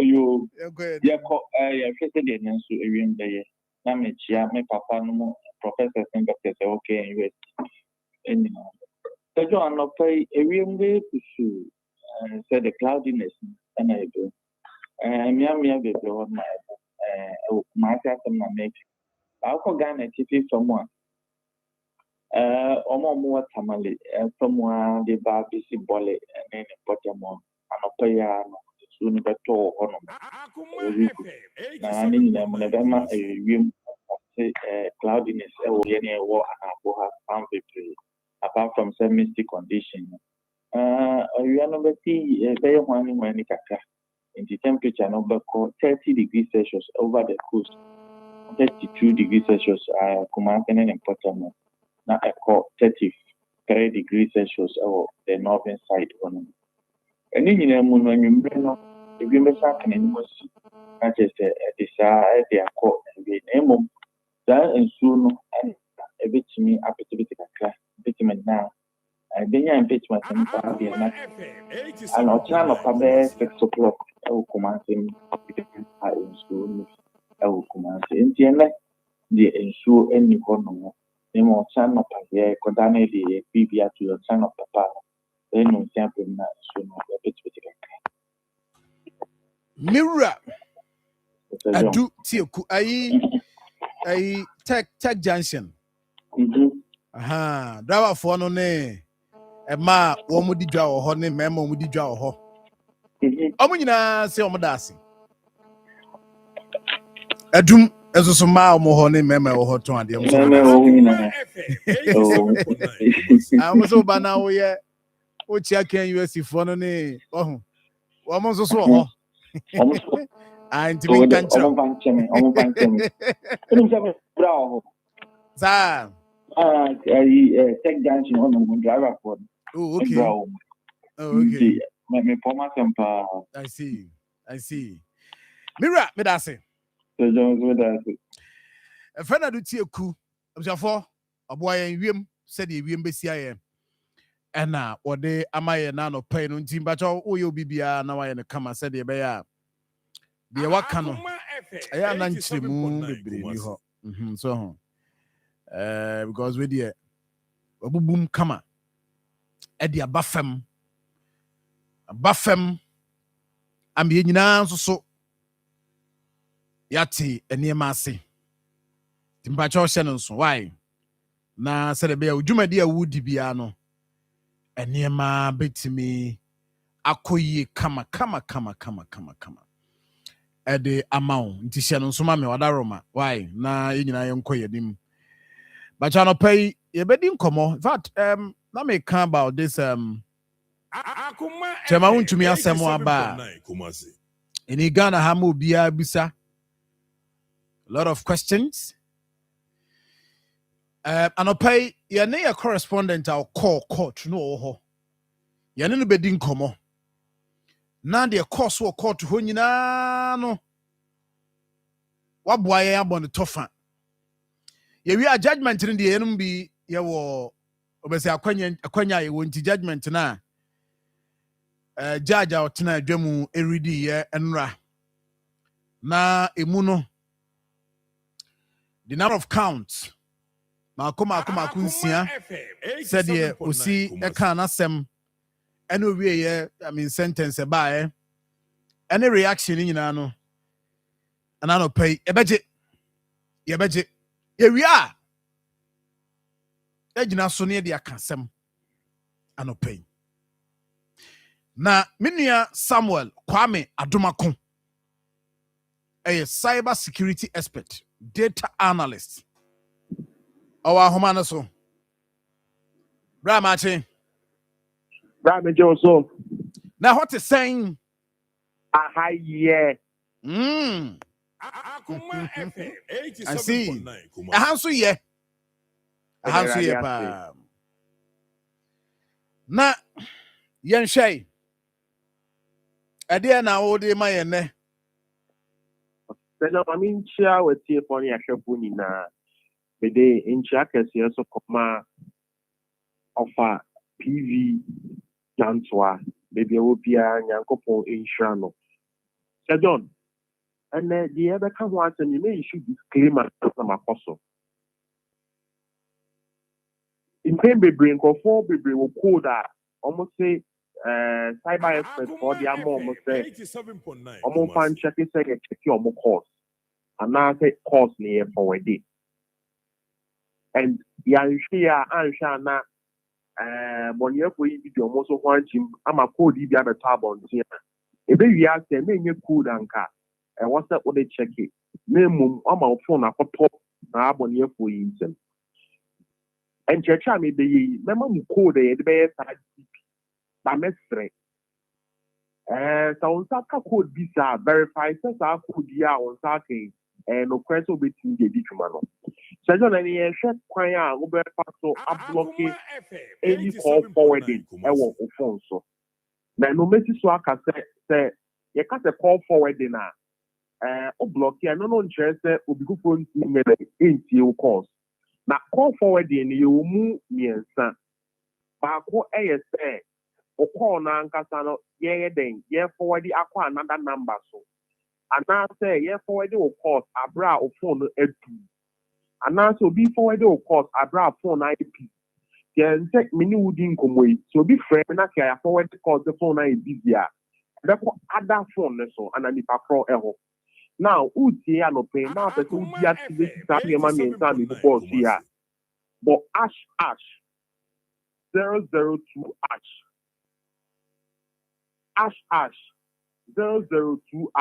you. Professor and doctors okay in US. So John no pay a real way to said the cloudiness and I do. Miami baby on my make. I'll go Ghana TV someone. More tamale someone the Barbie Bolly and then Potamo and Opaya soon better on. I mean, November a room cloudiness war and found victory apart from some mystic condition. You are number three, very one when in the temperature number 30 degrees Celsius over the coast, 32 degrees Celsius, commanding and Potamo. Now I call 33 degrees Celsius over the northern side. And in the moon when you bring up, if you miss out an animal, that is the desire they are called and the name of that and soon a bit to me up to class, bitumen now. I then I pitch myself and I'll turn up about 6 o'clock. I will command him in school. I will command him. The ensure any economy. They will turn up here, Kodane the BBA to your son of papa. Then no sample now, so no bit Mirror. I do Tioku. I tech junction. Aha, driver for no name. Ma one would draw or honey, memo would draw ho. Omina say Omadasi. A doom as a smile more honey, memo or hot on the I was so by now, yeah. What check can you see for no name? Oh, almost so. I'm to be country. Sir. Tech dancing on the driver for. Oh, okay. I see. Mira, me da say. A friend do tie ku. Observe aboy en wiem said the wiem besia ye. Ena wode amaye na no pay no ntim ba cho wo ye obibia na waye ne kama said the be ya. De waka no. Aya na nchiremu bebre ni ho. So because we there obubum kama edi abafem amye nyina so yati eniema ase timpacha ohye no so why na serebe ya udwumadi a wudi bia no eniema betimi akoyi kama ede amount nti hye no so ma me wadaroma why na nyina yenkoye nim bacha no pay ye bedi nkomo in fact na me can about this Akoma chema untumi asemo aba in Ghana ha mo bia bisa a lot of questions and pay ye ne your correspondent our call court no ho ye ne no bedi nkomo na de course wo court ho nyina no waboa ye abon tofa ye wi a judgment in the enum bi ye wo obese akwanya ye wonti judgment na judge out na adwamu eridi ye enra na emu no the number of counts na akoma kunsia said ye osi e kan asem eno wie ye I mean sentence e ba any reaction nyina no ana no pay ye beje ye wi a ejina so ne de akasem ano pay na menua Samuel Kwame Adomako a cyber security expert data analyst our homana so Bramachi so now what is saying yeah Akoma FM I see a hanso ye pa na yen shay ade na wo de ma ye ne Sena amin chia wetie poni ahwepo nyina bede incha kese so koma ofa PV Jantoa baby will be a Yankopon in Shrano. Sir John, and the other come once and you may issue disclaimer from apostle. In Cambridge, for Baby will call that almost say cyber experts for the almost say 87.9. almost fan check it say check your course. And now say course near for a day. And Yanshia Anshana Monia for you almost one gym. I'm a code the other tab on here. If you ask them, may you cool and car. And what's that? What they check it? Name on my phone. I put top. I Monia for you. And church, I may be. Remember, you code the best. But mestre. So on Saka code visa verify. Says I code ya on Saka. And no question between the bitumen. So John, any share choir over so blocking any call forwarding. I want phone so. Now no message so I can say you can't call forwarding now. O block here no interest will be good for email into your calls. Now call forwarding you move me and son. But call say o call na nkasa no ye den ye forward akwa another number so. And now say ye forward o calls abra o phone edu. And now so be forward o calls abra phone IP. Then take many wooden come so be friend na care forward calls the phone is busier. Therefore, other phone so and an ipacro error. Now, Uti no pay now person who deactivate that money and time the boss here. But ash 002 ash 002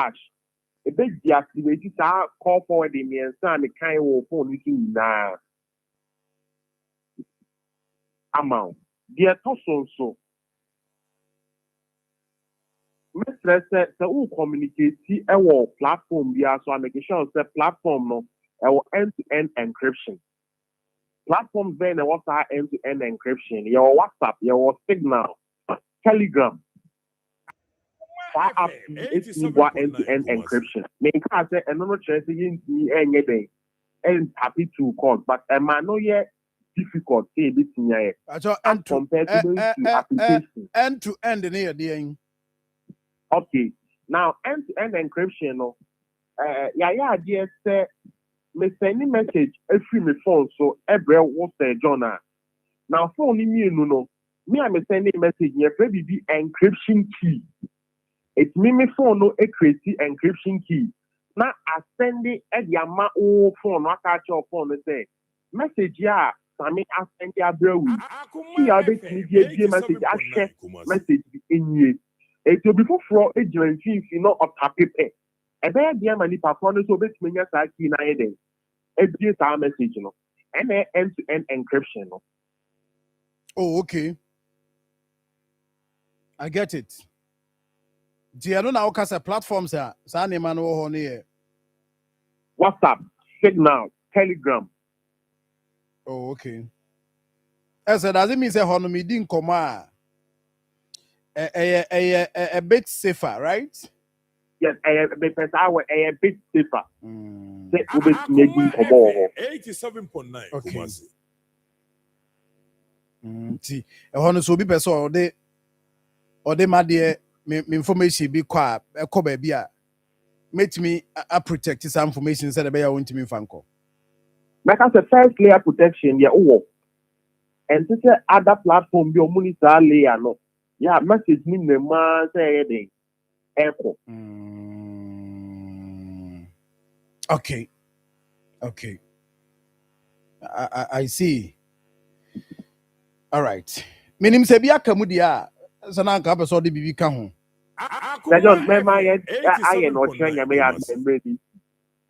a big deactivate that call forward the me and son the kind of phone you now amount. Dear Tosson so. Mr. said, so communicate our platform via so I make sure that platform no our end-to-end encryption. Platform then what's our end-to-end encryption? Your WhatsApp, your Signal, Telegram. Far up it's end-to-end encryption. Make I say another chance against me anything and happy to call, but am I not yet difficult say this here compared to application end-to-end in here. Okay, now end-to-end encryption, idea say me send message every my phone so every what's the journal. Now phone me no, me I me sending message here be encryption key. It's me phone no create encryption key. Now I send it at your ma phone, I catch your phone and say message ya. I mean I send ya bro. See how they media message I share message in you. It will be for agent if you know of a paper. A bad dear money performance will be many as I see nowadays. It's just our message, and end-to-end encryption. Oh, okay. I get it. Do you know now because platforms are Sani Mano here? WhatsApp, Signal, Telegram. Oh, okay. As does it mean say Honomi didn't come a bit safer, right? Yes, a bit safer. 87.9. Okay. See, a honor so be person or they my dear information be quiet, a cover beer. Make me a protect some information said about your own to me, Franco. Because the first layer protection, yeah, and this other platform, your monitor layer, no. Yeah, message me the man say echo. Okay. I see. All right. Minim se bia kamudia sana nka be so de bibi ka ho. John, remember I no train ya me ya ready.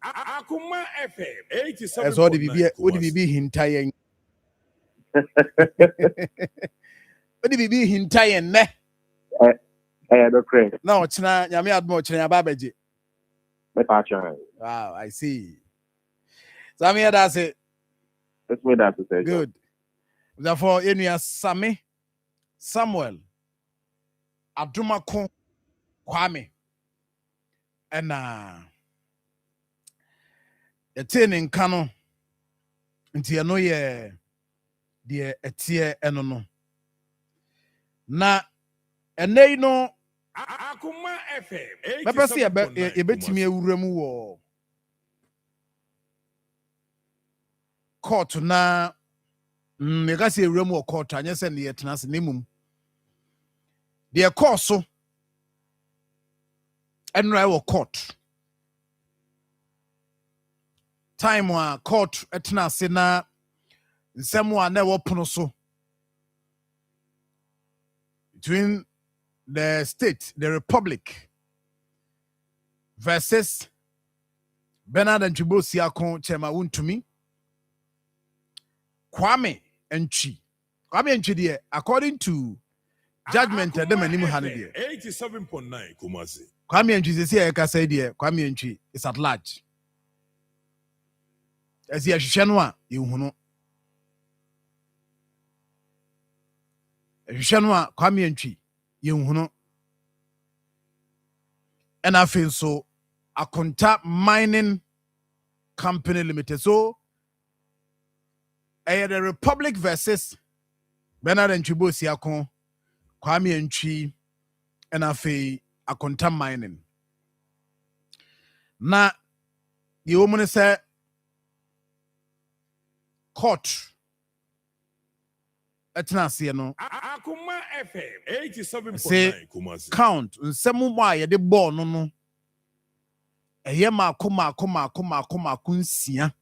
Akoma FM 87. Eso de bibi o de bibi hintayen. O de bibi hintayen ne. No train. No, china nyame admo china babaji. Me pa chan. Wow, I see. So me that's it. That's me that to say. Good. Therefore, enua Same Samuel Adumako Kwame and the tin in Kano until no ye dear a tear and no. Na And they know Akoma FM Papa see 87.9 a bit me Kumasi. uremu court na me ka say uremu court anya say ne yetena se nemum de course so enra wo court time wa court etena se na nsem wa na wo pono so between the state, the republic versus Bernard and Chibosiakon Chema Untumi Kwame Enchi. Kwame Enchi dear, according to judgment at the Manimu Hanadi. 87.9 Kumasi. Kwame Enchi is here, I say dear, Kwame Enchi is at large. As he has Shanwa, you know. Shanwa, Kwame Enchi, you know. And I feel so a contact mining company limited. So the Republic versus Bernard and Chibosiakon, Kwame Enchi, and I feel a contact mining. Now, the woman said court. Etnasiano. Akoma FM 87.9 Kumasi. Count nsemu wa ye de ball no eye ma kunsia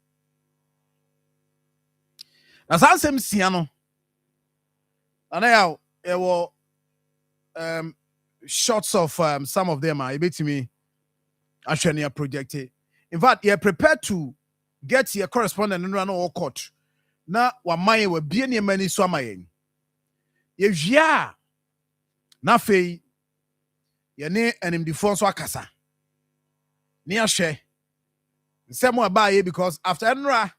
na sansem sia no ana ya e wo shots of some of them are ebetimi ahwene project. In fact, you are prepared to get your correspondent in no court na wa man we bie ne mani so amayen ye wia na fei ye ne enimdifo so akasa ni ahwe nsem abaye because after enra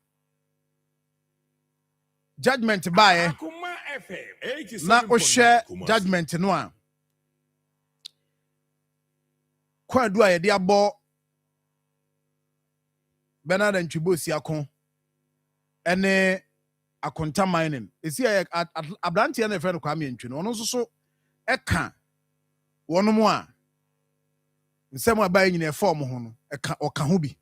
judgment baye Akoma FM na o share 87.9 judgment no a kwadu a ye de abo Bernard and Chibosiakon ene akonta mining esi abrantia na friend Kwame Ntwi no no so eka wono a nsem abaye nyina form ho no eka oka ho bi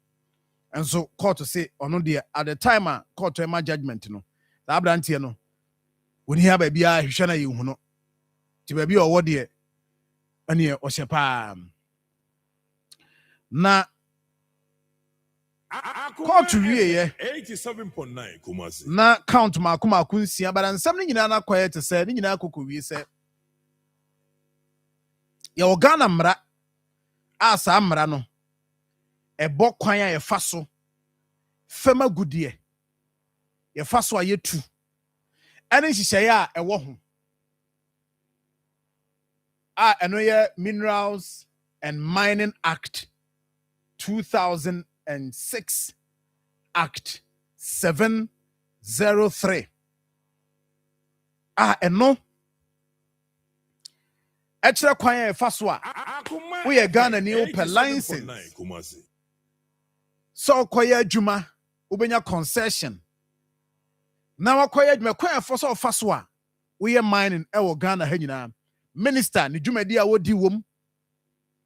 enso court say ono de at the time a court ema judgment no da abrantia no woni ha ba bia hwehwe na yehu no ti ba bia owo de ane o hyepa na court wie 87.9 Kumasi. na count maako nsia bara nsam ne nyina na kwaye te se ne nyina akoko wie se ya ogana mra asa mra no ebo kwan a ye fa so fema gudie ye fa so ayetu ene nhihye a ewo ho eno ye Minerals and Mining Act 2006 Act 703 eno extra kwan ya fa so a we are Ghana ni open license Kumasi. so koya adwuma ubenya concession na wakoya adwuma kwan fa so fa so a we are mining e wo Ghana ha nyina minister ni dwumadi a wodi wom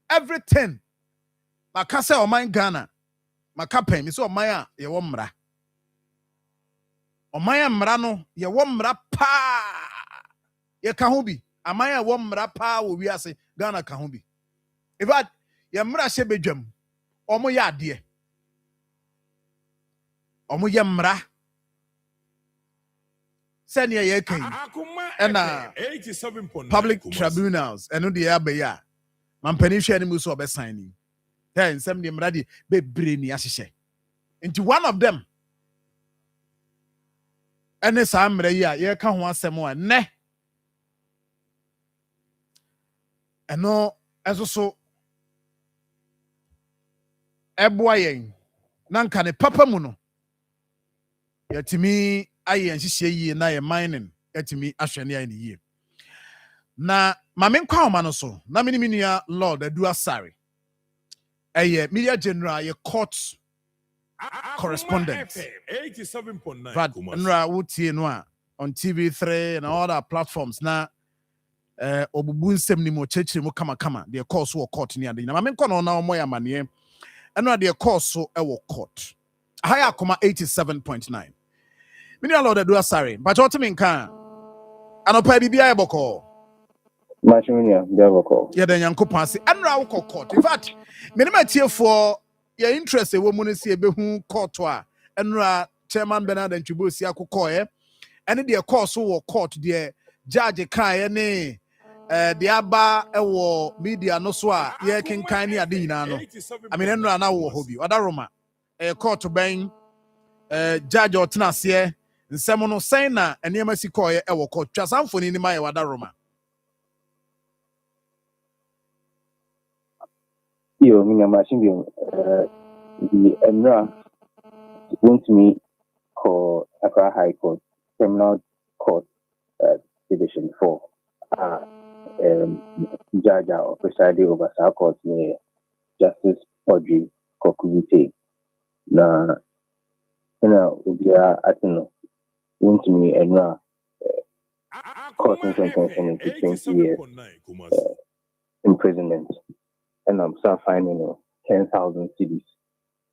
everything makasa o man Ghana makapen mi so o man a ye wo mra o man mra no ye wo mra pa ye ka ho bi aman a wo mra pa wo wi ase Ghana ka ho bi in fact ye mra hye bedwam omo ye ade omo ye mra sene ye kan Akoma FM 87.9 public Kumasi. tribunals eno de ya be ya mampani hwe ne mu so obesan ni hey nsem de mra de bebre ni ahyehyɛ nti one of them ene sa mra yi a ye ka ho asɛm a ne eno esoso eboa yen na nka ne papa mu no yatimi aye nhyehyɛ yi na ye mining yatimi ahwɛ ne aye ne yi na mame nkwa oma no so na mini minua Lord Adu Asare media general ye court correspondent. 87.9 but Kumasi. nra wotie no a on TV3 and all other platforms na obubu nsem ni mo chechire mo kama de course wo court ni ade na me nko no na omo ya mane eno de course e wo court higher Akoma 87.9 mini allo de do asare but what me nka anopa bibia e boko Machinia, Diaboko. ye de nyankopon ase enra wo court in fact me ma tie for your interest e wo mu no se e be hu court a enra chairman Bernard Ntwibo si akokọ ene de course wo court de judge kan ne the aba ewo media no so a ye kenkan ne ade nyina no I mean enra na wo hobi odaroma court ben judge otenase nsem no sen na enema si koye ewo court twasamfoni ni mai wadaroma Yo, Mina Machine, the Emra went to me for Accra High Court, Criminal Court, Division 4. Judge or presiding over our court near Justice Audrey Kokubite. Na, Ubia Atino went to me Emra court in 20 years imprisonment. And I'm still finding 10,000 cities,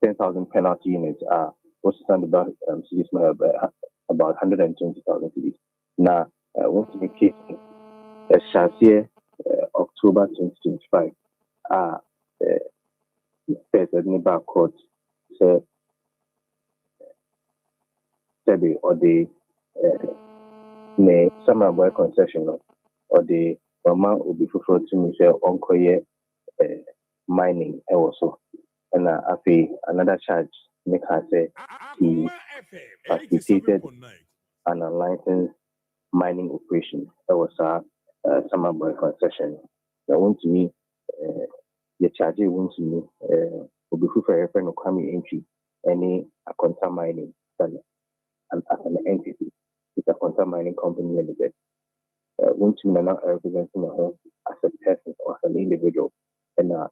10,000 penalty units are what's about cities about 120,000 cities. Now, what's the case? Shasier, October 2025, first at Neighbor Court said or the summer boy concession or the amount will be fulfilled to me, say, Onkoye. Mining also and another charge make her say he facilitated an unlicensed mining operation that was a summer boy concession. That went to me the charge went to me will be for a friend of Kwame entry any Akoma mining and as an entity it's a Akoma mining company limited went to me now representing her as a person or as an individual. And or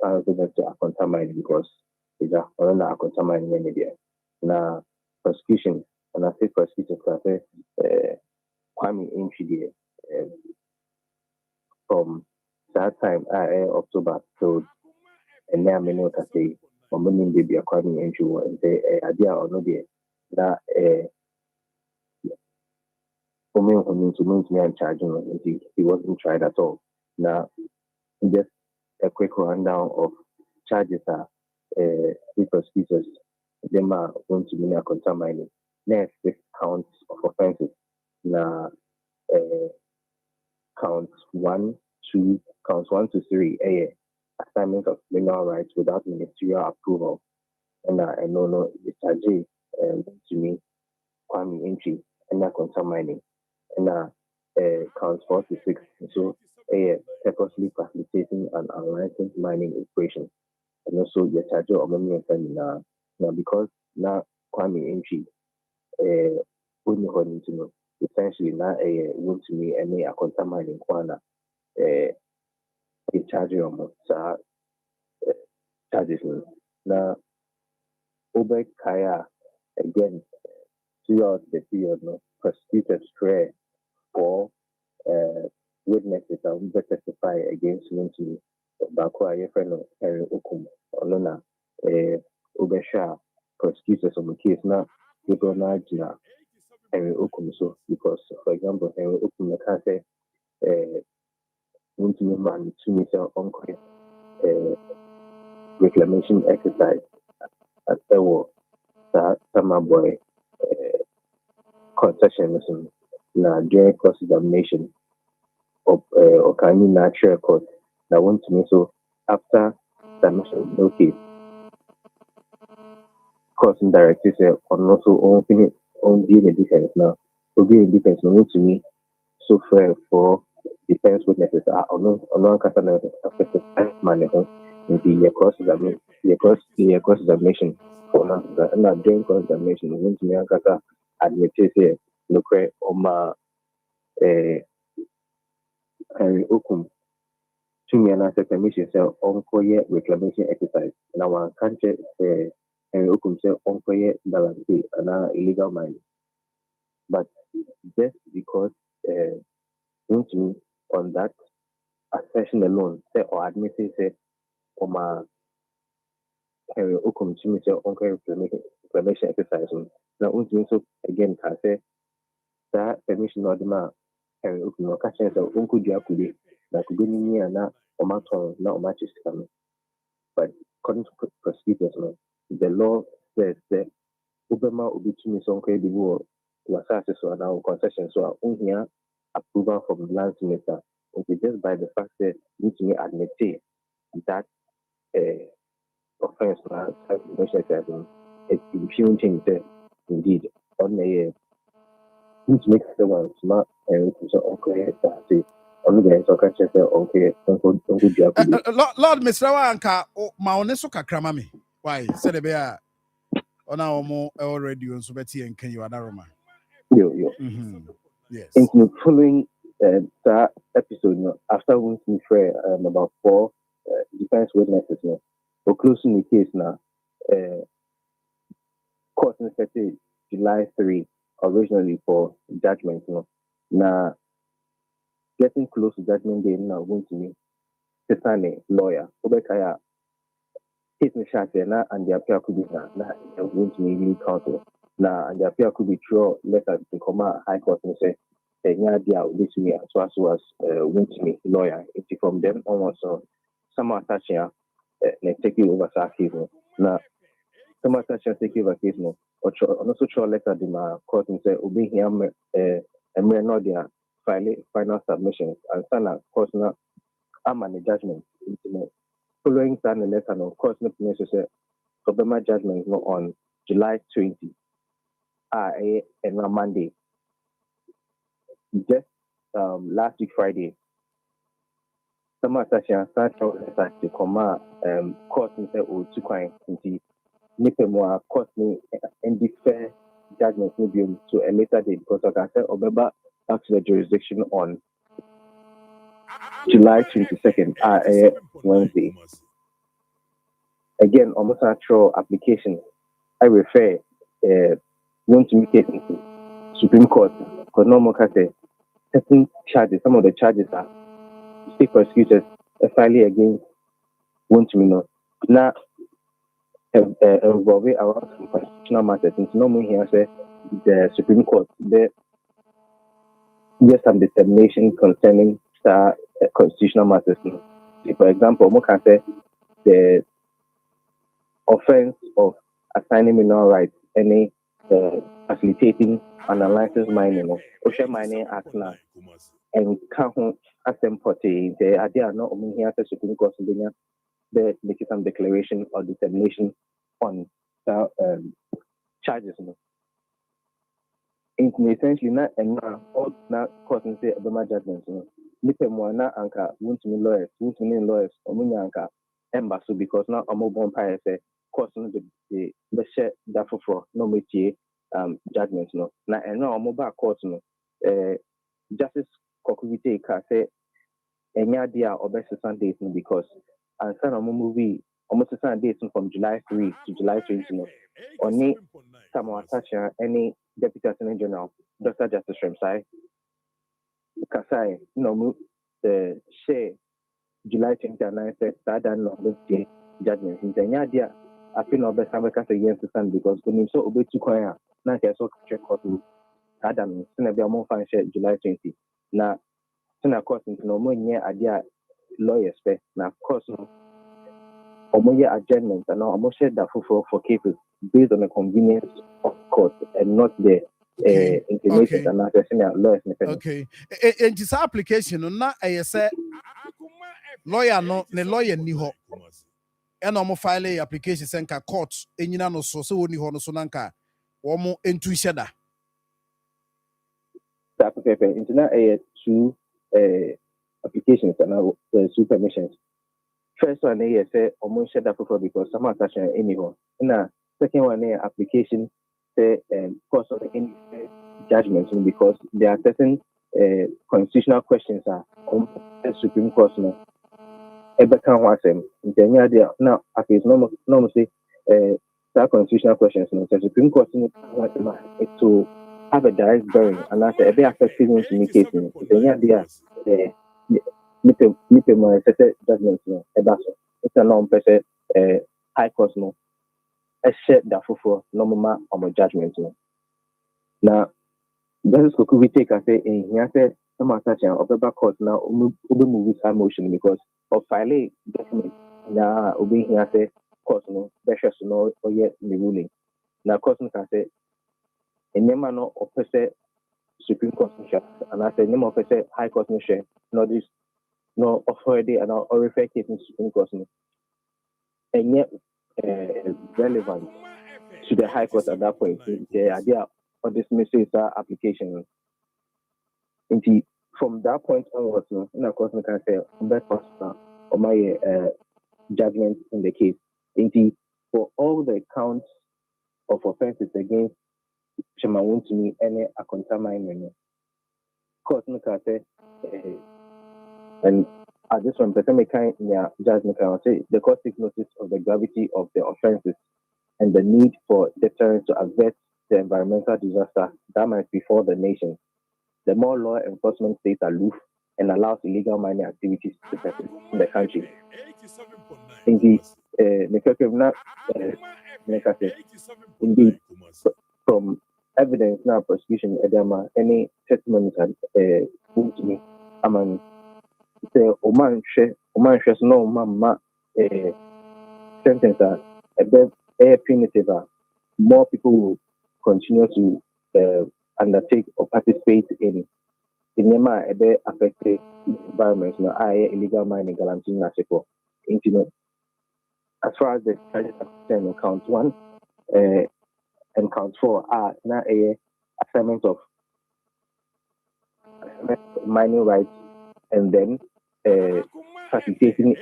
represent to Akoma mining because it's a Akoma mining media. Now prosecution and I say prosecution class Kwame entry from that time October till and now I know that say when baby Kwame entry and say idea or no there that for me to me and charging he wasn't tried at all. Now just a quick rundown of charges are the prosecutors them are going to be Akoma mining. Next, 6 counts of offenses. Now, counts 1 to 3, assignment of mineral rights without ministerial approval. And no, the charge to me, Kwame entry and Akoma mining. And counts 4 to 6. So, purposely facilitating an unlicensed mining operation. And also, the charge of now because now Kwame entry, only to know essentially now want to me any Akoma mining kwana, the charge of charges now. Obey Kaya again throughout the period, no prosecutors pray for witnesses that will testify against Winty Bakwa, your friend Henry Akoma, Olona, Obesha, prosecutors on the case now, we go now to Henry Akoma. So, because, for example, Henry Akoma can say, Winty man to me, on reclamation exercise at the war, that summer boy concession, during cross examination. Or can you natural court that want to me so after submission okay course directives on also on being a defense now so being a defense no to me so fair for defense witnesses are on customer affected manner in the cross examination for now during cross examination want to me admit say look on my Henry Akoma to me and I said permission sell onkoye reclamation exercise. Now one country Henry Akoma sell onkoye balance and illegal mining. But just because to me on that assertion alone, say or admit say or my okum to me say on information exercise. Now so again can say that permission or the okum catch say uncle Jacobi that could be near now or my tongue, not much is coming. But according to procedures, the law says that Obama will be to me some credit war to assess so now concession so here approval from the land minister. Okay, just by the fact that you need to admit that offense it's impugned indeed on the which makes the one smart and okay that only the so can say okay Lord Mr. Wanka ma one so kakra ma me why said the bear on our more already on so betty and can you anaroma yo yes in following that episode after we fair about 4 defense witnesses we're closing the case now court set July 3 originally for judgment now getting close to judgment day now going to me Stefani lawyer Obekaya case in Shatena and the appeal could be now going to me legal counsel now and the appeal could be true letter to come high court and say idea this me as well as went to me lawyer if from them almost some attaching take you over that case now some attaching take over case or also show letter the court and say obey him and we're not there final submissions and stand of course now I'm on the judgment following that letter and of course not necessary Obama judgment on July 20 and on Monday just last week Friday some attaching started to come court and say oh to coin into Nipemwa court me and defer judgment maybe to a later date because I said Obama back to the jurisdiction on July 22nd, Wednesday. Again, almost natural application. I refer want to make it into Supreme Court because no more can say certain charges. Some of the charges are state prosecutors filing against want to know now involving around some constitutional matters. Since no more here say the Supreme Court there. Just some determination concerning constitutional matters. For example, we can say the offense of assigning mineral rights, any facilitating analysis mining, ocean mining act now, and count as important. The idea not only here at Supreme Court, they make some declaration or determination on charges. Essentially, not and now all now court and say Obama judgment. Nipemwana anka won't me lawyers, Omunya anka embassy because now I'm more bonfire say court no the share that for no métier judgment no. Now and now I'm back court no justice Kokuvite ka say enya dia obese Sundays no because and some movie almost a dates from July 3 to July 20 no. Only some attaching any Deputy Attorney General, Dr. Justice Remsai, Kasai, the share July 29th, that and not the judgment. In the idea, I feel no best have a year to stand because when you saw obey to choir, now I saw check court to Adam, Senator more fine share July 20. Now, Senator court into no more near idea lawyers, now, of course, or more adjournment, and now almost said that for cases based on the convenience of court and not the information and not the lawyers. Okay. In this application, na I say lawyer no the lawyer ni ho. And no file application senka court enyina no so woni ho no so nanka wo mo entu sheda. That paper internet two applications and two permissions. First one say almost sheda because some attachment anyhow. Now second one application say course of any judgments because there are certain constitutional questions are on the Supreme Court no. Ebekan wasem. Intenya dia now after normal say that constitutional questions no. The Supreme Court no to have a direct bearing and that's a affecting communication. Intenya dia Nipe mo say judgment no eba so. It's a non person high court no. A share that for no mama on judgment no. Now Justice Koku we take and say in here say some such an upper court now ube move with motion because of filing document. Now obe here say court no pressure no or yet the ruling. Now court no can say a name no or person Supreme Court share and I say name of person High Court no share no this no authority and or refer case in Supreme Court no and yet relevant to the High Court at that point. The idea of dismissing that application. Indeed, from that point onwards, in of course, we can say that was my judgment in the case. Indeed, for all the counts of offenses against Chemawun to me, any Akoma, court we can say, and at this one, the kind judgment can say the court takes notice of the gravity of the offenses and the need for deterrence to avert the environmental disaster that might befall the nation. The more law enforcement stays aloof and allows illegal mining activities to persist in the country. Indeed, indeed, from evidence now, prosecution, any testimonies and to me, the Oman shares no mama sentence a punitive. More people will continue to undertake or participate in Nema affected environments, illegal mining guarantee national. As far as the charges are concerned, count 1 and count 4 are now a assignment of mining rights and then facilitating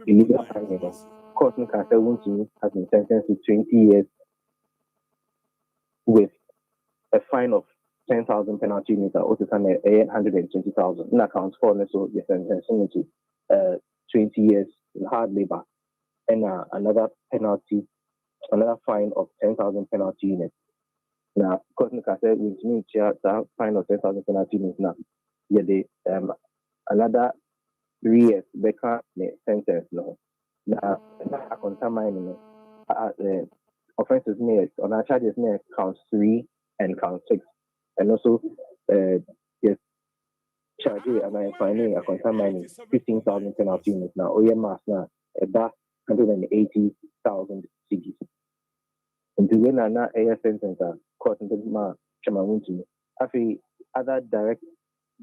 illegal mining. Court has been sentenced to 20 years with a fine of 10,000 penalty meter, or to 120,000. In account 4, so you're sentencing to 20 years in hard labor and another fine of 10,000 penalty units. Now, court can say with me, that fine of 10,000 penalty units now. Yeah, another 3 years better sentence now. Now, Akoma mining, the offenses made on our charges made count 3 and count 6, and also yes, charge and I finding Akoma mining 15,000 penalty units now. OEMAS now about 180,000 CDs. And to win an air sentence, court and the Chemawun to me. I feel other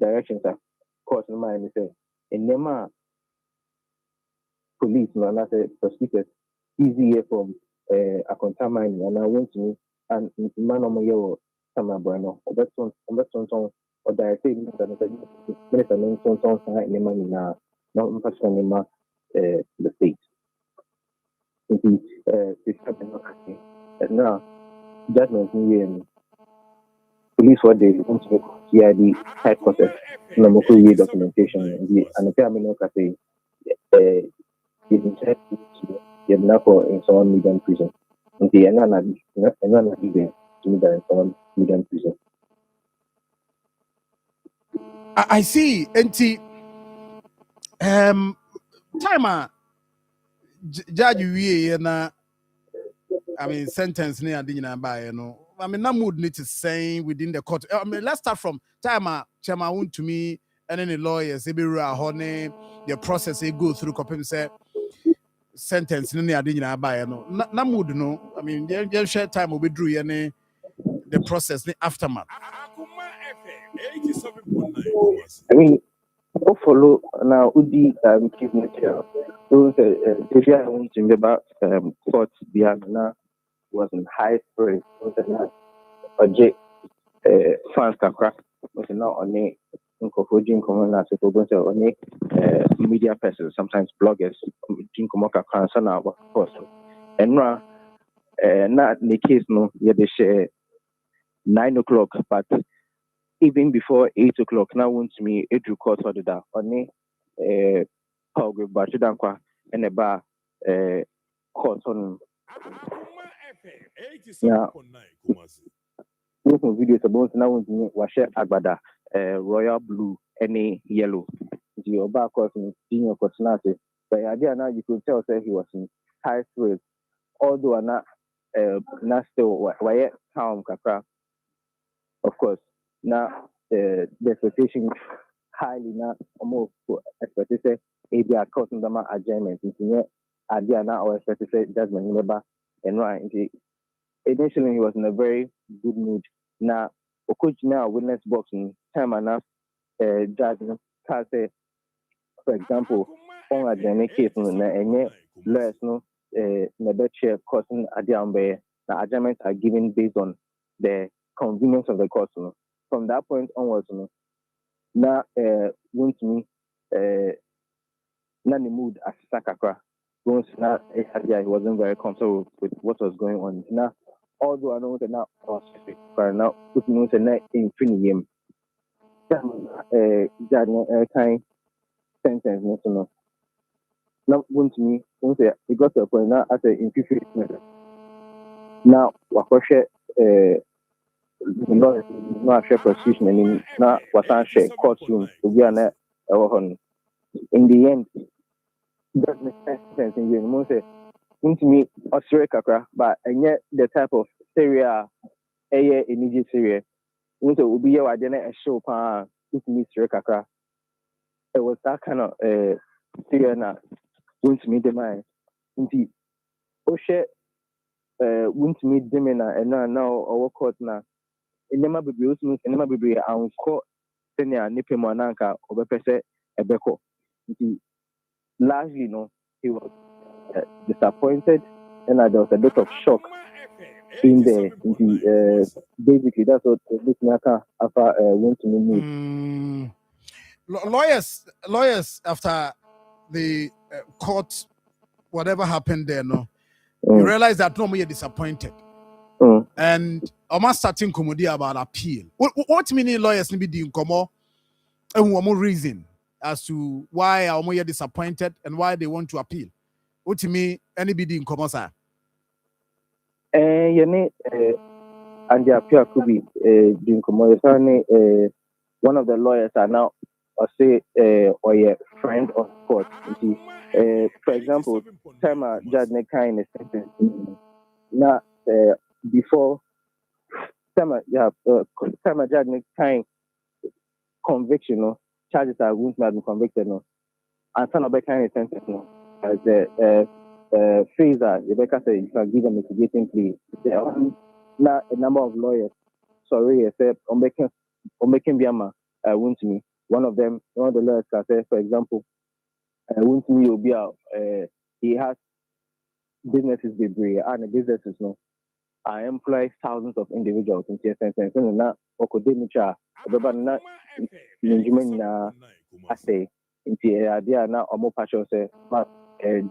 directions are court in mind say in Nema police no and say prosecutors easy from Akoma mining and I want to and man on my year sama bueno obeton or direct minister name son Nema na no person Nema the state. It's happening and now judgment police what they want to make CID type process no more documentation and the terminal can say you now for in someone medium prison. And the another in someone medium prison. I see. Time judge we na I mean sentence near the by I mean, no mood need to say within the court. I mean, let's start from time Chemawun to me and any lawyers, the process they go through say sentence near the by no mood no. I mean, just share time will be drew the process the aftermath. I mean, follow now Udi keep me here. So if I want to remember court the was in high spirit, J fans can crack was not on a on a media person, sometimes bloggers, Jinkomoka Kansan, of course. And not the case, no, they share 9 o'clock, but even before 8 o'clock, now wants me a drew court order that on a Pog Bachidankwa and a bar court on. Now, videos about now was share agbada royal blue any yellow the back course in senior personality. But idea now you could tell that he was in high spirits, although not still why calm kakra. Of course, now the expectation highly not almost expected say maybe a causing them adjournment into idea now or expected say judgment number and right. Initially he was in a very good mood. Now coach now witness boxing time enough judge can say for example on a journey case no na enye lawyers no na be chair causing idea on be the adjournments are given based on the convenience of the court. No. From that point onwards, no, now went to me not the mood as Sakakra. Once now he wasn't very comfortable with what was going on. Now although I know that now I was now put me in Infinium. Kind sentence no. Now went to me, once it got to a point now I say in 50 minutes. Now what no share prosecution and now what I share courtroom to be an in the end that makes sense in you say to me Australia kakra but and yet the type of Syria immediate Syria want to be your identity a show to me Australia kakra it was that kind of Syria na want to meet the mind indeed share want to meet them and now our court now enema bebree osumu enema bebree anko senior nipe mo ananka obepese ebeko nti largely no he was disappointed and there was a bit of shock in there basically that's what this Naka after went to me lawyers after the court whatever happened there no you realize that no more disappointed. And almost starting comedy about appeal. What meaning lawyers need be doing and one more reason as to why are more disappointed and why they want to appeal. What to me anybody in sir? And the appeal could be doing one of the lawyers are now or say or a friend of court. For example, time a judge kind of sentence now before time a judge kind conviction no charges are won't have been convicted no and some of the kind of sentence no as the phaser Rebecca said you can give a mitigating plea. Now a number of lawyers sorry except on making Biama won't me one of the lawyers can say for example won't me will be out he has businesses debris and the businesses no I employ thousands of individuals in TSN and now Okodemicha, but not Ninjamin I say in the idea now or more partial say but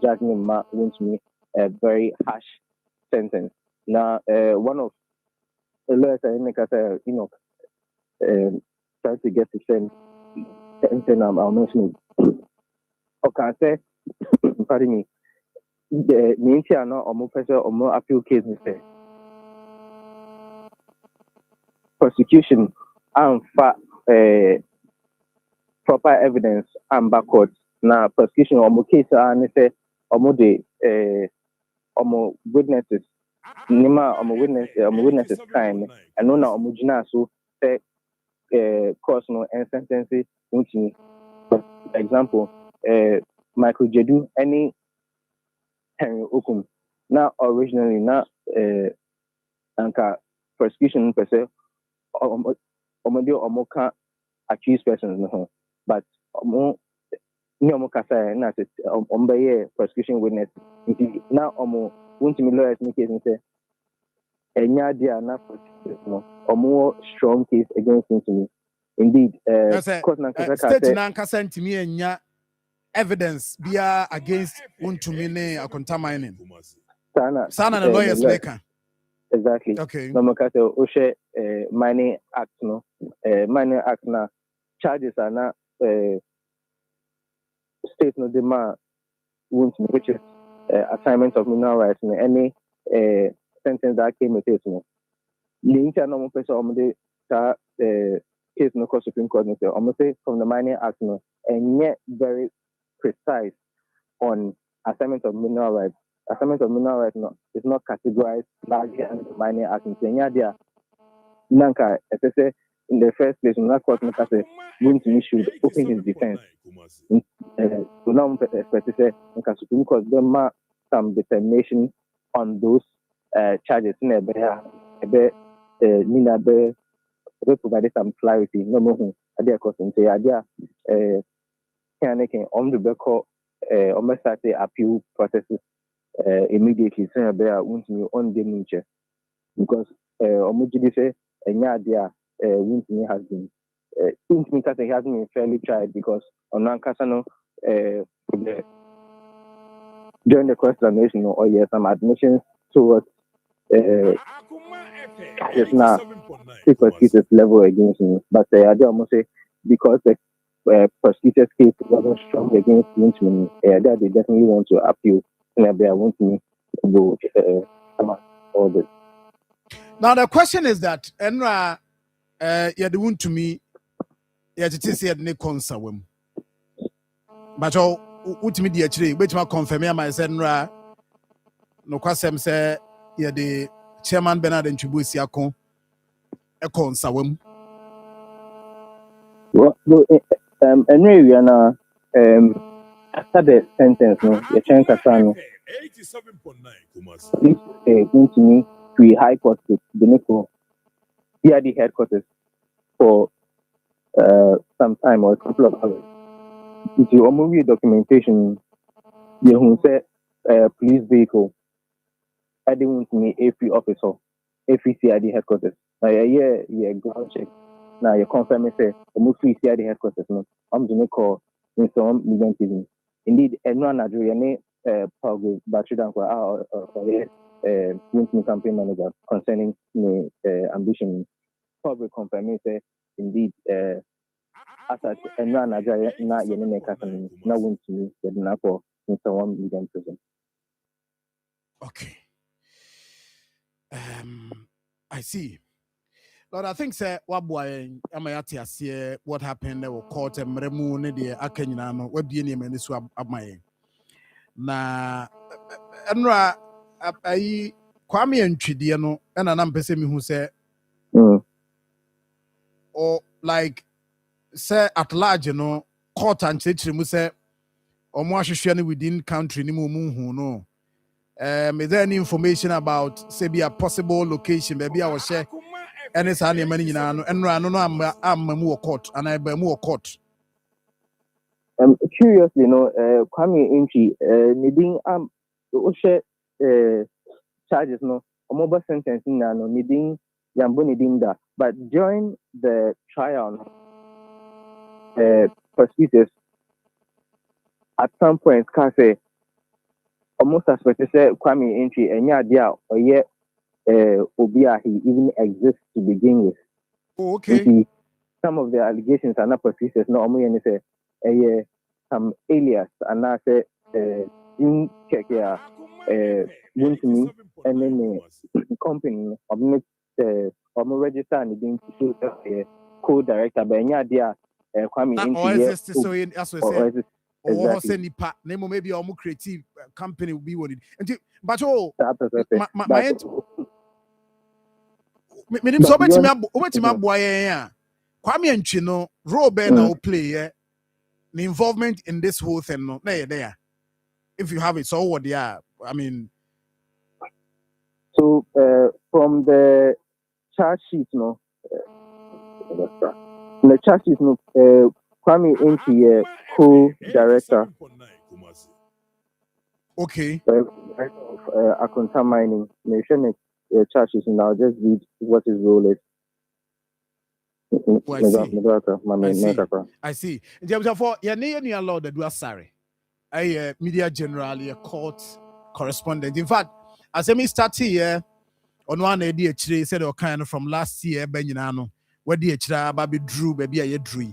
judgment wants me a very harsh sentence. Now one of the lawyers I make say try to get to send I'll mention it. Okay, say pardon me. The Ninja no or more pressure or more appeal case say prosecution and proper evidence and backwards. Now prosecution or more case and say or more witnesses. Nima or more witnesses kind and no na omujina so say course no and sentences me. For example, Michael Jedu any Henry Okum now originally now anka prosecution per se omo can accused persons no but omo ni omo kasa na say omo prosecution witness now omo want me lawyers make it say enya dia na no omo strong case against me indeed court na state na kasa ntimi enya evidence bia against untumi ne akonta mining sana na lawyers leka. Exactly. Okay. No makate Oshe mining act no. Mining act na charges are not state no demand which is assignment of mineral rights in any sentence that came with it no. Link no more person on the case no court Supreme Court no say from the mining act no and yet very precise on assignment of mineral rights. Assignment of mineral rights is not categorized largely under mining act. Nanka, in the first place, when that court should open his defense. So now, the Supreme Court there some determination on those charges. Provide some clarity. No more. Idea question. Say idea. Can on the back almost start the appeal processes immediately. So won't me on the nature because almost say idea won't me has been won't me has been fairly tried because on one casino during the cross-examination or yes some admissions towards just now prosecutors level against me, but I don't almost say because the prosecutor's case wasn't strong against me, that they definitely want to appeal and they want me to go all this. Now the question is that Enra yeah the one to me yeah it is here ne concern wem but ultimately the actually which ma confirm me my Enra no kwasem say yeah the chairman Bernard Nchubusi akon e concern wem. Well, anyway, we are now after the sentence, no, the change of time. 87.9 Going to me to High Court to the Nico PRD headquarters for some time or a couple of hours. If you movie documentation, you say police vehicle. I didn't want me AP officer, APCID headquarters. Yeah, ground check. Now you confirm me say move free CID headquarters. No, I'm going to call in some medium. Indeed, everyone Nigeria Paul Battery down for our campaign manager concerning the ambition. Probably confirm me say indeed as everyone Nigeria na yenene kasani na want to me the na for in some medium prison. Okay. I see. Lord, I think say what boy am I here what happened there court and remu ne de akanyina no wabie ne mani so amaye. Na enra ayi kwame antwide no na na mpese mi hu say or like say at large no court and church mu say omo ahwehwe ne within country ni mu hu no. Is there any information about say be a possible location maybe I was share and it's any money in and no I'm more court and I be more court. Curiously, Kwame Inchi needing share charges no mobile sentencing no needing Yambo needing that, but during the trial prosecutors at some point can say almost as what say Kwame Inchi and idea or yet Obia he even exists to begin with. Oh, okay. Some of the allegations are not persistent, no only say some alias and now say in check here want me and then company of register and being to co-director but any idea Kwame Inchi so in as we say or send pa name maybe or creative company will be one but my me so betimi aboa yen a Kwame Antwi no role be na o play the involvement in this whole thing no na there if you have it so what there I mean so from the charge sheet no from the charge sheet no Kwame Antwi co-director okay Akoma mining nation charges and I'll just read what his role is. I see. Therefore, your name allowed the do sorry. I media generally a court correspondent. In fact, as I start here on one idea said or kind of from last year, Benjano, where the baby drew baby a drew.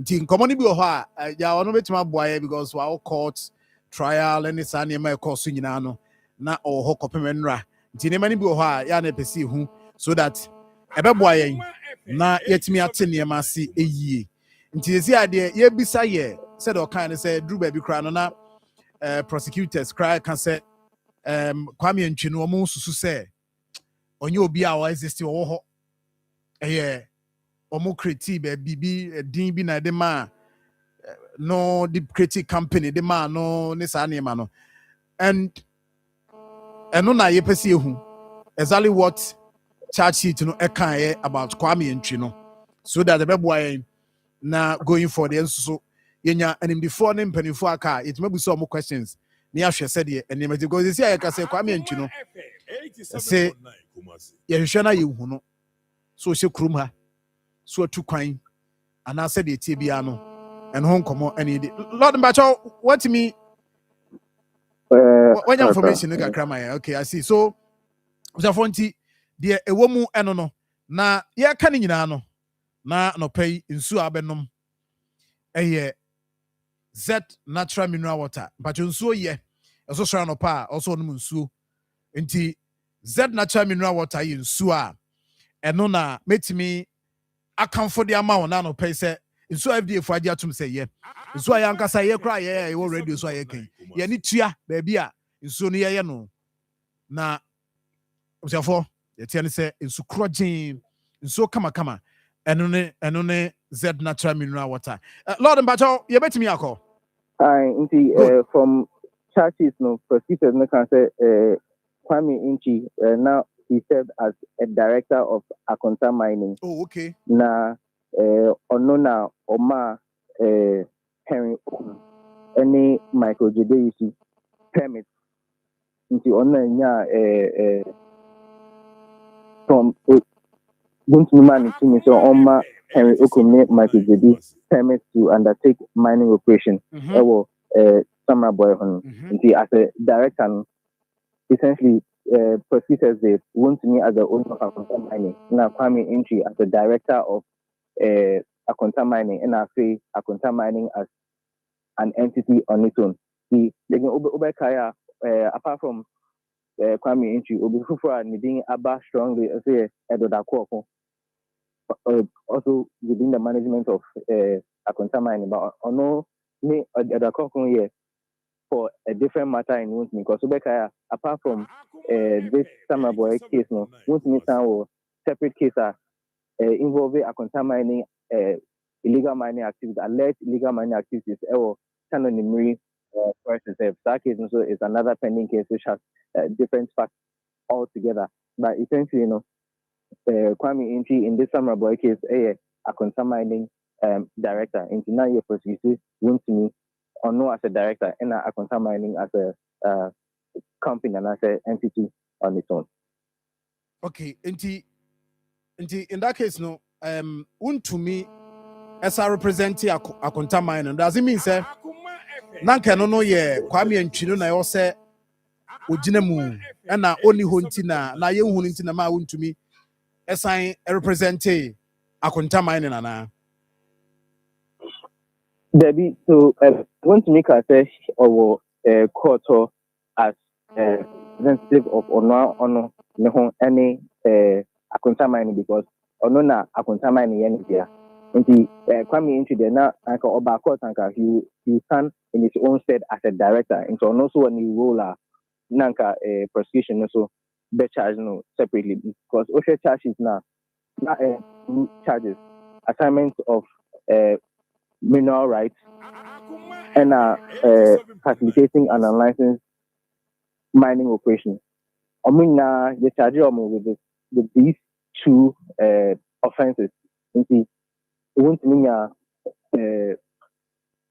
In common be ya no bet my boy because our court trial and it's an my course in na or hokopemenra. Many be ya na pesi hu so that ebeboa yen na yetimi ate niam ase eyi nti esi ade ye bisa ye said all kind of say Drew baby cry no na prosecutors cry can say Kwame Nchino omo susu say onye obi a wa exist wo ho omo create baby din bi na de ma no the creative company the man no ne sa name no and no na ye pese ehu exactly what charge sheet no ekan about Kwame Nchino so that the beboy na going for the enso yenya and before ne mpanifo aka it maybe some questions ni ahwe said ye and because you see I can say Kwame Nchino say ye hwe na ye hu no so she krum ha so atu kwan ana said ye tie bia no and home komo any Lord Mbacho what me what information you can okay I see so fonti de ewomu eno no na ye ka ni nyina no na no pay nsu abenom Z natural mineral water but nsuo ye eso sra no pa also no nsuo nti Z natural mineral water ye nsuo a eno na metimi akamfo de ama wona no pay say nsuo FDA fo agi atum say ye nsuo ya nkasa ye kra ye wo radio so ye kan ye ni tua ba bia nsuo no ye no na observe ye tie ne say nsu krogin nsuo kama eno ne Z natural mineral water Lord Mbacho ye betimi akọ from churches no prosecutors no can say Kwame Nchi now he served as a director of Akonta Mining. Oh, okay. Na onona oma Henry any Michael Jade permit nti onna nya from Guntman to so oma Henry Okume Michael Jade permit to undertake mining operation. Summer boy as a director essentially prosecutors they want me as the owner of Akonta Mining. Now Kwame Nchi as the director of Akonta Mining and I say Akonta Mining as an entity on its own. The Obekaya apart from Kwame Nchi, Obifufa needing Abba strongly say Edodakoko also within the management of Akonta Mining, but no me Edodakoko here for a different matter in Wuntmi because Obekaya apart from this summer boy case no Wuntmi was separate case involving Akonta Mining illegal mining activities, alleged illegal mining activities Canon Nimri versus that case also is another pending case which has different facts altogether. But essentially, Kwame Nchi in this summer boy case, Akonta Mining director, and now you're prosecuted Wuntmi or no as a director and Akonta Mining as a company and as an entity on its own. Okay, in that case, no, Wuntumi as I represent Akonta Mining, does it mean say Nanka no ye Kwame Nchino na yo say ogina mu na oni ho ntina na ye hu ntina ma Wuntumi esan represent Akonta Mining na Debbie, so want to make a say or court as representative of honor any Akonta Mining because ono na Akonta Mining yen here. Nti Kwame Nchi there na anka oba court anka he stand in his own stead as a director. And so also when you roll nanka prosecution also be charged no separately because Osha charges now charges assignment of mineral rights and facilitating an unlicensed mining operation. The charge with these two offenses. It won't mean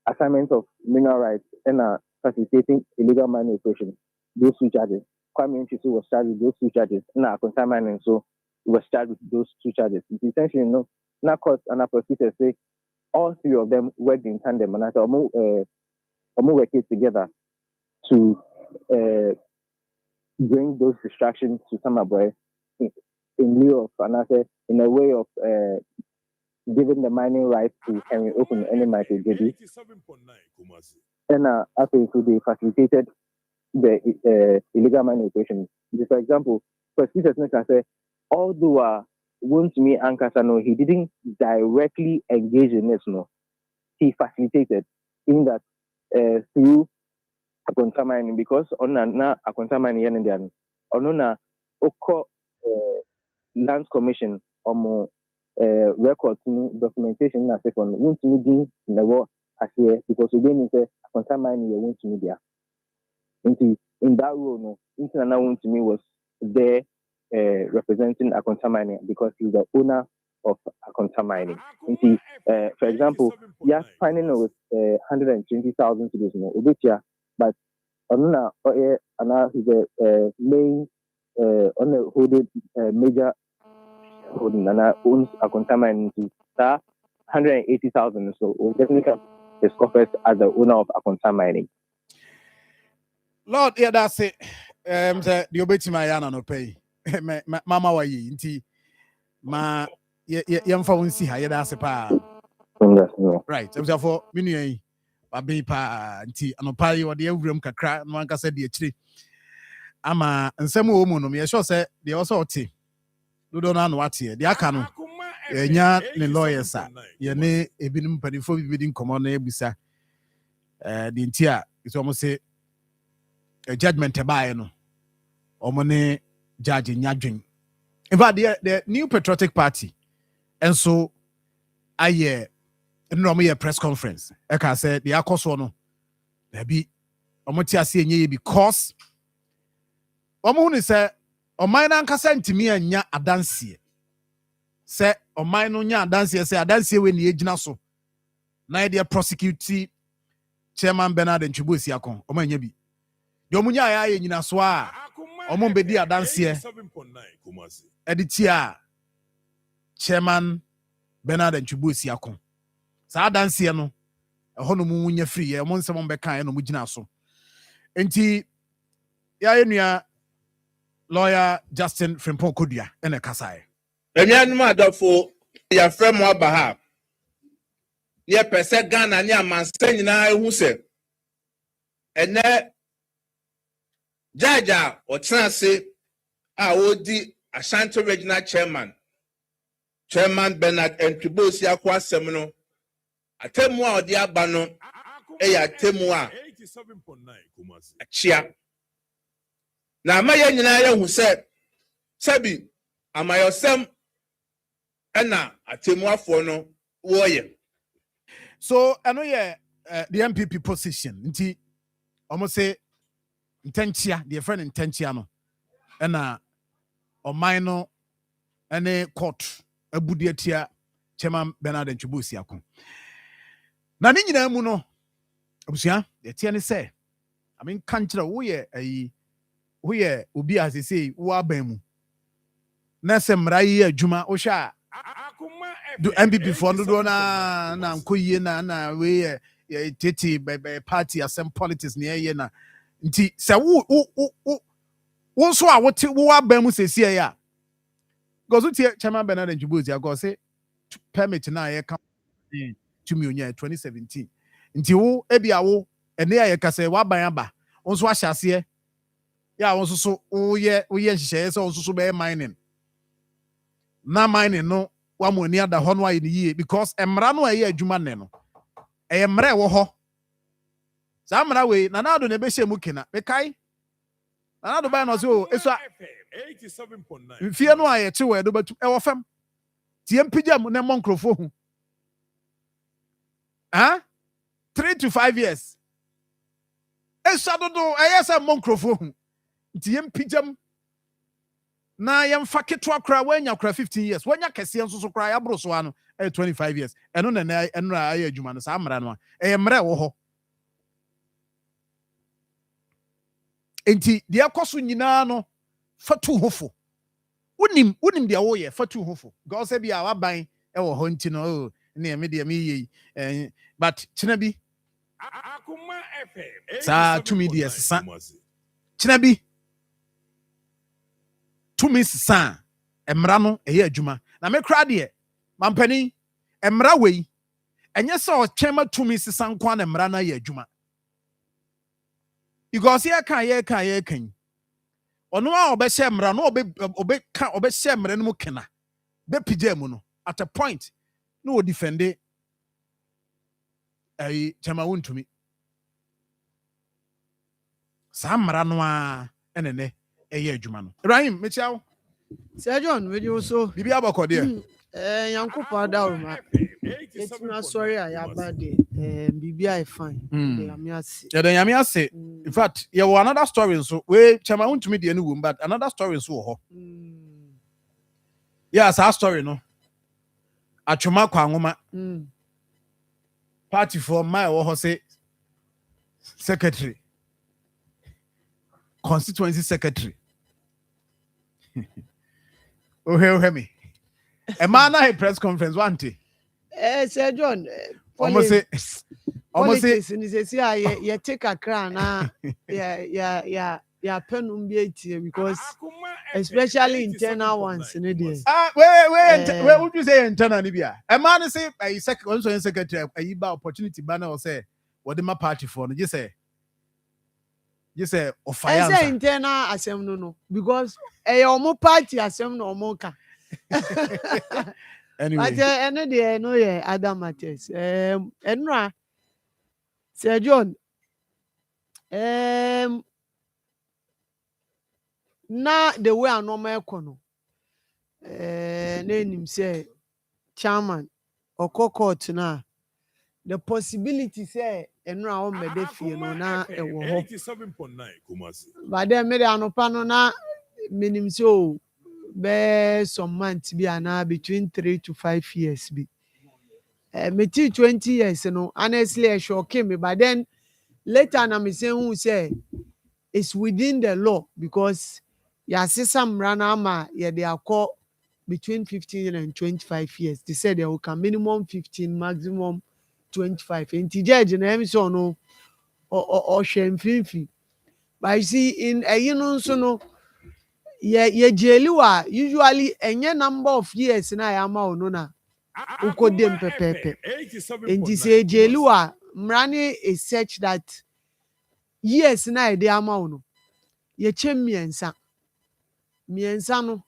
assignment of mineral rights and facilitating illegal mining operation. Those two charges. Kwame Nchi was charged with those two charges. Akonta Mining so was charged with those two charges. It's essentially now court and prosecutors say all three of them worked in tandem and I said working together to bring those distractions to Summer Boy in lieu of and I said in a way of giving the mining rights to Henry Open any Michael JD. And after they facilitated the illegal mining operation. For example, prosecutors can say although Wuntumi Ankasa he didn't directly engage in this, he facilitated. in that through Akoma mining, because on na Akoma mining yen indian on na oko Lands Commission or records documentation na second won't me in the war as here because again is Akoma mining you want to media in that role no internal one to me was there representing Akoma mining because he's the owner of Akoma mining. For example, yes, finding with 120,000 to this no but on he's the main on the holding major holding and owns Akoma mining to 180,000 so we'll definitely his corporate as the owner of Akoma mining. Lord, yeah, that's it. The obeti my yana no pay. Mama wa yi nti ma yemfa wonsi ha yeah that's pa. Right. So for minu yi ba be pa nti anopa yi ode awuram kakra no anka se de akire. Ama nsem wo mu no me sure say de also oti. Dodo na no ate. De aka no. Enya ne lawyers a ye ne ebinum padifo bibidi nkomo na ebusa. De nti a so mo say a judgment by no omone judge nyadwen. In fact, the New Patriotic Party and so I no press conference eka say the akoso no there be omoti ase enye because omo hu say oman na nkasa ntimi anya adanse say oman no nya adanse say adanse we ne egina so na dey prosecute chairman Bernard Ntwibosi akon omo anya bi yomunya ya nyina so a omo mbedi adanse editia chairman Bernard Ntwibosi akon sa adanse no eho no munya free e mo nsem mbeka e no mugina so enti ya enua lawyer Justin Frimpong Kodua ene kasae enyanum adofo ya frem aba ha ye pese Ghana ni amansa nyina ehu se ene Jaja Otranse Odi Ashanti Regional Chairman Bernard Ntwibosi akwa asem no atemu a odi aba no eya atemu a 87.9 achia na amaye nyina ye hu se sabi amayosem ena atemu afo no woye so eno ye the MPP position nti almost say intentia the friend intentia no na oman no ene court abudi atia chairman Bernard Ntwibosi akon na ni nyina mu no abusia de tie ne say I mean kanchira wo ye obi asese wo aban mu na se mra yi adwuma wo hwa do MPP for do na nkoyie na we tete party asem politics ne ye na nti se wo so a wo aban mu sesi ya gozo tie chairman Bernard Ntwibosi ago say permit na ye ka to me 2017 nti wo ebia wo ene ya ka say wa ban aba wo so ahyase ya wo so wo ye nhyehyɛ sɛ wo so be mining na mining no wa mo ni ada ho no ayi ni because emra no ayi adwuma ne no emra wo ho sa mra we na na do ne be hye mu kina be kai na na do ba no so eso 87.9 mfie no aye che we do batu e wo fam tie mpigam ne monkrofo hu 3 to 5 years eso do aye sa monkrofo hu tie mpigam na yemfa ketwa kra wanya kra 15 years wanya kese nso so kra ya bro so ano 25 years eno na eno aye adwuma no sa mra no mra wo ho enti de akoso nyina no fatu hofo unim de wo ye fatu hofo go se bia waban wo ho nti no ne me de me yi but china bi Akoma FM sa to me de sa china bi to me sa emra no eye adwuma na me kra de mampani emra wei enye se o chema to me sa nkwa na emra na ye adwuma because ye kan ono a obehye emra no obehye emra no mu kena be pija mu no at a point no defend chama wontumi saa mmara no a ɛnene ɛyɛ adwuma no Ibrahim mekyia wo Sir John we you so bibi abɔkɔdeɛ Yankopa Dauruma it's not sorry I about the bibi I fine yɛda nyame ase in fact yɛwɔ another story nso we chama wontumi deɛ no wom but another story nso wɔ hɔ yeah saa story no atwoma kwa nwoma party for my ɛwɔ hɔ sɛ secretary constituency secretary oh me a man na press conference one day Sir John almost say you take a crown yeah penum be because especially internal ones in it where would you say internal nibia a man say a second secretary a opportunity banner or say what the my party for you say of fire say internal assembly no because a omo party assembly no omo ka anyway but no yeah other matters enra Sir John na the way I normal econo name say chairman or court na the possibility say enra o medefie no na ewo ho 87.9 Kumasi. but then me anopa no na minim so be some months be na between 3 to 5 years be me 20 years no honestly I shock me but then later na me say who say it's within the law because ya system run ama ya they are called between 15 and 25 years they said they will come minimum 15 maximum 25 and judge na em so no or shemfinfi but you see in a so no ye jeliwa usually any number of years na ya ma ono na ukodem pepepe and you say jeliwa mrani is such that years na ide ama ono ye chem miensa no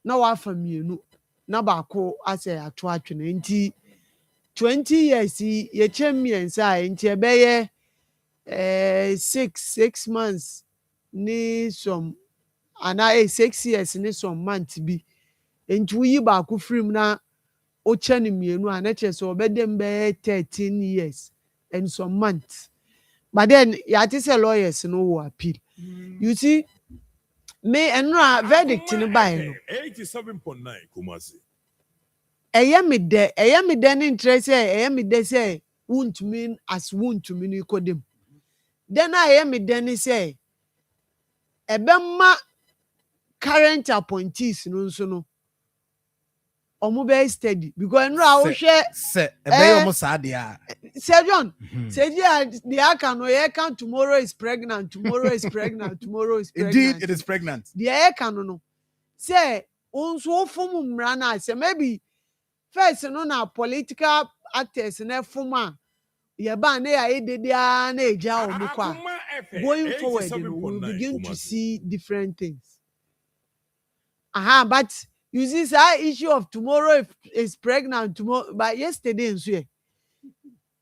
na wafa mienu na baako ase ato atwene nti 20 years ye chem miensa nti ebeye 6 months ni some ana 6 years ni some months bi nti wuyi baako firim na o chane mienu ana chese obedem be 13 years and some months but then ya ti say lawyers no will appeal you see me enra verdict ni buy no 87.9 Kumasi. eye me de ni interest eye me de say won't mean as won't mean you kodem then eye me de ni say ebema current appointees no nso no omo be steady because enra wo hwe se ebe omo sa de a Sir John say the aka no ye can tomorrow is pregnant tomorrow is pregnant tomorrow is pregnant indeed it is pregnant the aka no say onso fom mra na say maybe first no na political actors na fom a ye ba na ya ededia na eja omo kwa going forward we will begin to see different things but you see that issue of tomorrow is pregnant tomorrow but yesterday nso ye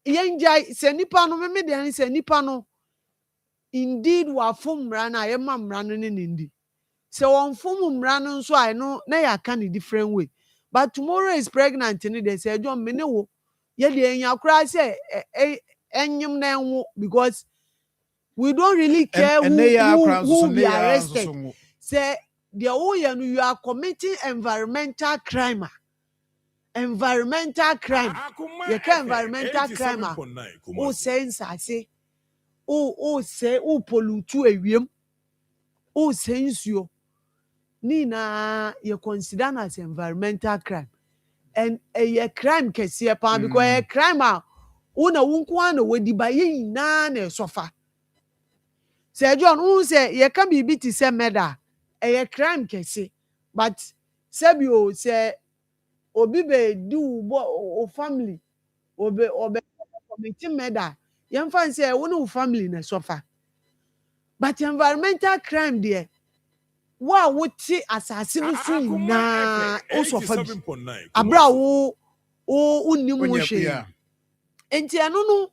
yenja se nipa no me de se nipa no indeed wa fom mra na ye ma mra no ne ndi se won fom mra no nso ai no na ya ka ne different way but tomorrow is pregnant ni de se John me ne wo ye de enya kura se enyim na enwo because we don't really care who we are arrested say the you are committing environmental crime you can environmental crime o sense say o say o pollute ewiem o sense you ni na you consider as environmental crime and a crime kese pa because a crime una wunku ana wodi ba ye na na sofa say John who say you can be ti say murder a crime kese but sabio say obi be do o family obe committee murder yan fan say wonu family na suffer but environmental crime there wa wuti assassin so na o suffer abra wo unnim wo hwe enti eno no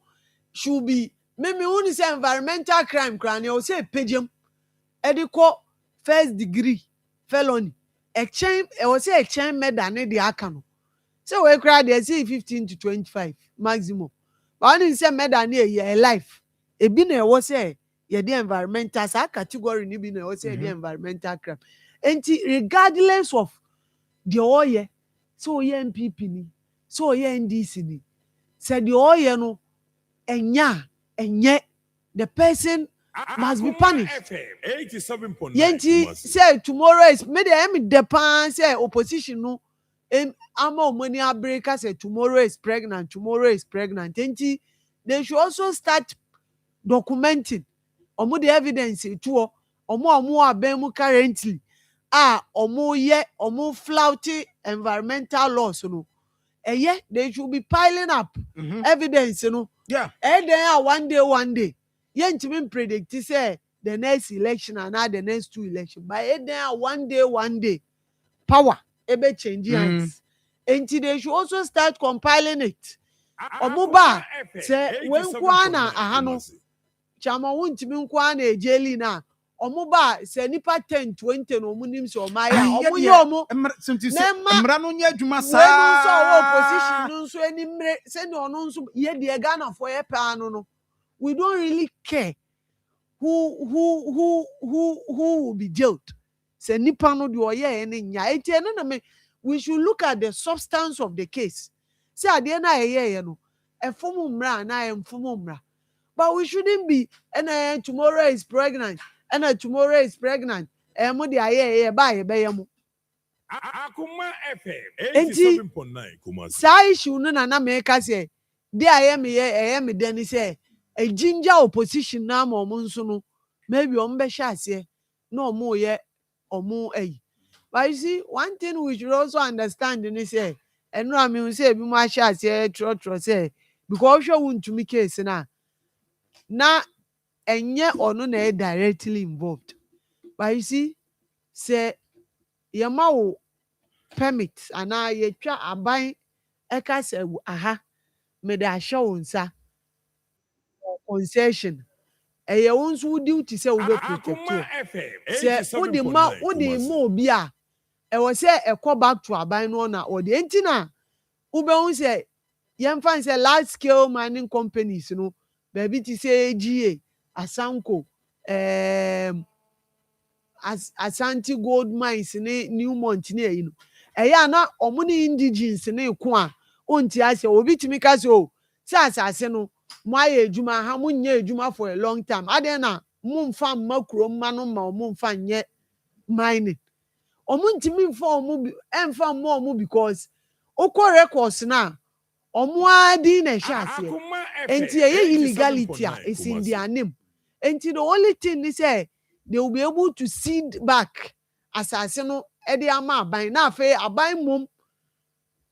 should be maybe only say environmental crime crime or say pejam edico first degree felony a chain or say a chain medal ne the akano. So we cry they say 15 to 25 maximum. But only say medal near a life. A bine was say the environmental category ni bine was say the environmental crime. And regardless of the oye, so ye MPP ni, so ye NDC ni, said the oye no, and yet the person must be punished. FM 87.9. Yenti say tomorrow is maybe the pan say opposition no. Amo money breaker say tomorrow is pregnant. Yenti they should also start documenting. Omo the evidence to omo abemu currently. Omo flouting environmental laws no. They should be piling up evidence no. Yeah. And then one day. Yentimi predict say the next election and not the next two elections. But then one day, power ebe change hands. And they should also start compiling it. Omuba say when kwana ahano chama wuntimi kwana ejeli na omuba say nipa 10 20 no munim so maya omuye omu mra no nya adwuma so saa opposition no so enimre say no no so ye de Ghana for ye pa no. We don't really care who will be jailed. Say nipa no do oye ene nya. Eti eno na me we should look at the substance of the case. Say ade na ye no efomu mra na emfomu mra. But we shouldn't be and tomorrow is pregnant and tomorrow is pregnant. Mo de aye ba ye be ye mo. Akoma FM 87.9 Kumasi. Sa issue no na make say de aye me den say a ginger opposition na ma omo nso no maybe omo be hye ase na omo ye omo ayi. But you see one thing we should also understand in say eno am you say bi mo hye ase tro say because hwe wuntumi case na enye ono na directly involved. But you see say yama wo permit ana ye twa aban eka say aha me da hye wo nsa concession eye won so duty say we be protect you say wo de ma obi a e wo say e call back to aban no na o de entina wo be won say yemfa say large scale mining companies no baby ti say AGA Asanko Ashanti Gold Mines ne Newmont ne yi no eya na omo ne indigens ne ko a onti ase obi timi ka se o se asase no mo aye ejuma ha mo nya ejuma for a long time ade na mo mfa makuro ma no ma mo mfa nye mining omo ntimi mfa omo emfa mo omo because okọ records na omo adi na hye ase enti eye illegality is in their name enti the only thing is say they will be able to seed back asase no ede ama aban na afa aban mom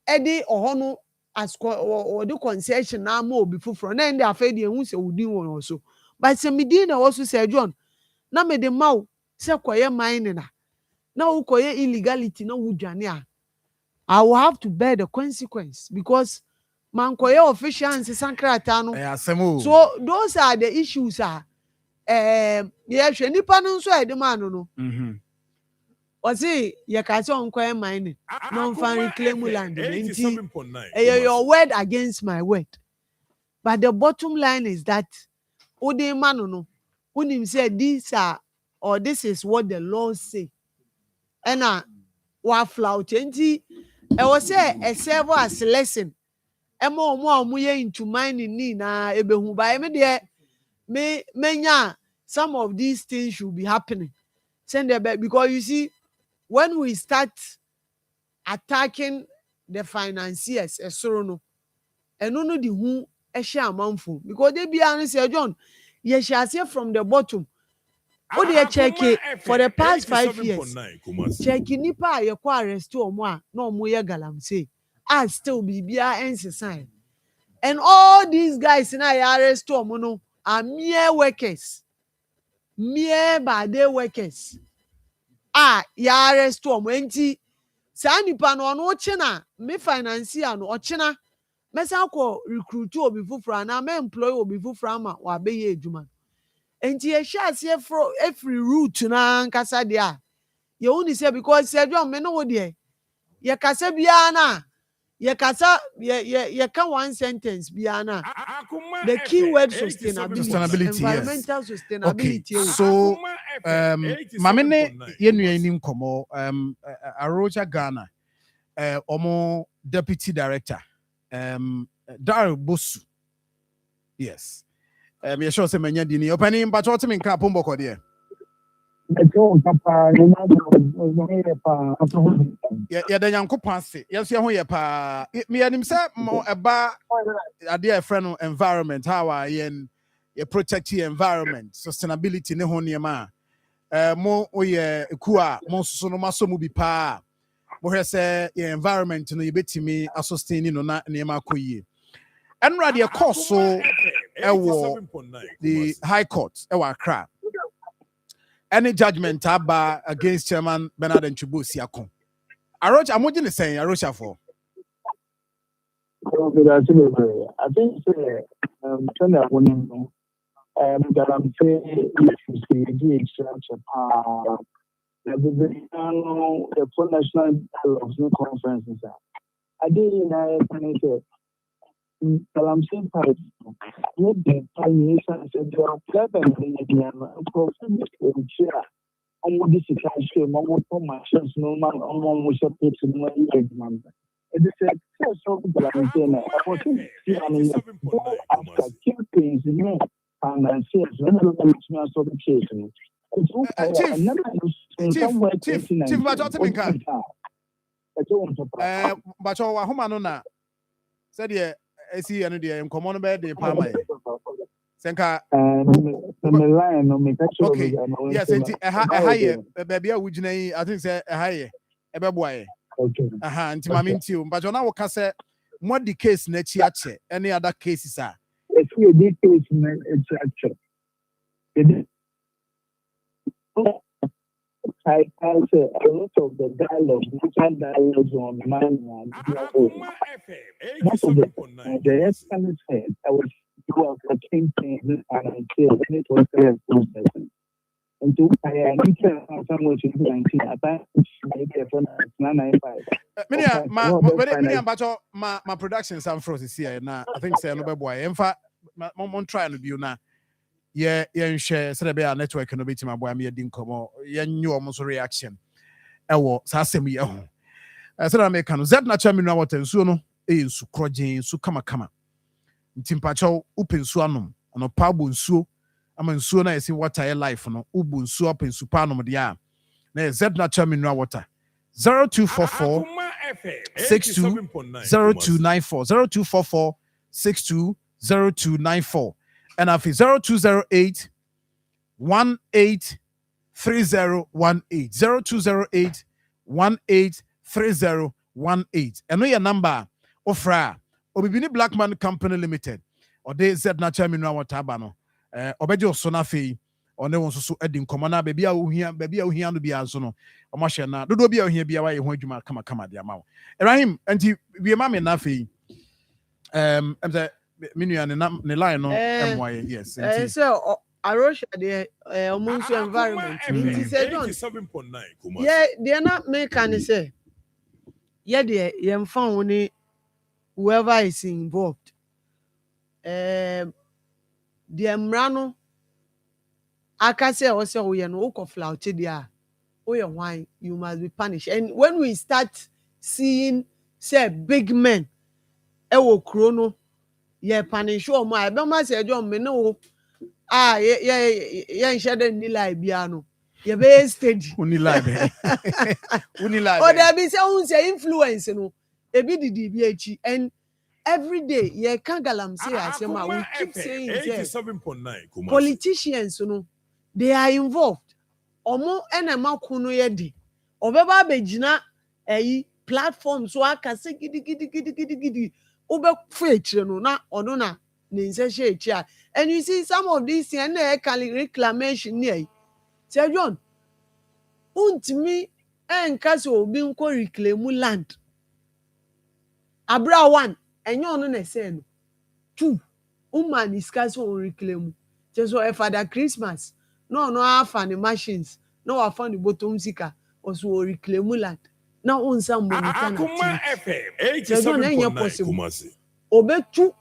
ede ohono as or the concession na ma obi fufuro na ende afa de ehun se wudin won so but se medin na also say John na me de maw se koye mine na wo koye illegality na wudwane a I will have to bear the consequence because man koye official and sankrata no so those are the issues hwe nipa no nso ede man no ozi ye ka se onkoye mine no fan reclaim land enti your word against my word but the bottom line is that ode man no unim say these are or this is what the law say and wa flout enti e was say a serve as lesson emo omo ye into mining ni na ebehu ba me de me menya some of these things should be happening send there because you see when we start attacking the financiers esoro no eno no di hu ehye amanfo because they be an say John ye share from the bottom o dey check for the past 5 years check nipa ye ko arrest omo a na omo ye galamsey as still bibia ensign and all these guys na ye arrest omo no are mere workers mere bad workers ya arrest omo enti sa nipa no no china me financier no ochina mesa ko recruit obi fufura na me employ obi fufura ma wa be ye adwuma enti ye hye ase every route na nkasa de a ye woni say because say dwom me no wo de ye kasa bia na ye kasa ye ka one sentence bia na the keyword sustainability environmental sustainability. Okay, so mamene yenua nim komo Arocha Ghana omo deputy director Dar Bosu. Yes. Me sure say manya di ni opening but what me nka pomboko de. Yeah, the Yankopon say. Yes, you hear pa. Me and him say mo eba ade a friend environment how are you protect your environment sustainability ne ho niema. Mo oye ekua mo so no maso mu bi pa. Mo hwe say your environment no yebetimi sustain no na niema koyie. Enra de course so the High Court Accra. Any judgment about against Chairman Bernard and Chibusi Akon. Arocha, I'm going to say Arocha for. I think the full national of conferences. I did I'm saying part what the prime minister said there are 11 in share. On this situation, machines, no man, on which a person man. It is a so I'm saying I was after two things, and I said, when I look at the chasing. Chief, but said yeah, I see any day. I'm coming on bed. Palma. Senka. Okay. Yes, it's a higher baby. I think say a higher. A boy. Okay. Anti maminti. But you know what say? What the case next year? Any other cases are? If you did case, it's actually. I say a lot of the dialogue, different dialogues on mine. Most of the excellent said, I was a campaign and until it was very process. And to I am somewhere to 19, about 995. My production some frozen here now. I think say no boy. In fact, my try to be now. Yeah, share so be a network no beti my boy me din komo yeah new almost reaction ewo sa asem ye ho so na make no z natural mineral water nsuo no nsu krogen nsu kama ntimpacho open nsuo anom no pabo nsuo ama nsuo na yesi water your life no ubu nsuo open nsu pa anom dia na z natural mineral water 0244 620294 0244 620294 and after 0208 183018 0208 183018 and know your number ofra Obibini Blackman Company Limited or they Z Natural Mineral Water Bano obejo so na fei one won so edi nkomana baby a ohia no bia so no o ma hye na dodo bia ohia bia wa ye ho adwuma kama dia ma wo Ibrahim anti wie ma me na fei em say minua ne line no MY yes so Arosha the almost environment it is 87.9 yeah they not make can say yeah the you found whoever is involved the mrano aka say o say we no ko flout there why you must be punished. And when we start seeing say big men wo krono ye punish o ma e be ma say jo me no ye nshede ni lie bia no ye be stage uni lie be o there be say influence no e bi didi bi echi and every day ye can galam say asema we keep saying 87.9 politicians no they are involved omo enema kunu ye di obeba begina platform so aka se gidi obe fetire no na ono na nse she echi a and you see some of these things na reclamation ni say John untimi enka so obi nko reclaim land abra one enye ono na say no 2 woman discuss on reclaim just so Father Christmas no afa the machines no afa the bottom sika also reclaim land na onsa monitor na Akoma FM so na enye 87.9 possible Kumasi. obetu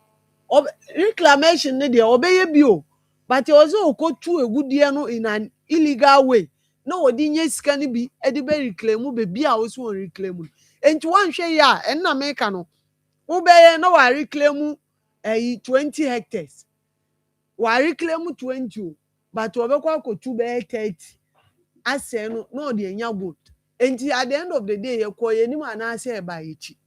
reclamation ne de obeye bio but also okotu egudie no in an illegal way no odi nye sika ne bi e de be reclaim be bia also on reclaim enti wan hwe ya en na meka no ubeye no wa reclaim 20 hectares wa reclaim 20 but obekwa akotu be 30 ase no no de enya good enti at the end of the day ye koye ni ma na ase e ba echi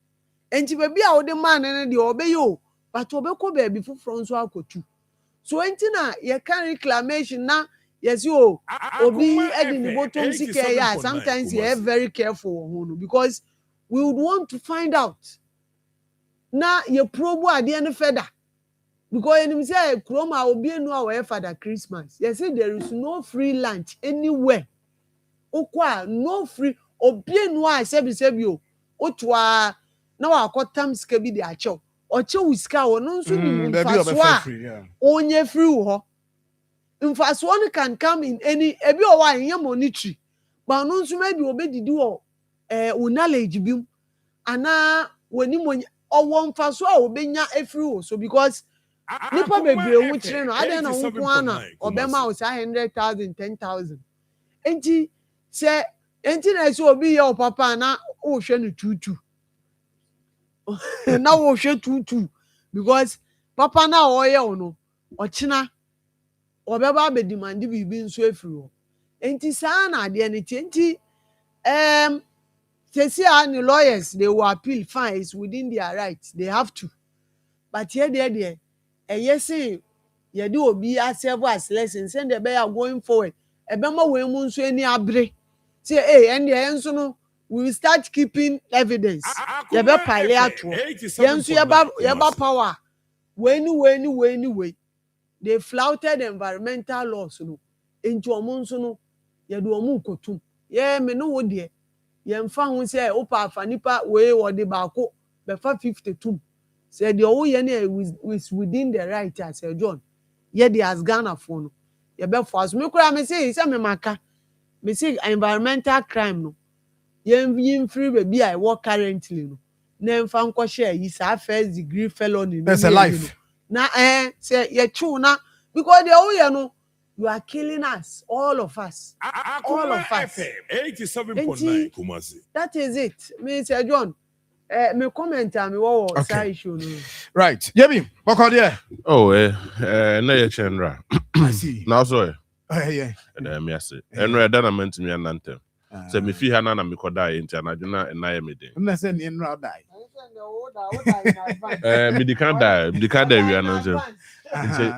enti be bia wo de man ne de obeye o but obekọ be bi fufuro nso akotu so enti na ye can reclamation na yes o obi edi ni bottom sika ya sometimes you are very careful no because we would want to find out na ye probo ade ne feda because enim say kroma obi enu a Father Christmas you say there is no free lunch anywhere okwa no free obi enu a sebi o otwa na wakotam sika bi de achew oche wiska wono nso ni mfaso a onye free wo mfaso one can come in any ebi o wa yen monetary but no nso maybe obedidi wo knowledge bi ana woni mo owo mfaso a obenya free wo so because nipa bebre wu kire no ade na nko ana obema wo 100,000 10,000 enti se enti na so obi ye o papa na wo hwe no tutu na wo hwe tutu because papa na oye ono ochina obeba be demand bibi nso afiri ho enti saa na ade ne enti say any lawyers they will appeal fine is within their rights they have to but here there yes ye do obi serve as lesson send the be going forward ebema we mu nso ani abre say and the enso no we will start keeping evidence ye be pile ato ye nso ye ba power we they flouted the environmental laws no into omo nso no ye do omo kotum ye me no wo de ye mfa ho say opa afa nipa we wo de ba ko be fa 52 say the owo ye na is within the right as John ye the as Ghana for no ye be for as me kura me say me maka me say environmental crime no ye free baby I work currently no na mfa nko share yi sa first degree felony no that's a life na say ye chu na because the owo ye no you are killing us all of us all of us 87.9 Kumasi. that is it me say John me comment am wo say show no right Yemi boko there na ye chenra I see na so yeah me ase enra da na mentimi anantem se me fi ha na me koda ye nti anadwena na ye me den na say ni enra die me di kan da wi anantem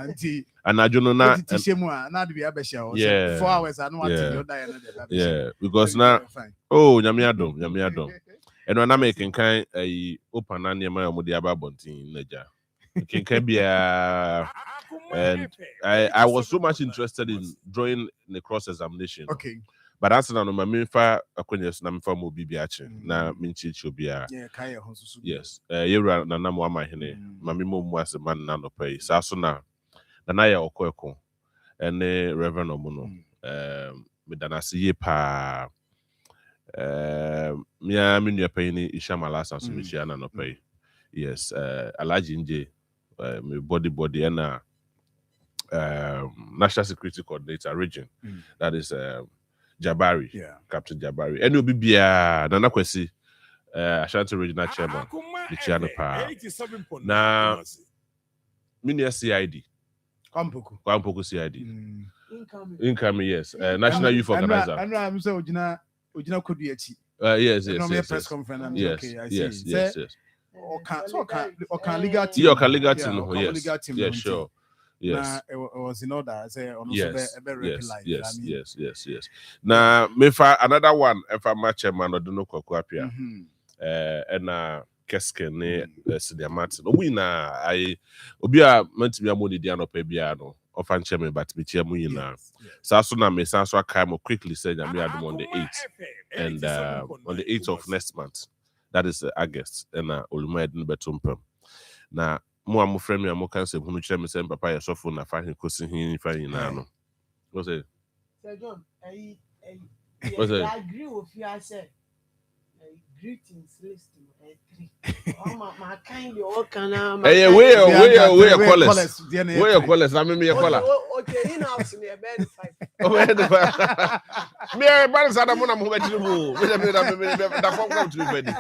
nti anadwono na tishemu na de bi abehia o 4 hours anu ati you die na de yeah because na nyame adom eno na me kenkan open na ne ma omudi aba bontin naja kenkan bia and I was so much interested in drawing the cross examination okay but answer na no ma memfa akwanyes na memfa mo bibiache na minchichi obia yeah kai ho susu yes yewra na nam wa mahene ma me mo mu ase man na no pay sa so na ya okoko ene reverend omuno me dana se ye pa mia me nua payini ishamala sanso me chia na no pay yes alaji nje me body na national security coordinator region that is Jabari Captain Jabari ene obi bia na kwesi Ashanti regional chairman the chairman pa na mini CID Kwampoku CID incoming yes national youth organizer and I'm so ojina kodu achi yes press conference yes okay I see yes okay legal team yeah sure yes it was in order say on yes na me fa another one if I'm chairman odono kwaku apia and keske ne sidiamat obi na obi a mantimi amoni dia no pa bia no ofan chairman but me chairman yina so na me sanso aka mo quickly say nyame adom on the 8th and on the 8th of next month that is August and oluma edin betumpem na mo a mo frɛ me a mo kan sɛ hunu kyerɛ me sɛ papa yɛ sɔfo na fa he kosi hin fa nyinaa no what say Sir John, I agree with you. I said, greetings, list 3. My kind of all can. Hey, where callers? Where callers? I mean, me caller. Okay, in house me a bed 5. Oh, me a man said I'm gonna move to the moon. Me the phone to be ready.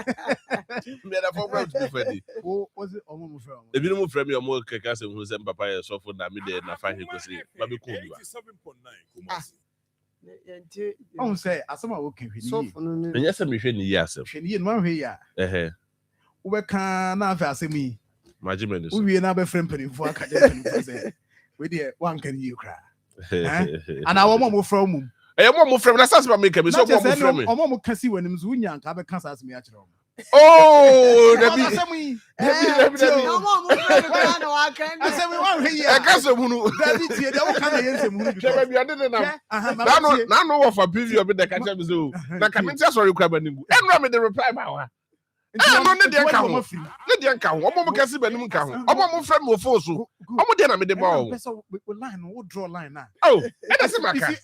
Me the phone to be ready. Who was it? Omo from. If you don't frame your more keka say who say papa yɛ sɔfo na me dey na fa he kosi. Ba be cool. 87.9 Kumasi. On say asama wo kan hwini. So for no. And yes, me hwɛ ni yi asɛm. Hwini ye no hwɛ ya. Wo be kan na afa asɛm yi. Magimene so. Wo wie na be frɛ mpanimfo aka de mpanimfo sɛ we dey wan kan yi kra. Ana wo mo frɛ mu. Mo frɛ na sase ba make me so mo frɛ me. Omo mo kasi wanim so unya nka be kan sa asɛm ya kyerɛ wo. Oh, Debbie. Asɛm we wan hwɛ ya. Kasɛm hunu. Debbie tie de wo kan na yɛnsɛm hunu. Hwɛ bi ade ne nam. Na no wo fa preview bi de ka kyerɛ me so. Na ka me ntia sorry kwa ba ningu. Enra me de reply ba wa. No ne de ka ho. Ne de ka ho. Omo mo kasi ba nim ka ho. Omo mo frɛ me wo fo so. Omo de na me de ba o. Line no draw line na. Oh, e da se maka.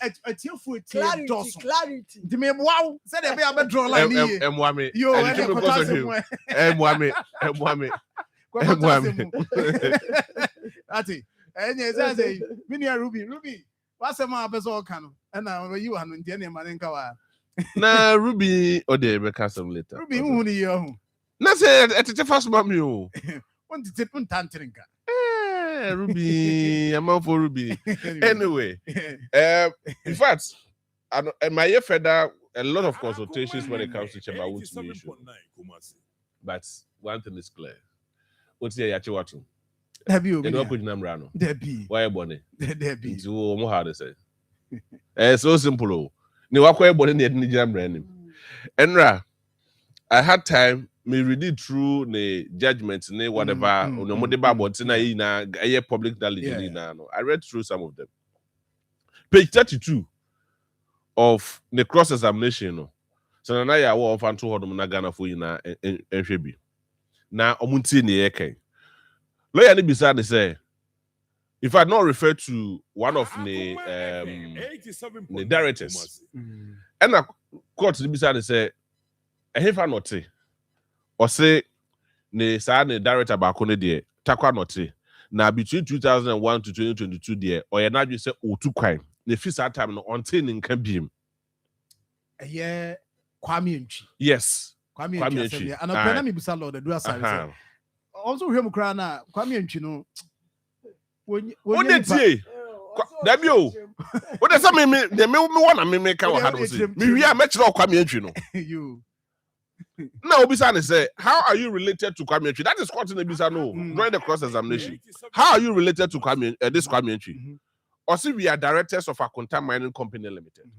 Clarity. Di me wow, say dey be a draw line ni. Emwa me. Yo, Emwa me. Ati, enye say me Ruby. What's the man person kan? And now you are no ndie ma nka wa. Na Ruby o dey be custom later. Ruby hu ni yo hu. Na say etete fast mami o. Won tete ntantrenka. Ruby, I'm out for Ruby. Anyway, in fact, my year further a lot of consultations when it comes to Cheba issue. But one thing is clear. What's the Yachiwatu? Debbie, and what could you run? Debbie, why bonnet? Debbie, it's more hard to say. It's so simple. No, I quite bonnet the jam random. Enra, I had time. Me read it through the judgments, whatever, no more about a public knowledge. I read through some of them. Page 32 of the cross examination. So now I will find 200 Nagana for you and Shebi. Now, Omunti Nieke. Lawyer ni beside say, if I not refer to one of the directors, and a court beside say, if I not say. Or say ne sa ne director ba ko ne de takwa note na between 2001 to 2022 there or na dwe say otu kwan ne fi sa time no onte ne nka biem Kwame Ntwi. Yes, Kwame Ntwi and na me bisa Lord do asare also hwem kra na Kwame Ntwi no woni tie dabi o wode say me wona me ka wa ha do say me wi a me kire Kwame Ntwi no you. Now, Obisani say, how are you related to Kwame Ntwi? That is caught in the Bisano during the cross examination. How are you related to Kwame, this Kwame Ntwi? Or see, we are directors of Akoma Mining Company Limited.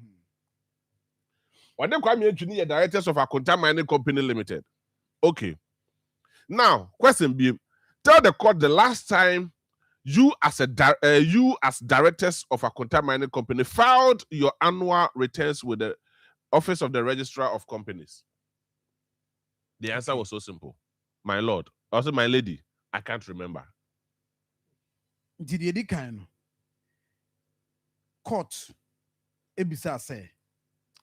Or then Kwame Ntwi are directors of Akoma Mining Company Limited. Okay. Now, question B: tell the court the last time you as directors of Akoma Mining Company filed your annual returns with the Office of the Registrar of Companies. The answer was so simple. My lord. Also, my lady, I can't remember. Did you kind court? Ebisa say.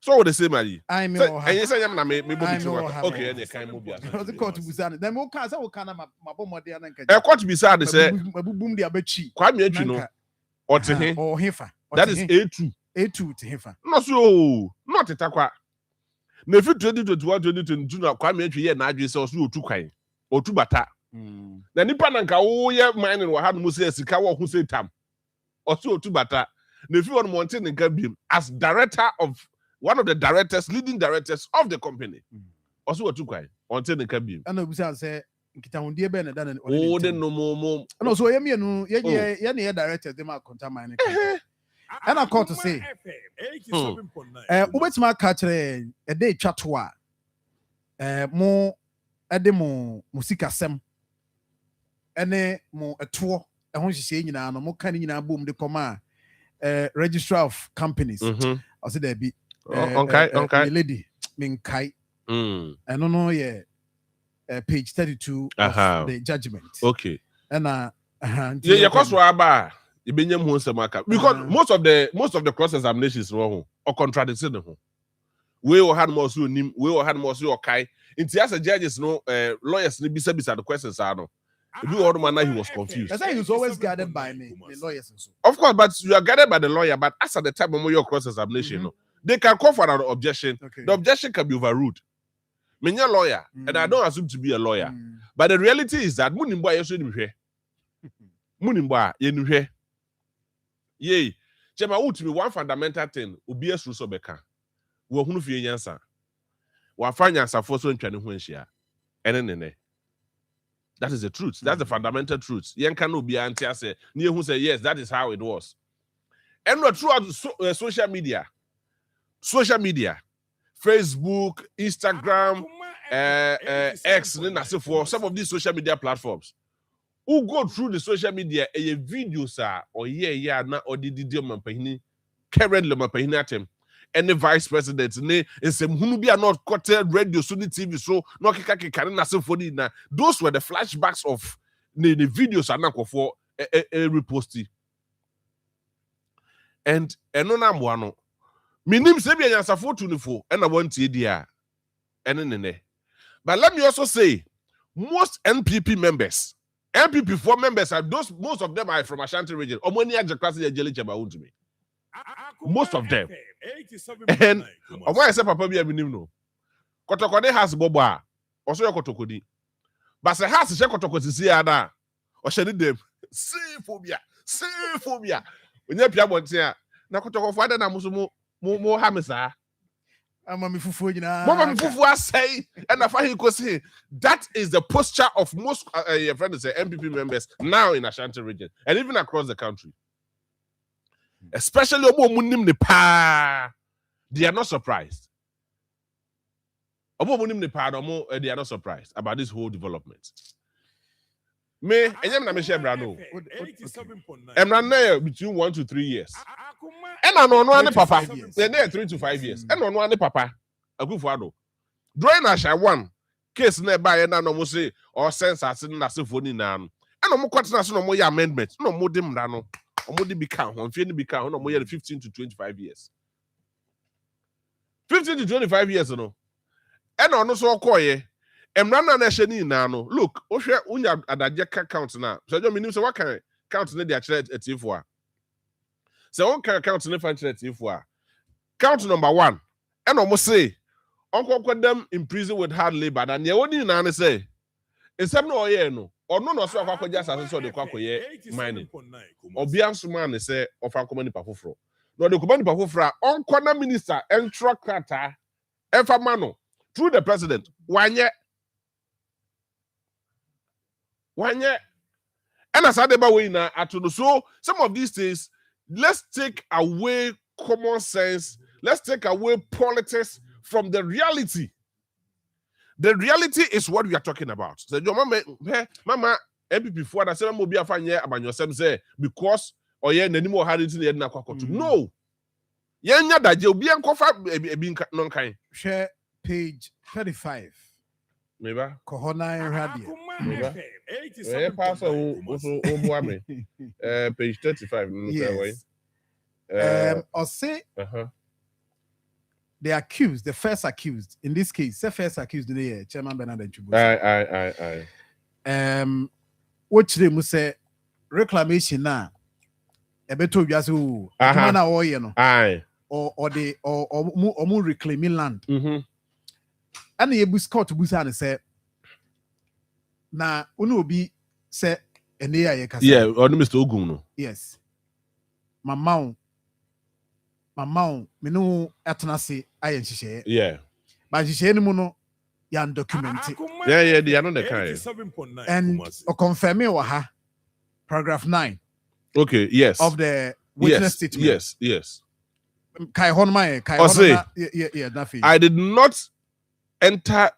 So what they say, Marie? I mean, and you say, I'm me okay, and you can't move. The court Busani. Then we can't say we can't my bomb there and a court beside say, boom the abechi. Kwame Ntwi no or to him or Hefa. That is A2 to Hefa. No, so not it. Na fi 2021 2022 na Kwame Ntwi ye na adwe se oso otu kwan otu bata na nipa na nka wo ye mining wa ha no se sika wo ho se tam oso otu bata na fi on mountain nka bim as director of one of the directors leading directors of the company oso otu kwan onte nka bim ana obusa say nkita hundie be na da na o de no mo ana so ye mienu ye na directors dem Akoma Mining and I call to say, Ubetima catch a day chatwa, more edemo musika sem, ene mo a tour, a hon she say, you know, more kind in a boom the command, registrar of companies. I said there be okay, lady, min kai, I don't know, yeah, page 32 of the judgment. Okay. And yeah, cause why because most of the cross examinations wrong or contradicting them. We will have more so nim, we will have more so okay. In as a judges, no lawyers need be said beside the questions are no. If you order man, he was confused. That's why he was always guided by the lawyers and so. Of course, but you are guided by the lawyer. But as at the time of your cross examination, no, they can call for an objection. Okay. The objection can be overruled. Me a lawyer, and I don't assume to be a lawyer. But the reality is that Munimba you should be Munimba you Yay, Chema would be one fundamental thing. Ubi a Beka. We who fear yansa. We find yansa for so in Chanihuensia. And that is the truth. That's the fundamental truth. Yen cannot be anti say near who say yes, that is how it was. And not throughout social media, Facebook, Instagram, X, and for some of these social media platforms. Who go through the social media a videos or na or the mampahini current mampahini and the vice president ne some who be not quoted radio so the TV so no kika na symphony na those were the flashbacks of the videos are now for a reposty and no na mo minim se bia yansa for 24 and I want dia and but let me also say most NPP members MPP4 members are those, most of them are from Ashanti region. Most of them. And why I say Papa be a minimum. Kotokode has Boba, also your Kotokodi. But the house is Kotokoti see Ada, or she need them. See phobia. When you're Piamontia, Nakotoko Father Namusumo, more Hamisa. Mama Fufu say, and I find he say that is the posture of most friends MPP members now in Ashanti region and even across the country. Especially they are not surprised. They are not surprised about this whole development. Me, I'm share Brano. I'm between 1 to 3 years. And I know one papa. They're 3 to 5 years. And on one papa. A good father. During Asha one case nearby and no say or sense as in a symphony now. And no more quarters no more amendments. No more dim rano. Or more become on feeling become no more 15 to 25 years. 15 to 25 years no. And on so call Emrana Nashani nano. Look, Osha Unya Adajaka count now. So you mean so what can count in the actual at T4? So one can count in the financial T4. Count number 1. And almost say, Uncle put them in prison with hard labor. And you only nana say, it's some no year no. Or no so I just as so the quack mining. Or Biansu man say of our company Pafufro. No, the company Pafufra, Uncle Minister and Trocata, Efamano, through the president. One yet. And as I deba way now, so some of these things, let's take away common sense, let's take away politics from the reality. The reality is what we are talking about. So your mama, MPP for that seven will be a fine year about yourself say because or yeah, any more had it in the end. No, yeah, that you'll be being non kind. Share page 35. Maybe Kohona Radio. Page 35. Yes. Or say the accused, the first accused, in this case, the first accused today, Chairman Bernard Chubu. Which they must say reclamation now. A better just who or you know, or they or more reclaiming land. And the bus court busan say na unu obi say ene ya yekasa. Yeah, or Mr. Ogun. Yes. Mama me no atena se ayen hihye. Yeah. But hihye ni mu no ya document. Yeah, they are not the kind. And o confirm wa ha paragraph 9. Okay, yes. Of the witness statement. Yes. Kai Honma, I did not enter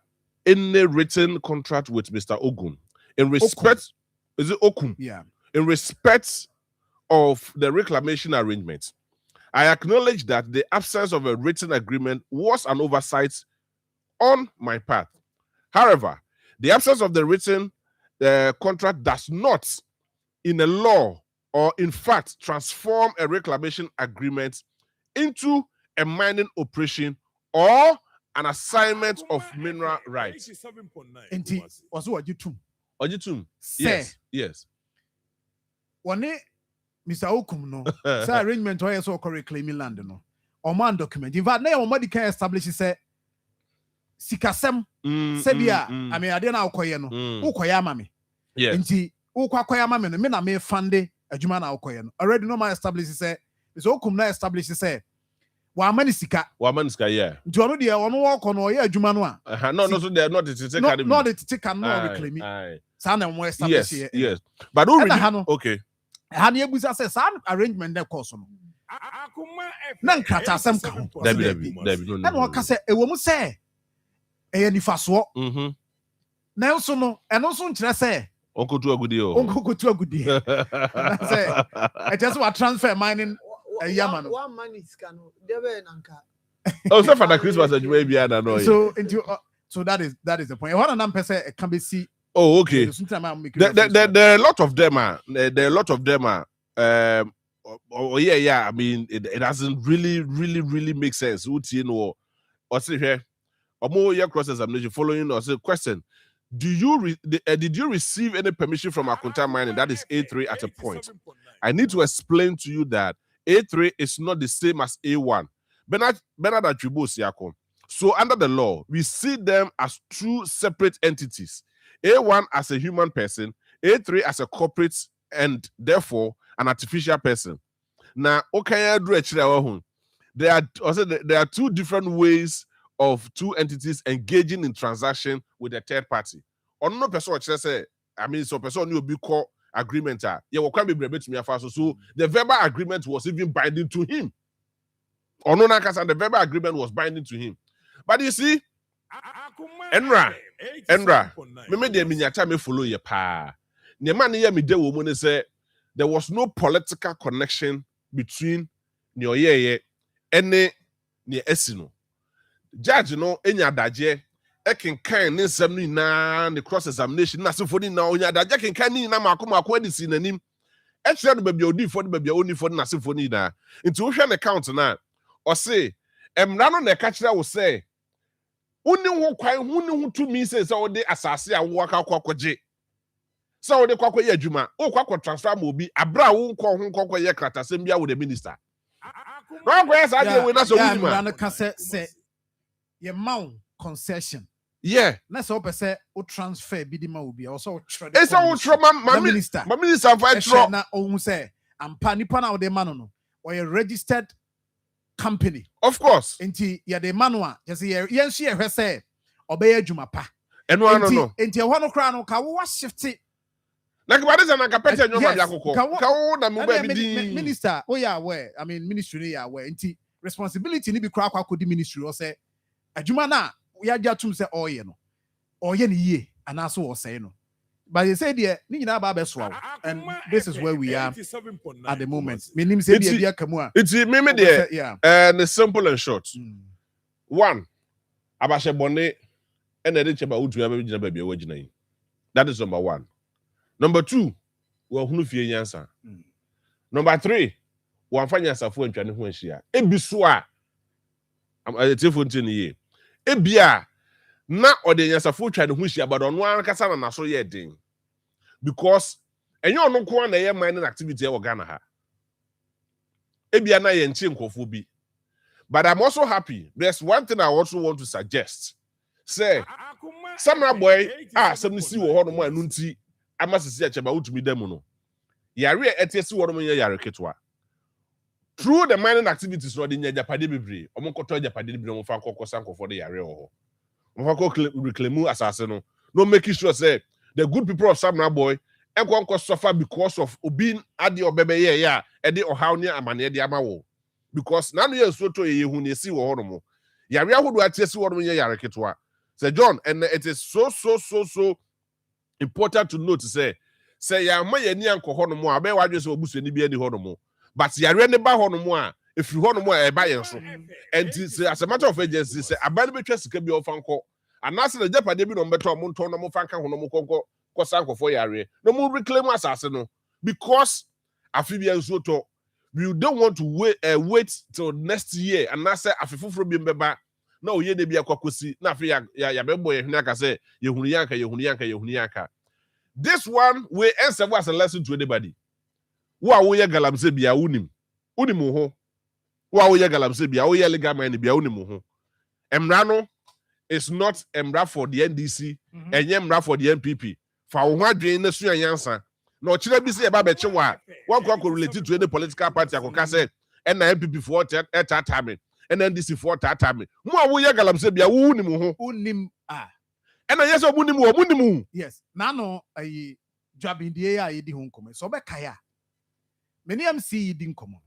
any written contract with Mr. Ogun in respect. Is it Okun? Yeah. In respect of the reclamation arrangement, I acknowledge that the absence of a written agreement was an oversight on my part. However, The absence of the written contract does not, in a law or in fact, transform a reclamation agreement into a mining operation or an assignment of mineral rights. Enti waso wajitum. Ojitum. Yes. One Mr. Okum no. Say arrangement why so reclaiming land no. Or man document. In fact, na omadi can establish say sikasem sebia I mean ade na ukoye no. Ukoya ma me. Yes. Enti ukoya ma me no me na me fund adwuma na ukoye no. Already no man establish say Mr. Okum na establish say wa mani sika yeah. Nti ono de ono work on oye adwuma no a. No, so they are not the take not the take can no reclaim. Sa na mo establish here. Yes. But okay. Ha na ebusa say sa arrangement na course no. Na nkrata asem ka ho. Dabi no. Na no ka say ewo mu say eye nifaso. Na nso no eno nso nkyerɛ say onkotu agudi o. Onkotu agudi. Na say I just want transfer mining Yaman. One man is cano. Debe nanka. Oh, so for the Christmas you be na no. So that is the point. One of them person can be see. Oh, okay. There are a lot of them are. Oh yeah. I mean, it doesn't really make sense. You know, or say here, or more your cross examination following or say question. Did you receive any permission from Akunta Mining? That is A3 at a point. I need to explain to you that A3 is not the same as A1. Bernard Siako. So under the law, we see them as two separate entities. A1 as a human person, A3 as a corporate and therefore an artificial person. Now, okay, there are two different ways of two entities engaging in transaction with a third party. Or no person say, I mean, so person will be called agreement. So the verbal agreement was even binding to him. Or no, the verbal agreement was binding to him. But you see, Enra, me follow your pa. Say there was no political connection between Nyoye and the Esino. Judge no enya daje can kind ne nsɛm no nyinaa ne cross examination na sefo ni na onya daje can kind ni na makoma akɔ adi si nanim ɛkyerɛ no baabi odi fo no baabi oni fo na sefo ni na nti wo hwɛ ne count na ɔse emra no na ɛka kyerɛ wo sɛ woni ho kwan woni ho tumi sɛ wo de asase a wo aka akɔkɔgye sɛ wo de kwakɔ yɛ adwuma wo kwakɔ transfer ma obi abra wo nkɔ ho nkɔkɔ yɛ kratasɛm bia wo de minister no kwɛ sa de we na so woni ma no ka sɛ your mount concession. Yeah. That's all per se o transfer bi di ma obi. Also try. It's all my minister. My minister fight throw. Na o say ampa nipa na o de ma no. Or a registered company. Of course. Enti ya de manua. Just ye yensu ye hwe say obey adwuma pa. Eno no. Enti e ho no kra no ka wo shift. Like what is an akapete nyoma bia kokko. Ka wo na me ba bi di. Minister, oh yeah, aware. I mean ministry ya aware. Enti responsibility ni bi kra akwa di ministry o say adwuma na ya jatum say oye no oye ni ye anaso wo say no but they say there ni nyina ba beso and this is where we are at the moment meaning say there bia kamu a it's me there and it's simple and short. One abashe bone and e dey cheba utu ya be gina ba bia wagina yi. That is number one. Number two, wo hunu fie nyansa. Number three, wo amfanya asafo antwane ho ahia ebiso a telephone ye ebia na ode nyasafo twa ne ho hia but ono an kasa na naso ye den because enye ono ko na ye mining activity e wo Ghana ha ebia na ye nche nkofo bi. But I'm also happy. There's one thing I also want to suggest. Say Samuel boy some si wo ho no mo anu nti amasisi acheba utumi dem no yare etiesi wo no mo yare ketwa. Through the mining activities, no, the Japade Bibri, Omokoto Japade Bibri, Mofako Sanko for the area. Mofako reclaim assassin. No making sure say the good people of Samra boy, and Conco suffer because of Ubin Adi or Bebe, yeah, Eddie or how near Amania Diamao. Because none of you so to you who see or honomo. Yaria would have tested what we are ketwa. Say John, and it is so important to note to say ya my near Honomo, I bet I just will boost any be any honomo. But yare ne ba hono mo a efiri hono mo e ba yen so and as a matter of agency say abani betwa sika bi ofanko And that's the Japanese no better monto no mo fanka hono mo konko kosanko for yare. No mo reclaim assassin no because afibia nso to we don't want to wait till next year and that's afifufro bi mbeba na oye de bia kwakosi na afi ya bebo ye hunu aka say ye hunu yanka. This one we serve as a lesson to anybody. Wo a wo ye galamse bia unim ho. Wo a wo ye galamse bia wo ye legal mind bia unim ho. Emra no is not emra for the NDC and emra for the NPP. For wo adwen na sua yansa. No chira bi say e ba be chewa. One kwa related to any political party akoka say and na NPP for that time and NDC for that time. Mo a wo ye galamse bia wo unim ho. Unim And yes, munimu. Yes. Nano a job in the air, di home come. So be kaya. Many MC din come.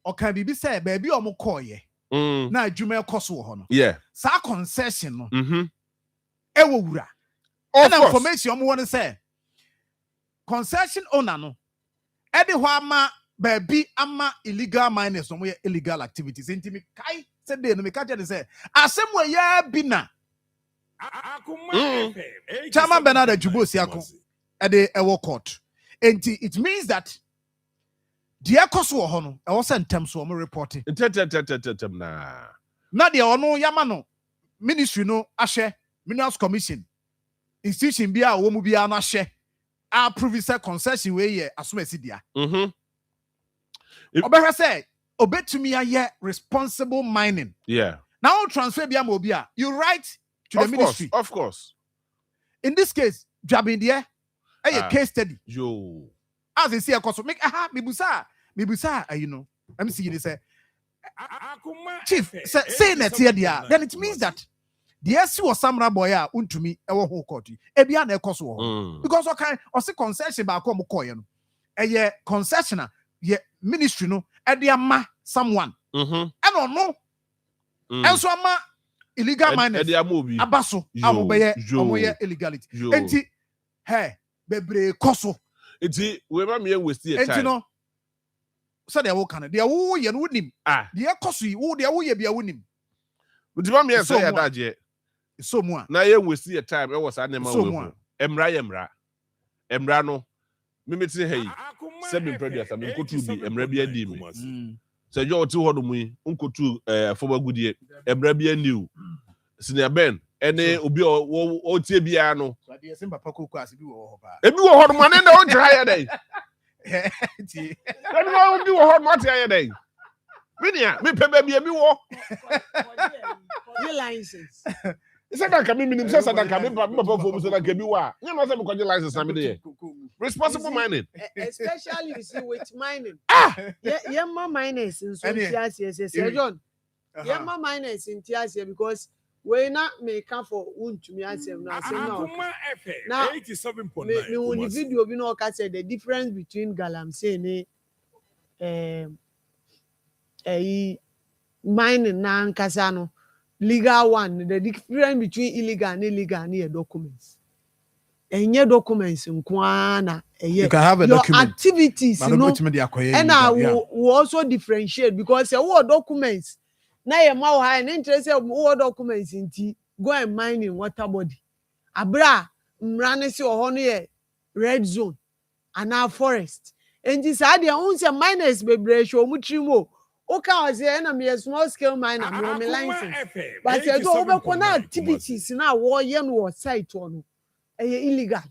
Or can be said, baby, or more koye. Na jume koso hono. Yeah. Sa concession no. Ewura. And information want to say. Concession owner no. Edi ma baby ama illegal miners no illegal activities. Intimi kai said they no me catch say. Asem we ya bina. Chairman Bernard Jubosiako at the Ewo Court. And it means that the Ekoso Hono, I was sent terms for reporting. Not the Ono Yamano Ministry no Ashe, Minerals Commission, Institution Bia, Womubia Nashe, our previous concession way as well as Sidia. Obera say, obey to me a responsible mining. Yeah. Now transfer Bia Mobia. You write to the ministry. Of course. In this case, Jabin there, a case study. Yo. As they see a cost, make mibusa, you know. Let me see you say, Chief, say that here, then it means that the SC was Samra Boya, to me, a whole court, Ebian a cost because okay, or say concession by Akoma coin, a ye concessioner, ye ministry no, at the ma someone. I don't know. And so ma illegal miners abaso amobeye omoye illegality enti hey bebre koso enti we ma me waste your time enti no so dey wo kan dey wo ye no nim dey koso wo dey wo ye bia wonim enti ma me say ya daje so mu a na ye waste your time e was anema we emra no me meti hey se me producer me kotu bi emra bi adi mi se jo ti ho no mu nkotu foba gudie emra bi aniu senior ben ene obi o tie bia no so dey se papa koku ase bi wo ho ba ebi wo ho no mane na o try ya dai ti ebi wo bi wo ho no try ya dai Minia, me pe baby ebi wo license say that can mean say that can be papa for so that can be wa you know say me collect license na me dey responsible mining especially you see with mining yemma miners in so TRC John yemma miners in TRC because we not make for untumi asem na asem na 87.9 me on video bi no ka say the difference between galamsey ne mining na nkasa no legal one, the difference between illegal and illegal and documents. And your documents in Kwana, you can have a document. Activities, you know, and I will also differentiate because all documents. Now you're more high and interest of all documents in tea. Go and mine in water body. Abra, mranesi or honey, red zone, and our forest. And this idea owns a miners be show muchimo. Okay, I say na me small scale miner me license. But say do over activities now war yen war site on illegal.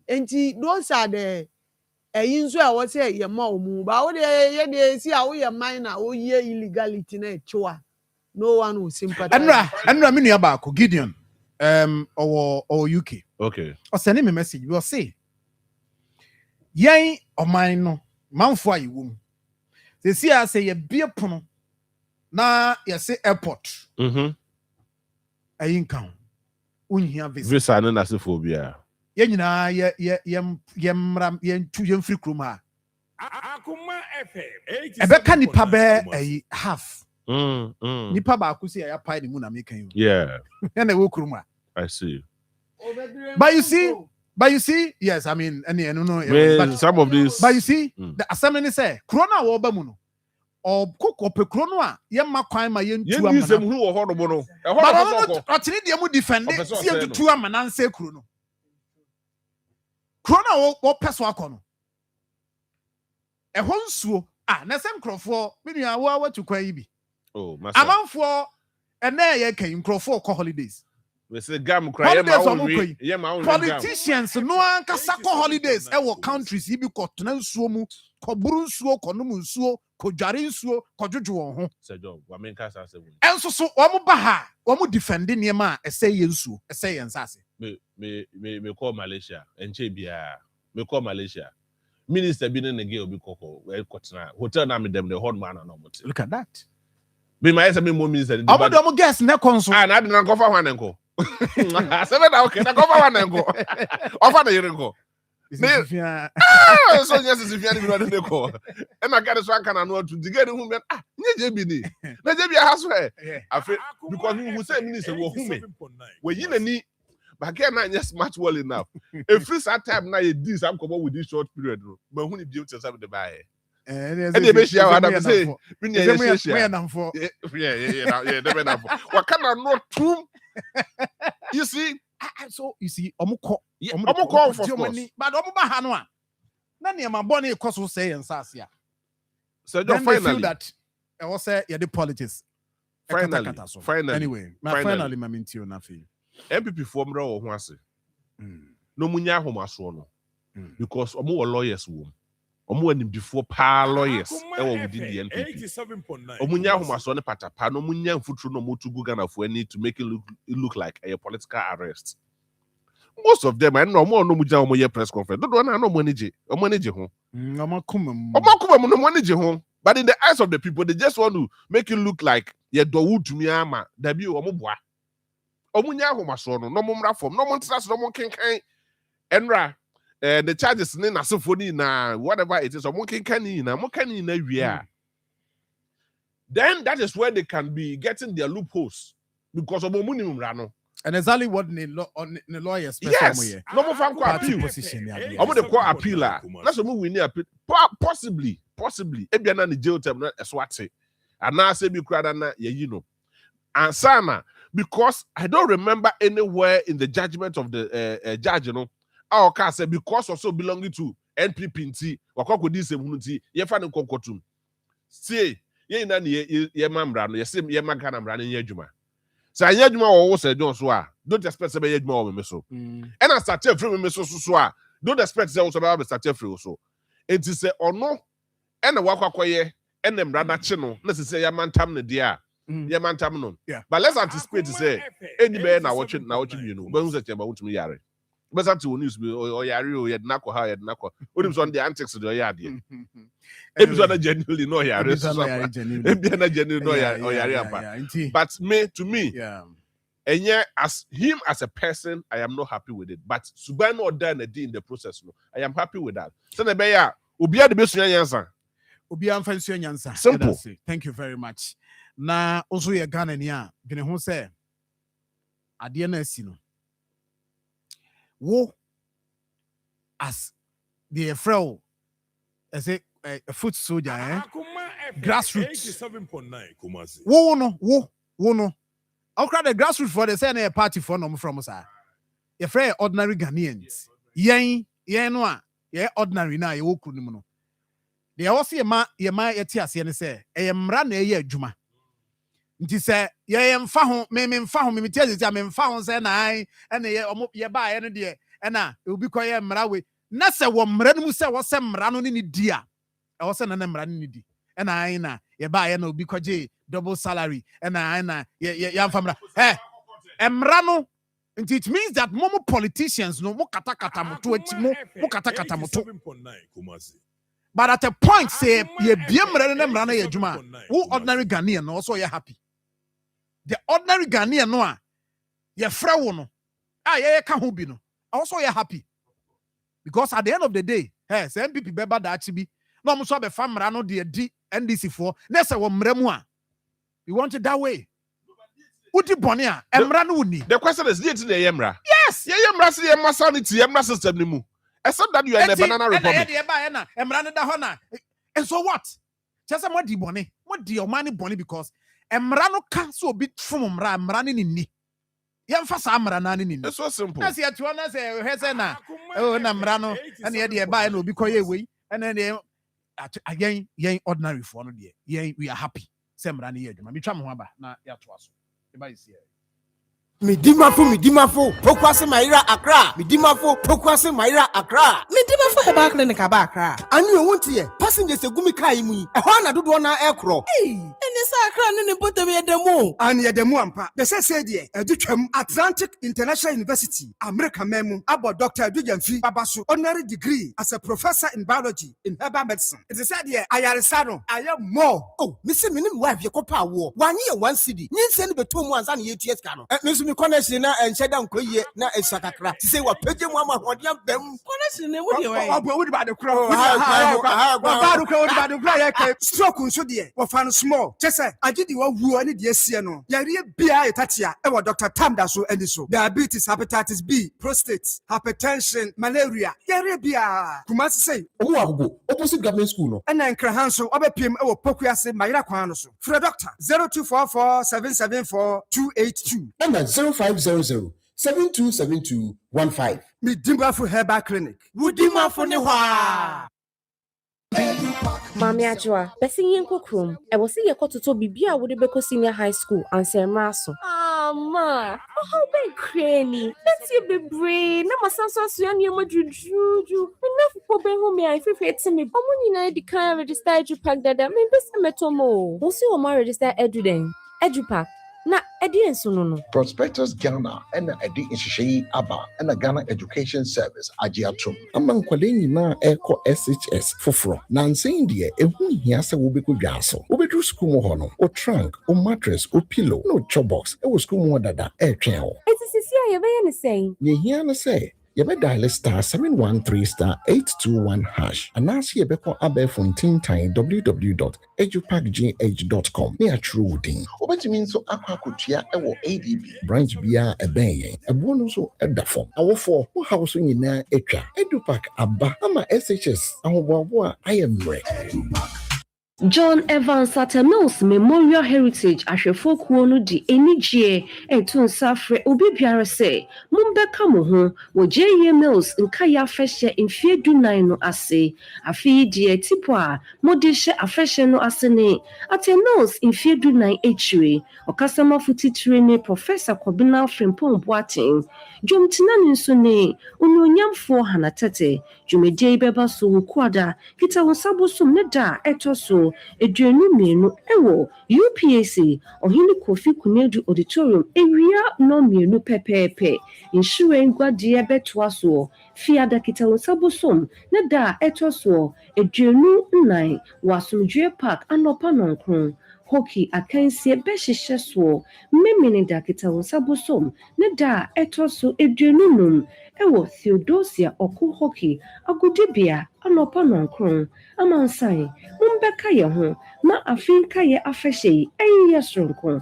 And those are the inso I was say ye ma mu ba wo de see how ye miner o ye illegality na chwa. No one will sympathize. Enra me nua ba ko Gideon or UK. Okay. O send me message. We say yen o mine no manfo ayiwo. They see I say a beer pono. Na you say airport. I income. Unhia visa. Visa na phobia. Ye nyina ye tu free krom ha. Akoma FM. Ebeka nipa be half. Nipa ba ku say ya pai ni mu na make you. Yeah. Na wo krom ha. I see. But you see, yes, I mean, no, some of these. But you see, the assembly say, Corona Wobamuno, or cook or pecrono, yamma crime my yen You use them who are horrible. A horrible. But I defend it. See to 2 am and answer Chrono. Chrono or Peswacono. A honsu, Nasem Crawford, meaning I want to cry be. Oh, my I'm for and there came Crawford holidays. We say gam cry politicians no one can holidays our countries he be cotton suomu koburu suo konumu suo kojare suo kojojo won ho sejo wa men ka sa se enso so omo ba ha omo defend niema ese yensuo ese yensase me call Malaysia enche bia me call Malaysia minister bi ne ge obi kokko we kotna hotel na me dem the hot man na omo. Look at that be my say me mo minister omo guess na konso na de na kofa hwan enko. Seven okay, na cover one and go. Offer the year. So yes, if you are the go. And I got this one can I know to get whom JB. Na JB has where. Because who say minister wo whom. We yin ani but can not just match well enough. If free that time now you do some come with this short period. But who need you to serve the buy? And they be share what I say. Yeah, what can I know too? You see, so you see, Omoko for money, but Omoba Hanwa. None of my bonny cost will say and Sasia. So don't finally that I was say, yeah, the politics. Finally, anyway, finally, my mentio nothing. MPP form raw once. No munya home as one because more lawyers womb. Omo before pa lawyers within the NPP. Omunya homasone patapa no munya mfutru no motu Ghana for any to make it look like a political arrest. Most of them I know more no muja omo press conference. Don't want no money ho. Omakuma no money ho. But in the eyes of the people they just want to make it look like ye do to me ama da bi omo boa. Omunya homasone no momra form no monstras no mon kenkan enra the charges in na symphony na whatever it is, or monkey na then that is where they can be getting their loopholes because of minimum rano. And exactly what the lawyers yes, no more fan appeal position. I'm the court appealer. That's a move we need appeal. Possibly. Ebiana the jail term not a swati. And now say be crowd you know. And Sana, because I don't remember anywhere in the judgment of the judge, you know. Our car said because also belonging to NPP, wakoko this immunity, ye fan konkotum. See, ye na ye mambrano, ye sim ye magana brand in yejuma. So yejuma always said don't swa. Don't expect to be yejuma or meso. And I started free meso swa. Don't expect to also be started free also. It is a or no, and a wakwaye, and them rana chino, necessary yamantam ne dia. Yamantam no. But let's anticipate to say, any man now watching you know, but who's a chamber to me yare. But that's news be or yari or yet nako ha yet nako. What is on the antics of the yard? Episode genuinely no yari. Genuinely no yari. But to me, and yeah, as him as a person, I am not happy with it. But Subano or done a day in the process, no, I am happy with that. So the bear Ubia the best answer. Ubia fancy answer. Simple. Thank you very much. Na also your Ghana niya. Bine hon say. Adiana sino. Wo as the frail as a foot soldier, grassroots. Wo no. I'll cry the grassroots for the same party for no from us. Your friend ordinary Ghanaians. Yen no, ordinary na you kununo. They also yema yetias yen say, mra na ye adwuma. Nti say ye mfa ho me tell you me mfa ho say na ai ene ye ba ye no de e na e obi koye mra we na se wo mra no mu se wo se mra no ni di a e wo se na mra no ni di e na ai na ye ba ye na obi koje double salary e na ai na ye mfa mra mra no. Nti it means that momo politicians no mo kata moto atimo mo kata moto. But at a point say ye bia mra na mra na ye adwuma who ordinary Ghanaian no also ye happy. The ordinary Ghanaian no a ye fra wo no ye ka ho bi no also ye happy because at the end of the day say MPP beba da achi bi no mo so be fa mra no de di NDC for na say wo mra mu a you want it that way. Uti boni a mra no ni. The question is did the yemra? Yes. Ye yemra say yemra sanity yemra system ni mu. Except that you are in a banana republic. And so what? Chasa mo di bone. Mo di your money bone because emra no ka so obi from mra ni. Yɛmfa saa mmara na ne ni. It's so simple. Na se atu na se hwɛ sɛ na na mmara no ɛna yɛ de ɛbaa na obi kɔyɛ wei ɛna ne yɛn ordinary for no deɛ yɛn we are happy sɛ mmara no yɛ adwuma metwa mo ho aba na yɛatoa so ɛba yɛsi Midimafo, Pokwase Maira Accra. Midimafo, Pokwase Maira Accra. Midimafo Heba Clinic Aba Accra. And you won't hear passengers a gumi kaimuni. A hana do one aircraft. Hey, and this Accra in the bottom of the moon. And yet the Muampa. The said Atlantic International University, America Memo, about Dr. Dujanfi Babasu, honorary degree as a professor in biology in herbal medicine. It is said here, I am more. Oh, Missy Minim wife, your copa war. 1 year, 1 city. You send the 2 months and 8 years cano. Me connection na and shut down koye na esakakra ti say wa page mu ama hodiam bam connection ne wo de why wo de ba de kro ha stroke nso de wo fa no small chese agidi wa wu ani de asie no yare bia etatia e wo Dr. Tamda so ani so diabetes, hepatitis B, prostate, hypertension, malaria yare bia kuma say owo agogo opposite government school no na nkra so obepiem e wo Pokuase Mayira kwan no so free doctor 0244 774 282 0500-727215. Midimafo Herbal Clinic. Wudimafo ne hwa. Mami Ajwa, besi yenko krom. E wo se yekototo bibia wo de beko senior high school ansema so. Ma, how be cranny. Let's you be brain. Na masanso aso ane ma jujuju. Enough for be home I fefete me. Omo nyina di kan register EduPack dada. Me bese metomo. Wo se wo ma register EduDen. EduPack. Na edi ensuno Prospectus Ghana and edi inshishi aba and a Ghana Education Service ajiatum among kwaleni na eko SHS foforo na nsen de ehu hia se wo beku dwaso wo bedru school mo hono o trunk o mattress o pillow no chobox e wo school mo dada e twen wo sisi ya be ne sei ye hia na say you may dial *713*821# and ask you about Abefontin time www.edupackgh.com. Near true thing. What you mean so aquacutia ewo ADB branch bia ebeye a bonus at the form. Our for house in na etra EduPack abba ama SHS and I am ready. John Evans Mills Memorial Heritage ahwefo no di enigye etu nsafre obi biara se mumbeka mo ho wo JE Mills nka ya afehye mfie dunan no ase afi die tipo a modihye afehye no ase ne Mills mfie dunan echire okasama futitire ne Professor Kobina Frimpong Boateng jomtina ne nso ne onyonyamfo hanatete jumedie beba so kwada kita wonsabosum ne da etoso eduenu mienu ewo UPAC ohini Kofi Kunedu Auditorium ewia no mienu pepepe insure ngwadie betwa so fiada kita wonsabosum ne da etoso eduenu nnan wasumdwe park anopa nonkron hockey akansie behihye so memene da kita wonsabosom ne da etoso eduenu num ewo Theodosia Oku hockey agudibia anopa nonkron amansai mumbeka ye ho ma afinka ye afehye eyiye soronko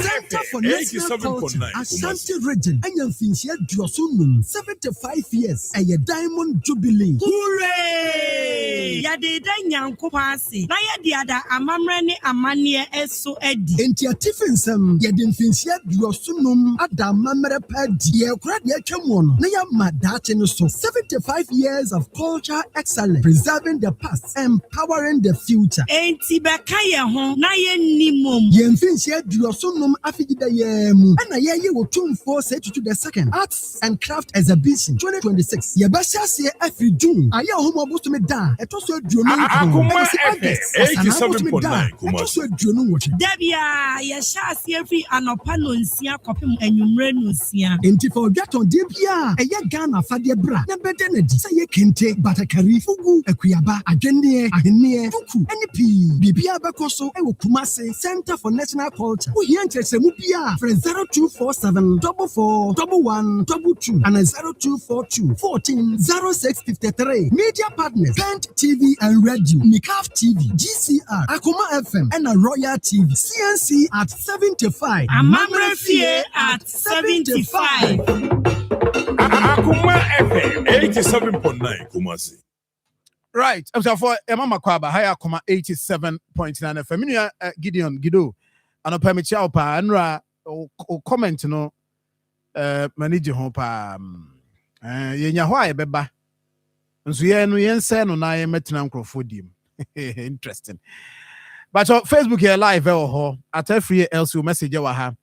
Center for National Culture, Ashanti Region, and Yamfinchia Drosunum, 75 years, and a Diamond Jubilee. Hooray! Yade Danyanko Pasi, Naya Diada Amamrani Amania Eso Edi. Entia Tiffensum, Yadinfinchia Drosunum, Adamamere Padi, Yakradia Chamon, Naya Madatin so 75 years of culture excellence, preserving the past, empowering the future. Enti Bakaya home, Naya Nimum. Yamfinchia Drosunum Afigida Yemu, and a year will tune for set to the second Arts and Craft Exhibition 2026. Yabasha see every June. I am home about to me da. It also drew me. Akoma 87.9. It also drew me. Debia, Yasha see every anopano nsia kopim enyumre no nsia. Enti forget on Debia. Eya Ghana fadia bra. Na bedenedi. Say ye kente batakari fugu ekuyaba agende ahene fuku NP. Bibia bakoso e wo Kumase Center for National Culture. Wo hian chese mu bia Bibia, friend 0247 441122 and 0242 14 0653. Media partners, Pent TV and Radio, Nikaf TV, GCR, Akoma FM, and a Royal TV, CNC at 75. Amamre Fie at 75. Akoma FM 87.9 Kumasi. Right. So for Mama Kwaba, higher comma 87.9 FM. Gideon Gido. And a permit pa anra o comment no manage home pa yenya ho aye beba. Nso ye no yense no na ye metina nkrofodium. Interesting. But on Facebook here live ho at every else you message wa ha.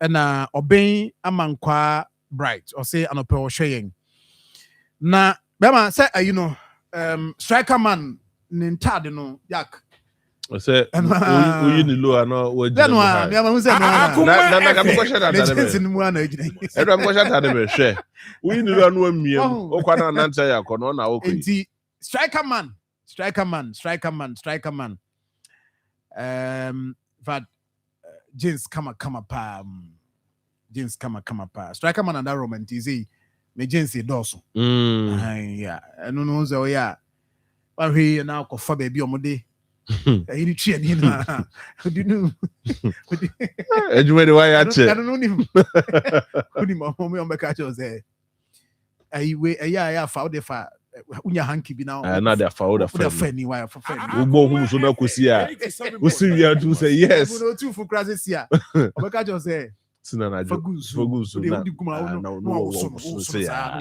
Na oben amankwa bright or say anope o hweyeng. Na bema say you know striker man nintade no yak I said, we need low and no we then one me am say na ka question that I'm question that share we need low no miem o kwa na nanta ya kono na okay enti striker man but jeans kama pa jeans kama pa striker man and that romantize me jeans doso yeah eno no zo ya wa hwe na akọfa ba bi omode you try ni na you know ejumede wa ya che I don't know ni mo me on beka cho say we ya fa de fa unya hanki bi na na de fa o da fa ni wa fa ugbo hu so na kosi a o si wi adu say yes no two for crisis here o beka cho say sina na fogusu na no so ya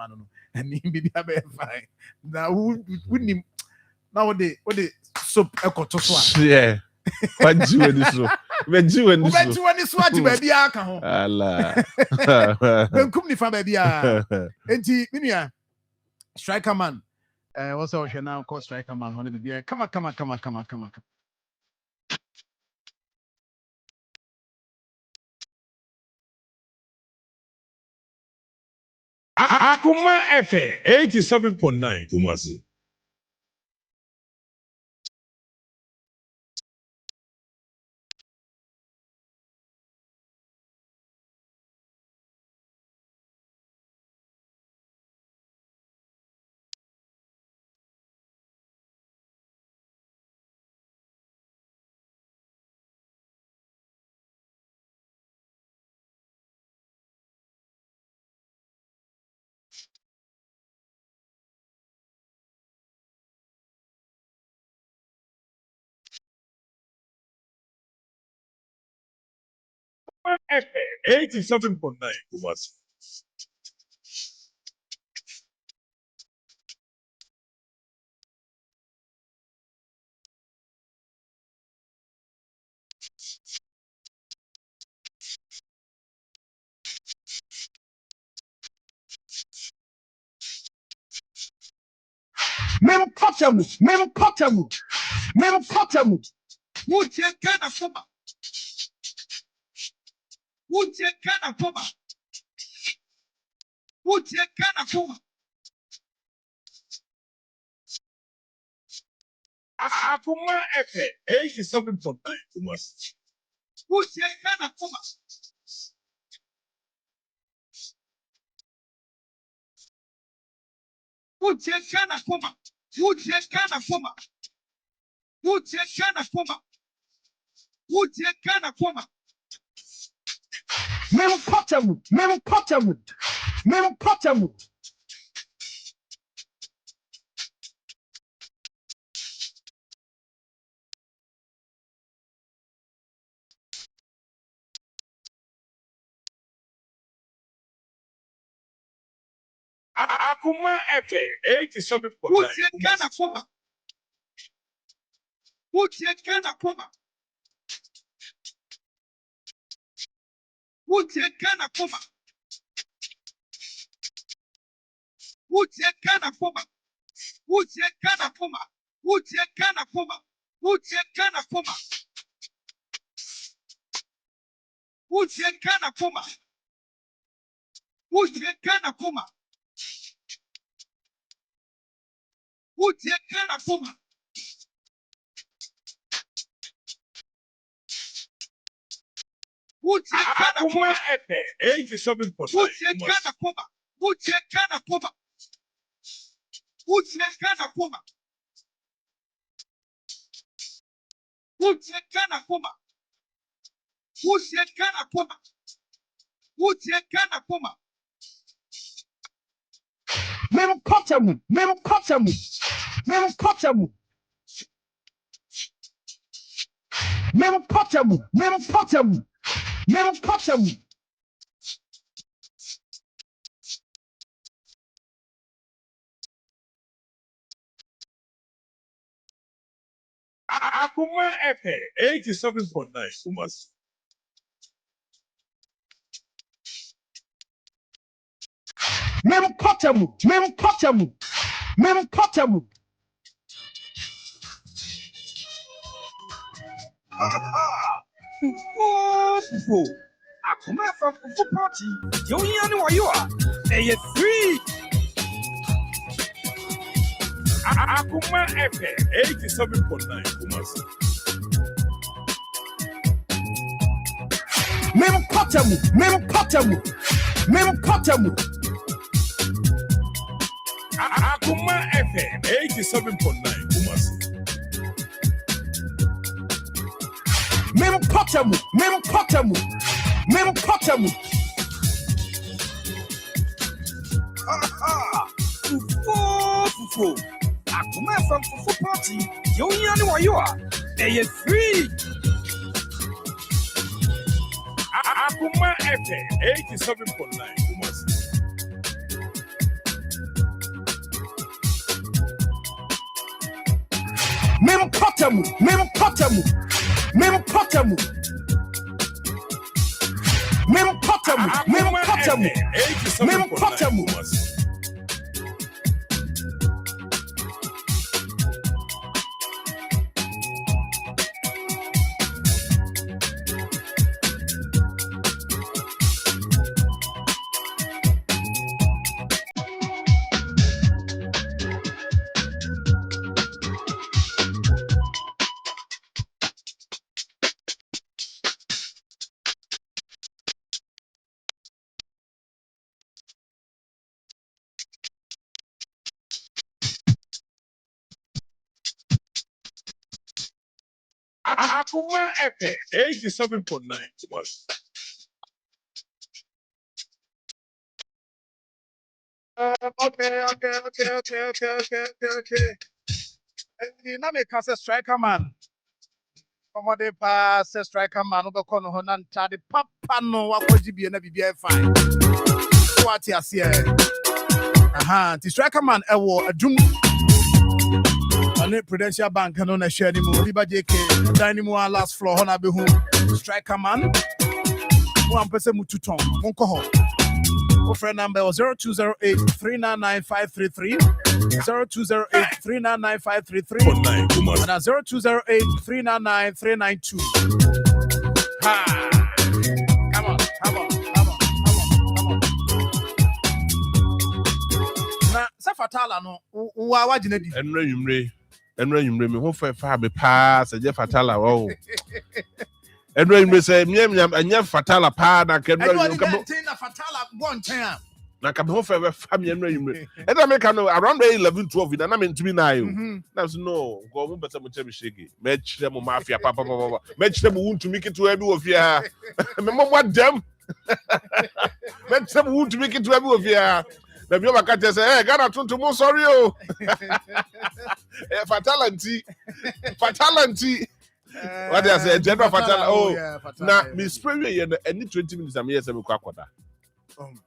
no and bi be fine na wouldn't now what the soap ekoto so yeah kwaji wani so meji wani so ati ba bia aka ho ala benkum ni fa ba bia enti minia striker man what's our now called striker man on the bia come on Akoma FM 87.9 Kumasi. FM 87.9 Kumasi. Mem Potterwood. Would you kind of sober? Would you kind of sober? Would you kind of sober? Akoma FM 87.9 Kumasi. Would you kind of sober? Would you kind of sober? Would you kind of sober? Would you kind of sober? Would you kind of sober? Mem Potterwood. Akoma FM 87.9 Would you kind of sober? Would you kind of sober? Would you kind of sober? Would you kind of sober? Would you kind of sober? Would you kind of sober? Would you kind of sober? Would you kind of sober? Would you kind of sober? Would you kind of sober? Akoma FM 87.9. Mem Potamu, Mem Potamu, Mem Potamu, Mem Potamu, Mem Potamu, Mem Potamu. Akoma FM 87.9. Kumasi. Mem Potamu, Mem Potamu, Mem Potamu. Fufu. Akoma from Fufu Party. You know what you are. They are free. Akoma FM 87.9. Kumasi. Mem Potamu, Mem Potamu, Mem Potamu. Akoma FM 87.9. Kumasi. Mem Potamu, Mem Potamu, Mem Potamu. Fufu. Akoma from Fufu Party. You know what you are. They are free. Akoma FM 87.9. Kumasi. Mem Potamu, Mem Potamu, Mem Potamu. Mem Potamu, Mem Potamu, Mem Potamu. Akoma FM 87.9. Kumasi. Okay. Na me ka say striker man. Komode pa say striker man obekọ no ho na ntade papa no wakoji bie na bibia fine. What you see? Aha, the striker man ewo adum. Ane Prudential Bank no na share ni mu Liba JK dining mu last floor ho na be hu striker man. One person mututon monko ho. Our friend number was 0208-399-533, 0208-399-533, and 0208-399-392. Ha! Come on. Na Safatala no, wa jinedi. Enra yumre me ho fa be pa se je Fatala wo. Enra yumre se miam anya Fatala pa na ke enra yumre na Fatala bon ten. Na ka be ho fa me enra yumre. Enra me ka no around 11-12 na me ntumi na ayo. Na so no, go mo beta mo che me shege. Me chire mo mafia papa. Me chire mo wuntumi kitu abi wo fia. Me mo dem. Me chire mo wuntumi kitu abi wo fia. Na bi o makate say Ghana tuntu mo sorry o. Fatalanti. What they say general fatala. Oh, yeah, na me spray we any 20 minutes am here say me kwa kwada.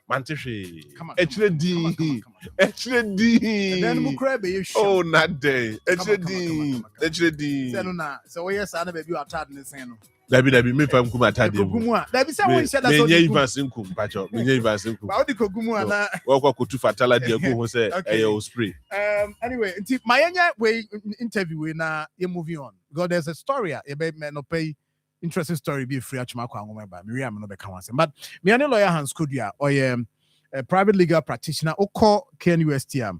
Mantishi. HD. Then mu cry be you. Oh, not day. HD. Say no na. So we yes na baby you attard ne sen no. Dabi me fam kuma atade. Dabi say we share that so. Me nye even kum pacho. Me nye even kum. Ba odi kogumu ana. Wo kwa kutu fatala dia go ho say e spray. Anyway, my way interview we na you moving on. God, there's a story e be me no pay interesting story be free achuma kwa ngoma ba. Miriam no be kan wase. But me any lawyer Hans Kodia or a private legal practitioner oko KNUST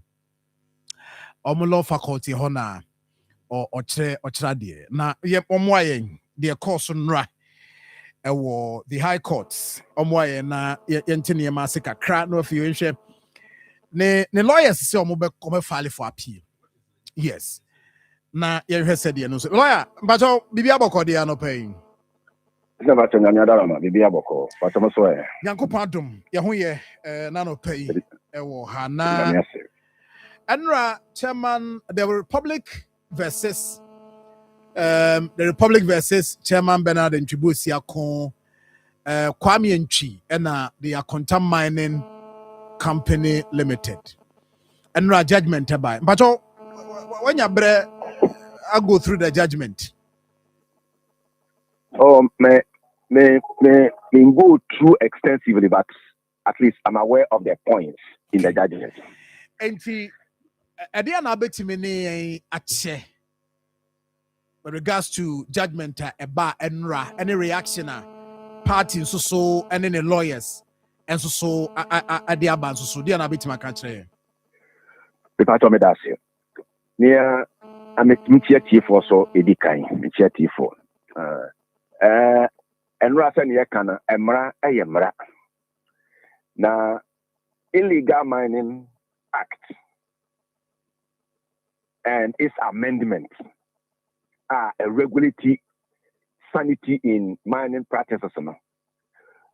omo law faculty hona or ochra de. Na ye omo ayen de course nra the high courts omwa na yentine ma se kakra no afi nhwe ne lawyers say omo be file for appeal. Yes. Na yehwe said no so lawyer but bibi abokọ de no pay. Na ba tanya darama bibi abokọ but mo so Yankopon adom ye ho ye na no pay ewo ha na Enra chairman the Republic versus Chairman Bernard Ntwibosi Akon Kwame Ntwi and the Akonta Mining Company Limited. Enra judgment by. But when you I go through the judgment. Oh, me go through extensively, but at least I'm aware of the points in the judgment. And at the end of it, with regards to judgment about Enra, any reaction, party so and any lawyers, and so at the abans so the end of my country. People told me that near I'm a teacher for so edikai, teacher for. Enra said yakana emra ayemra. Na illegal mining act and its amendment are a regulatory sanity in mining practices.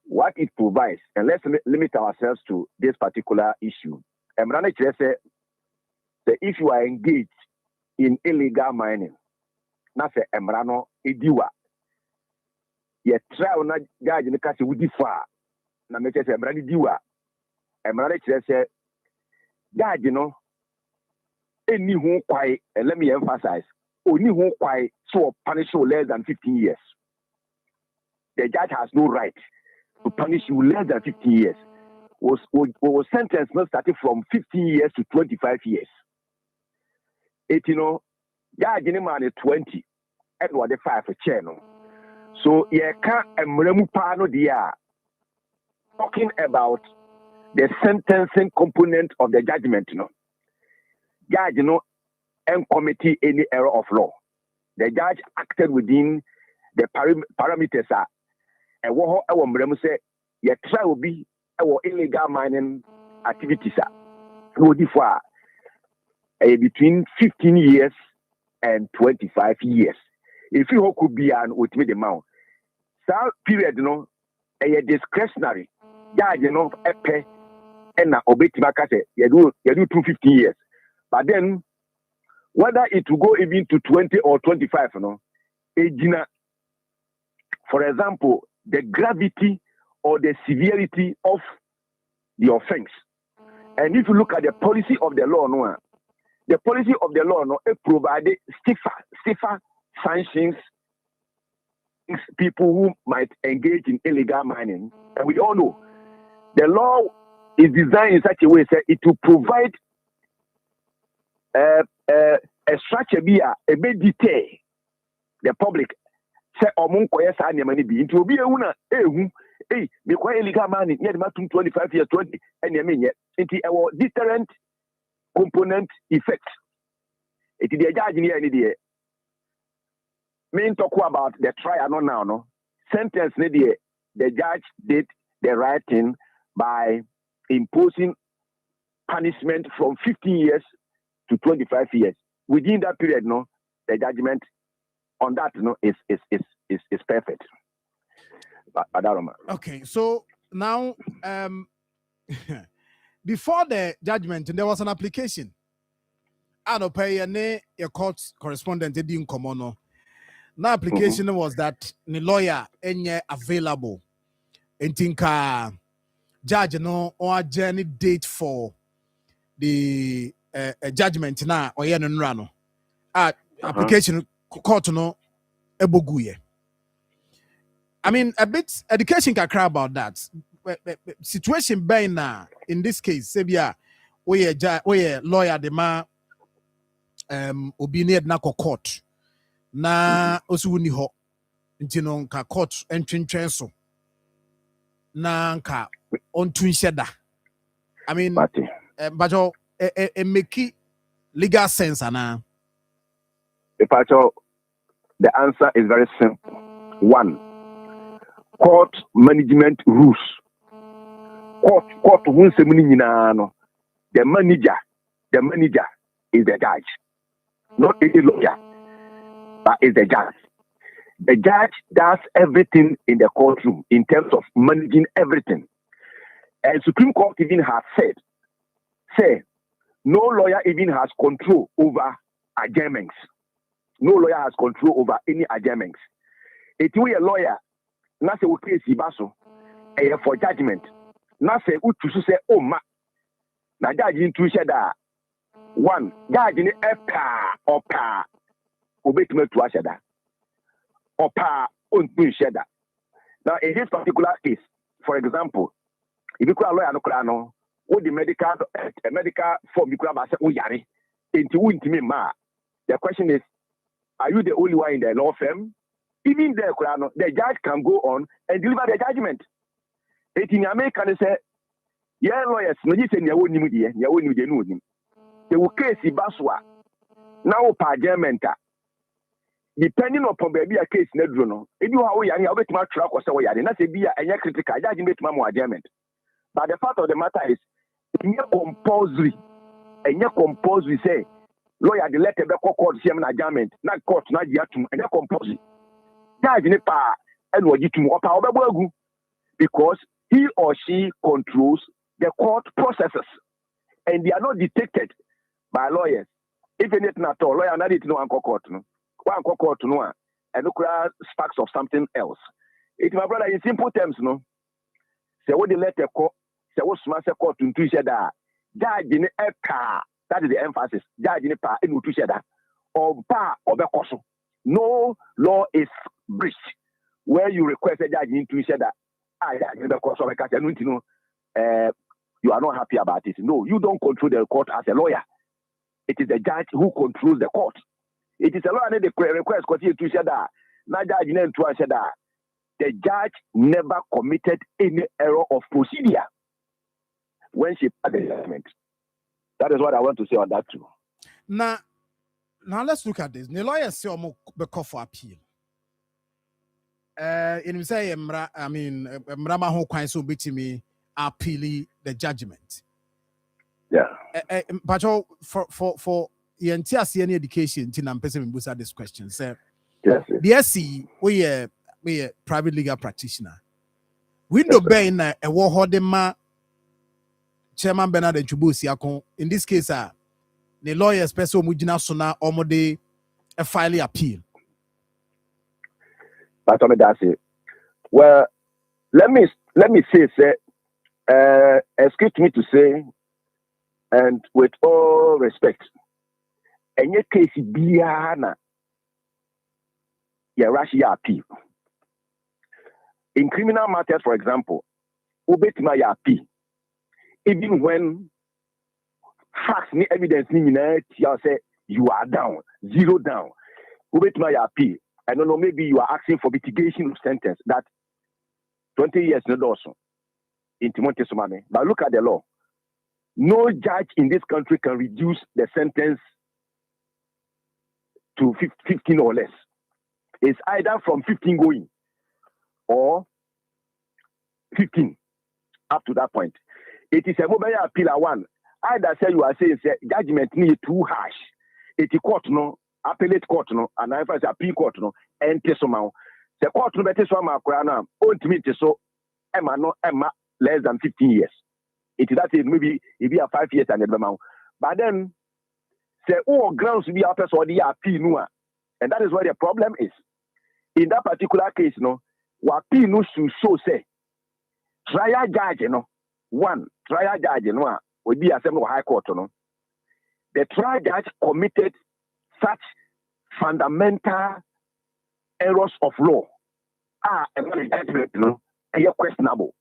What it provides, and let's limit ourselves to this particular issue. Emrane say that if you are engaged in illegal mining, na say emrano ediwa. Ye try na judge ne kasi wudi fa na me say emrane diwa. Emrane say judge no any who kwai, and let me emphasize, only who kwai so punish you less than 15 years. The judge has no right to punish you less than 15 years. Was sentenced not starting from 15 years to 25 years. It judge in man 20 and what the 5 for channel. So yeah, can't pano dia talking about the sentencing component of the judgment, Judge, and committee any error of law. The judge acted within the parameters. And what I want say, your trial will be our illegal mining activities. Between 15 years and 25 years. If you could be an ultimate amount, that period, a discretionary. Judge, a pay and obey Tibaka, you do 250 years. But then, whether it will go even to 20 or 25, for example, the gravity or the severity of the offense. And if you look at the policy of the law, the policy of the law it provided stiffer sanctions people who might engage in illegal mining. And we all know the law is designed in such a way that it will provide a structure be a bit detail the public say among koyes and money be into be una me quite illegal money near the 25 years 20 and into our deterrent component effect. It is the judge in any day. Main talk about the trial no sentence the judge did the right thing by imposing punishment from 15 years to 25 years. Within that period, the judgment on that, is perfect. Okay, so now, before the judgment, there was an application. I don't pay a court correspondent didn't come on. Now, application was that the lawyer any available. And think judge or journey date for the judgment na or yen rano application court no eboguye. I mean a bit education can cry about that situation by now in this case sebia we lawyer the ma obi need na court na osuni ho nti no nka court entwentwen so na nka ontun sheda. I mean but it make legal sense, Anna. The answer is very simple. One, court management rules. Court won't say the manager is the judge, not any lawyer, but is the judge. The judge does everything in the courtroom in terms of managing everything. And Supreme Court even has said, no lawyer even has control over adjournments. No lawyer has control over any adjournments. If you are a lawyer, na say we case baso, for judgment. Na say utu say oh ma. Na judge into shada. One judge ni opa obetime to ashada. Opa untu shada. Now in this particular case, for example, if you call a lawyer no krano, what the medical form you could have said oh yari into me ma. The question is, are you the only one in the law firm? Even there, the judge can go on and deliver the judgment. In America, they say, yeah, lawyers, no, you say, they will case Baswa. Now, per judgment, depending upon baby a case, Nedrono, if you are young, I'll bet my truck or so, and that's a beer and your critical judgment, my judgment. But the fact of the matter is, in your compulsory, say, lawyer, the letter, the court, CM, adjournment, not court, not yatum, and your compulsory. Because he or she controls the court processes and they are not detected by lawyers. If anything at all, lawyer not know court no. One court no and look sparks of something else. It's my brother in simple terms, no. Say what the letter court, say what smart court to that judge in a car. That is the emphasis. Judge in a car in that or bar or the coso. No law is breached where you request a judge into that you are not happy about it. No, you don't control the court as a lawyer. It is the judge who controls the court. It is a lawyer that request continue to say that. The judge never committed any error of procedure when she passed the judgment. That is what I want to say on that too. Now let's look at this. The lawyers say the call for appeal. In say Mrama ho kwan so betimi appeal the judgment. Yeah. But for NTS any education, Tina person busa this question. Say yes. The SC we a private legal practitioner. Window bay na a war hodema Chairman Bernard Chubusi akon. In this case, the lawyers person mujina sona omode a file appeal. But that's it. Well, let me say, excuse me to say, and with all respect, any case biana, Russia appeal. In criminal matters, for example, ubetima ya appeal. Even when facts ni evidence ni you say you are down, zero down, ubetima ya appeal. I don't know, maybe you are asking for mitigation of sentence that 20 years no also in Timothy Sumame. But look at the law. No judge in this country can reduce the sentence to 15 or less. It's either from 15 going or 15 up to that point. It is a mobile appeal one. Either say you are saying judgment need too harsh. It is court no. Appellate court no and I find appeal court no and tesoma the court no better so ma na ultimate so emma less than 15 years. It is that maybe it be a 5 years and the but then say grounds to be a person or the appeal no and that is where the problem is. In that particular case no what appeal no should show say trial judge no one trial judge no would be assembly high court no the trial judge committed such fundamental errors of law are questionable.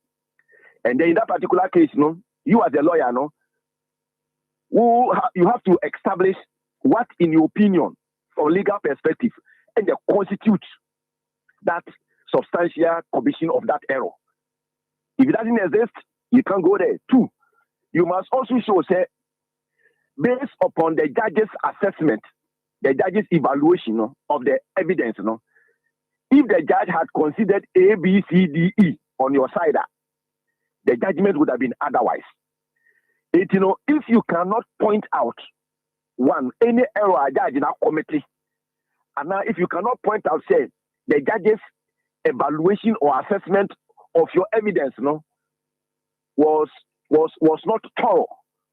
And then in that particular case, you as a lawyer, you have to establish what, in your opinion, from legal perspective, and they constitute that substantial commission of that error. If it doesn't exist, you can't go there. Two, you must also show, say, based upon the judge's assessment, the judge's evaluation of the evidence, if the judge had considered A, B, C, D, E on your side, the judgment would have been otherwise. If you cannot point out any error a judge in a committee, and now if you cannot point out, say, the judge's evaluation or assessment of your evidence, was not thorough,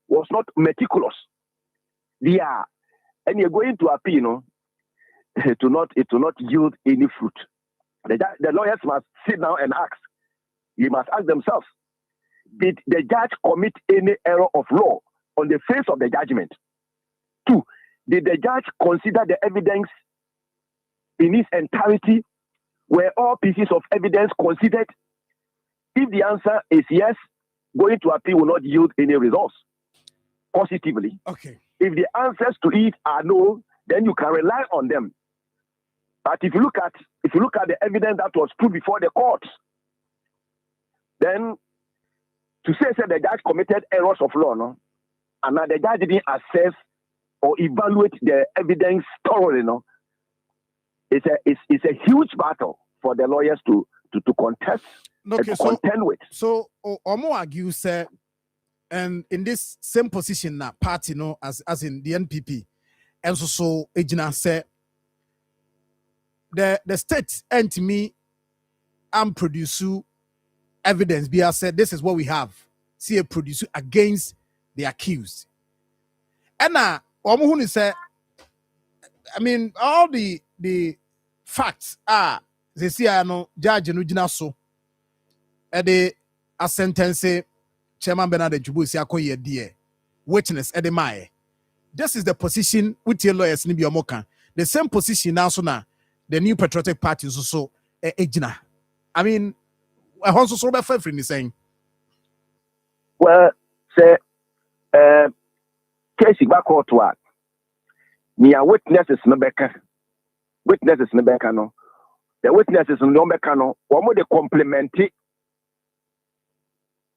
was not meticulous. And you're going to appeal, it will not yield any fruit. The lawyers must sit down and ask. You must ask themselves, did the judge commit any error of law on the face of the judgment? 2, did the judge consider the evidence in its entirety? Were all pieces of evidence considered? If the answer is yes, going to appeal will not yield any results positively. Okay. If the answers to it are no, then you can rely on them. But if you look at the evidence that was put before the courts, then to say the judge committed errors of law, and now the judge didn't assess or evaluate the evidence thoroughly, it's a huge battle for the lawyers to contest and to contend with. So, Omo argue say, and in this same position now, party, as in the NPP, and so Ejina say, the state and to me, I'm producing evidence. Bia said, this is what we have. See a producer against the accused. And now, Omo say, I mean, all the facts are they see judge no gina so e a sentence chairman Bernard Jubu si akoye die witness e mae. This is the position with your lawyers ni bi omoka. The same position now so na the New Patriotic Party so ejina. I mean, I also so be free saying. Well, say case back court work. Nia witnesses no beka. Witnesses no beka no. The witnesses no beka no. One they complement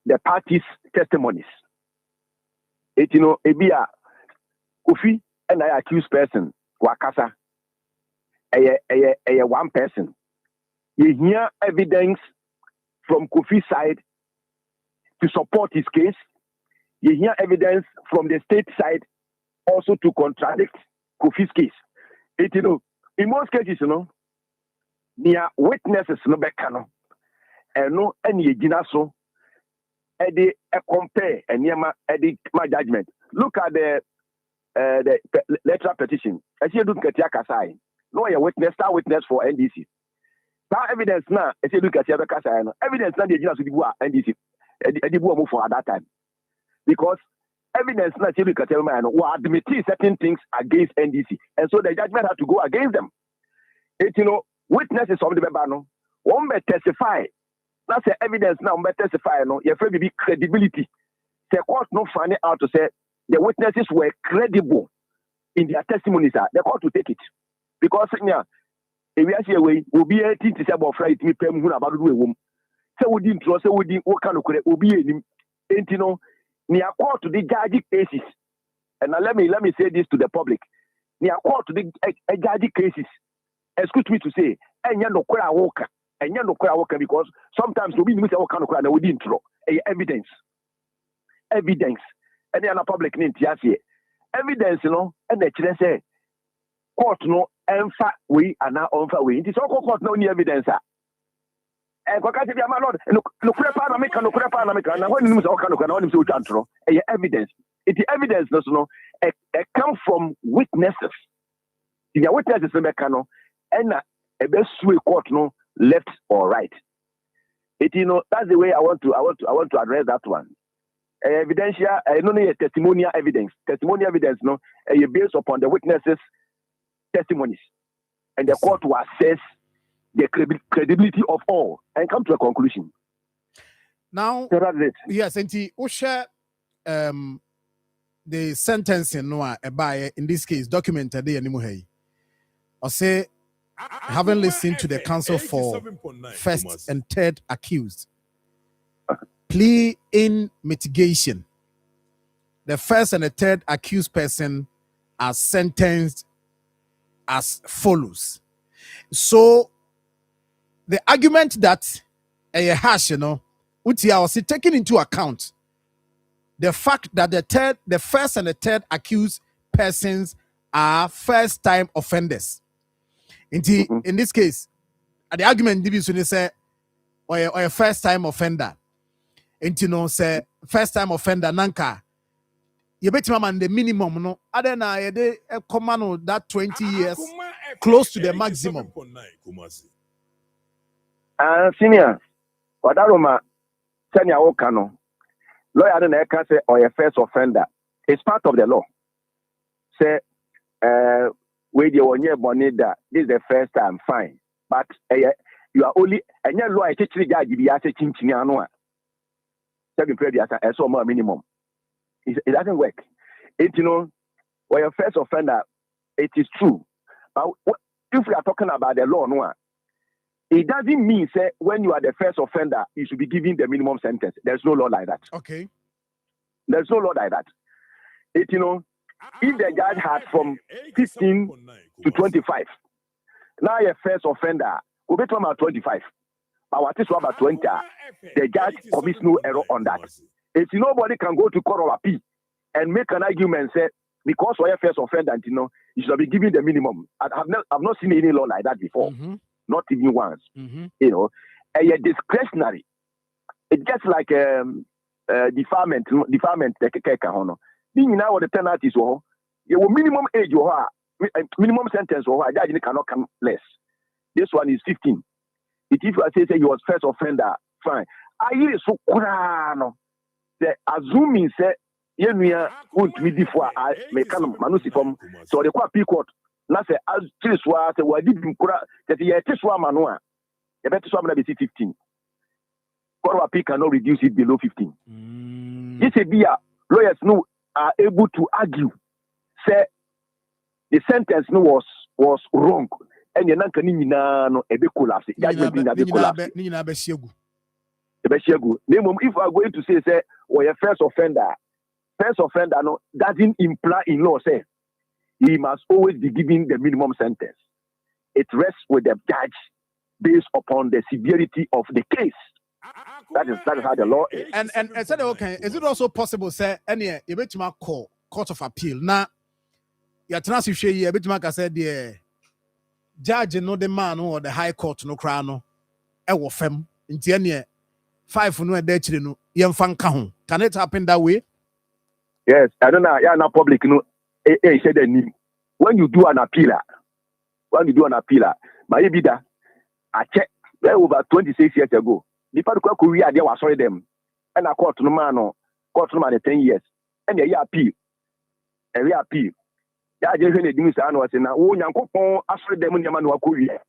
the party's testimonies. It ebia Kofi and I accused person wakasa. A one person. You hear evidence from Kofi's side to support his case. You hear evidence from the state side also to contradict Kofi's case. In most cases, near witnesses no bekano, and no any gina so, edi compare and near my judgment. Look at the letter petition. As you look at Yakasai, no a witness, star witness for NDC. That evidence now, as you look at Yakasai, evidence now the gina to the NDC, Edibu for at that time, because evidence not you look at man who admitting certain things against NDC, and so the judgment had to go against them. Witnesses of the Bebano, one may testify. That's the evidence now, may testify. You're afraid to be credibility. The court not finding out to say the witnesses were credible in their testimonies. The court will take it because if we are away, we'll be 18 to say about Friday. Me pay me about the room. So we didn't trust. So we didn't work on the will be near court to the judge cases. And now let me say this to the public. Near court to the judge cases. Excuse me to say, and no kura walker, and no kura walker because sometimes we miss our kind of crime we didn't throw evidence. And then a public name evidence, and the children say court no enfa we are now on for we. It is all court no evidence. And what can be my lord? No kura panamica, no kura panamica. And when you miss all kind of crime, you can't throw evidence. It is evidence, no, it come from witnesses. The witnesses in the and a best way court left or right. That's the way I want to address that one. Evidential, testimonial evidence. Testimonial evidence, based upon the witnesses' testimonies, and the court will assess the credibility of all and come to a conclusion. Now, so that's it. Yes, and Osha, the sentencing in this case documented anymore. I say, having listened to the counsel for first and third accused, plea in mitigation. The first and the third accused person are sentenced as follows. So, the argument that a hash, Utia was taking into account the fact that the first and the third accused persons are first-time offenders. In this case, the argument division say or a first-time offender. Say first-time offender nanka. You bet man the minimum no. Other na ye command that 20 years close to the maximum. Senior, Wadaroma, Senior Okano, lawyer and Eka say or a first offender. It's part of the law. Say, with your one year bonita, this is the first time, fine. But you are only, and your lawyer teaching the judge, you are teaching Chiniano. Second prayer, as a more minimum. It doesn't work. Or a first offender, it is true. But if we are talking about the law, no, it doesn't mean say when you are the first offender, you should be given the minimum sentence. There's no law like that. Okay. There's no law like that. If the judge had from 15 to 25, now a first offender, we bet about 25. But what is about 20? The judge commits no error on that. If nobody can go to court of appeal and make an argument say because we are first offender, you should be given the minimum. I've not seen any law like that before. Mm-hmm. Not even once. Mm-hmm. And discretionary. It's just like deferment. The keka hono. Being now the penalties or your minimum age or minimum sentence or judge cannot come less. This one is 15. If you say you was first offender, fine. I hear so kurano. The assuming say you won't be before I make manusi from so the court court. Na say as Chiswa say we did mkura that ye Chiswa manua. You better swam be 15. Court of appeal cannot reduce it below 15. This is via lawyers no are able to argue say the sentence no was wrong. And you're not going to be collapse. If we are going to say, or a first offender no, doesn't imply in law say he must always be given the minimum sentence. It rests with the judge based upon the severity of the case. That is how the law is. And said okay, is it also possible say any you bet my court of appeal now? Your transfer you bet my say the judge no the man or the high court no cry no e wo fam nti ene 5 no e da chire no yem fan ka ho. Can it happen that way? Yes, I don't know. Yeah, na public no said the name. When you do an appeal, my bida I check over 26 years ago. The part of Korea they were sorry them. And I court no man 10 years. And they appeal. And we appeal. Ya je hwe ne dimi sa no na wo nyankopon asore dem nyama no akowie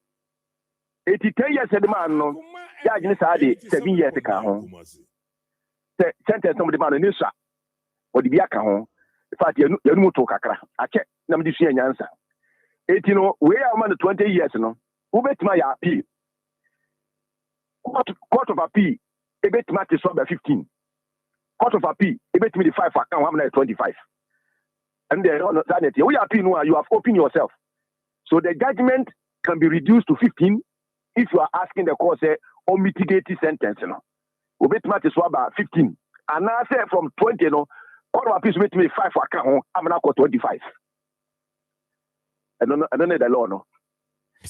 10 years the man no ya je sa de 7 years ka ho sentence no de man no sha o de bia ka ho in fact ya nu moto kakra ache na me de sua nyansa no we are man 20 years no wo betima ya appeal court of appeal e betima te so be 15 court of appeal e betimi de 5 account how many 25. And then we are you have opened yourself. So the judgment can be reduced to 15 if you are asking the court say or mitigated sentence. We bet much is about 15. And now say from 20, court of appeal with me 5 for account, I'm not 25. I don't know the law, no. I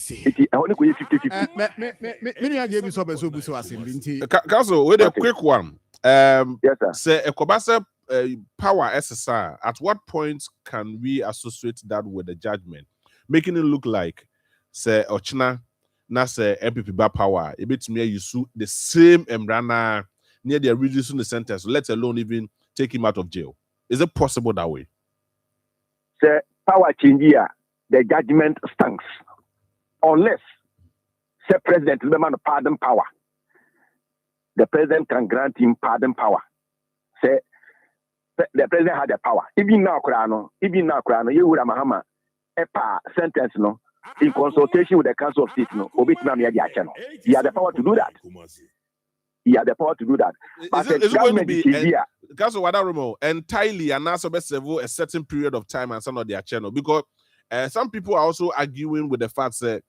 only go 50-50. Council, with a quick one. Yes, sir. Say Ekobasa power SSR, at what point can we associate that with the judgment, making it look like say Ochina na say MPP ba power a bit me you sue the same Embrana near they're reducing the sentence, let alone even take him out of jail? Is it possible that way? Say power change here, the judgment stands unless say president remember pardon power. The president can grant him pardon power. Say the president had the power. Even now, you would have Mahama a sentence in consultation with the Council of State. He had the power to do that. But is it going to be Council Wadarimo entirely and also a certain period of time and some of their channel? Because some people are also arguing with the fact that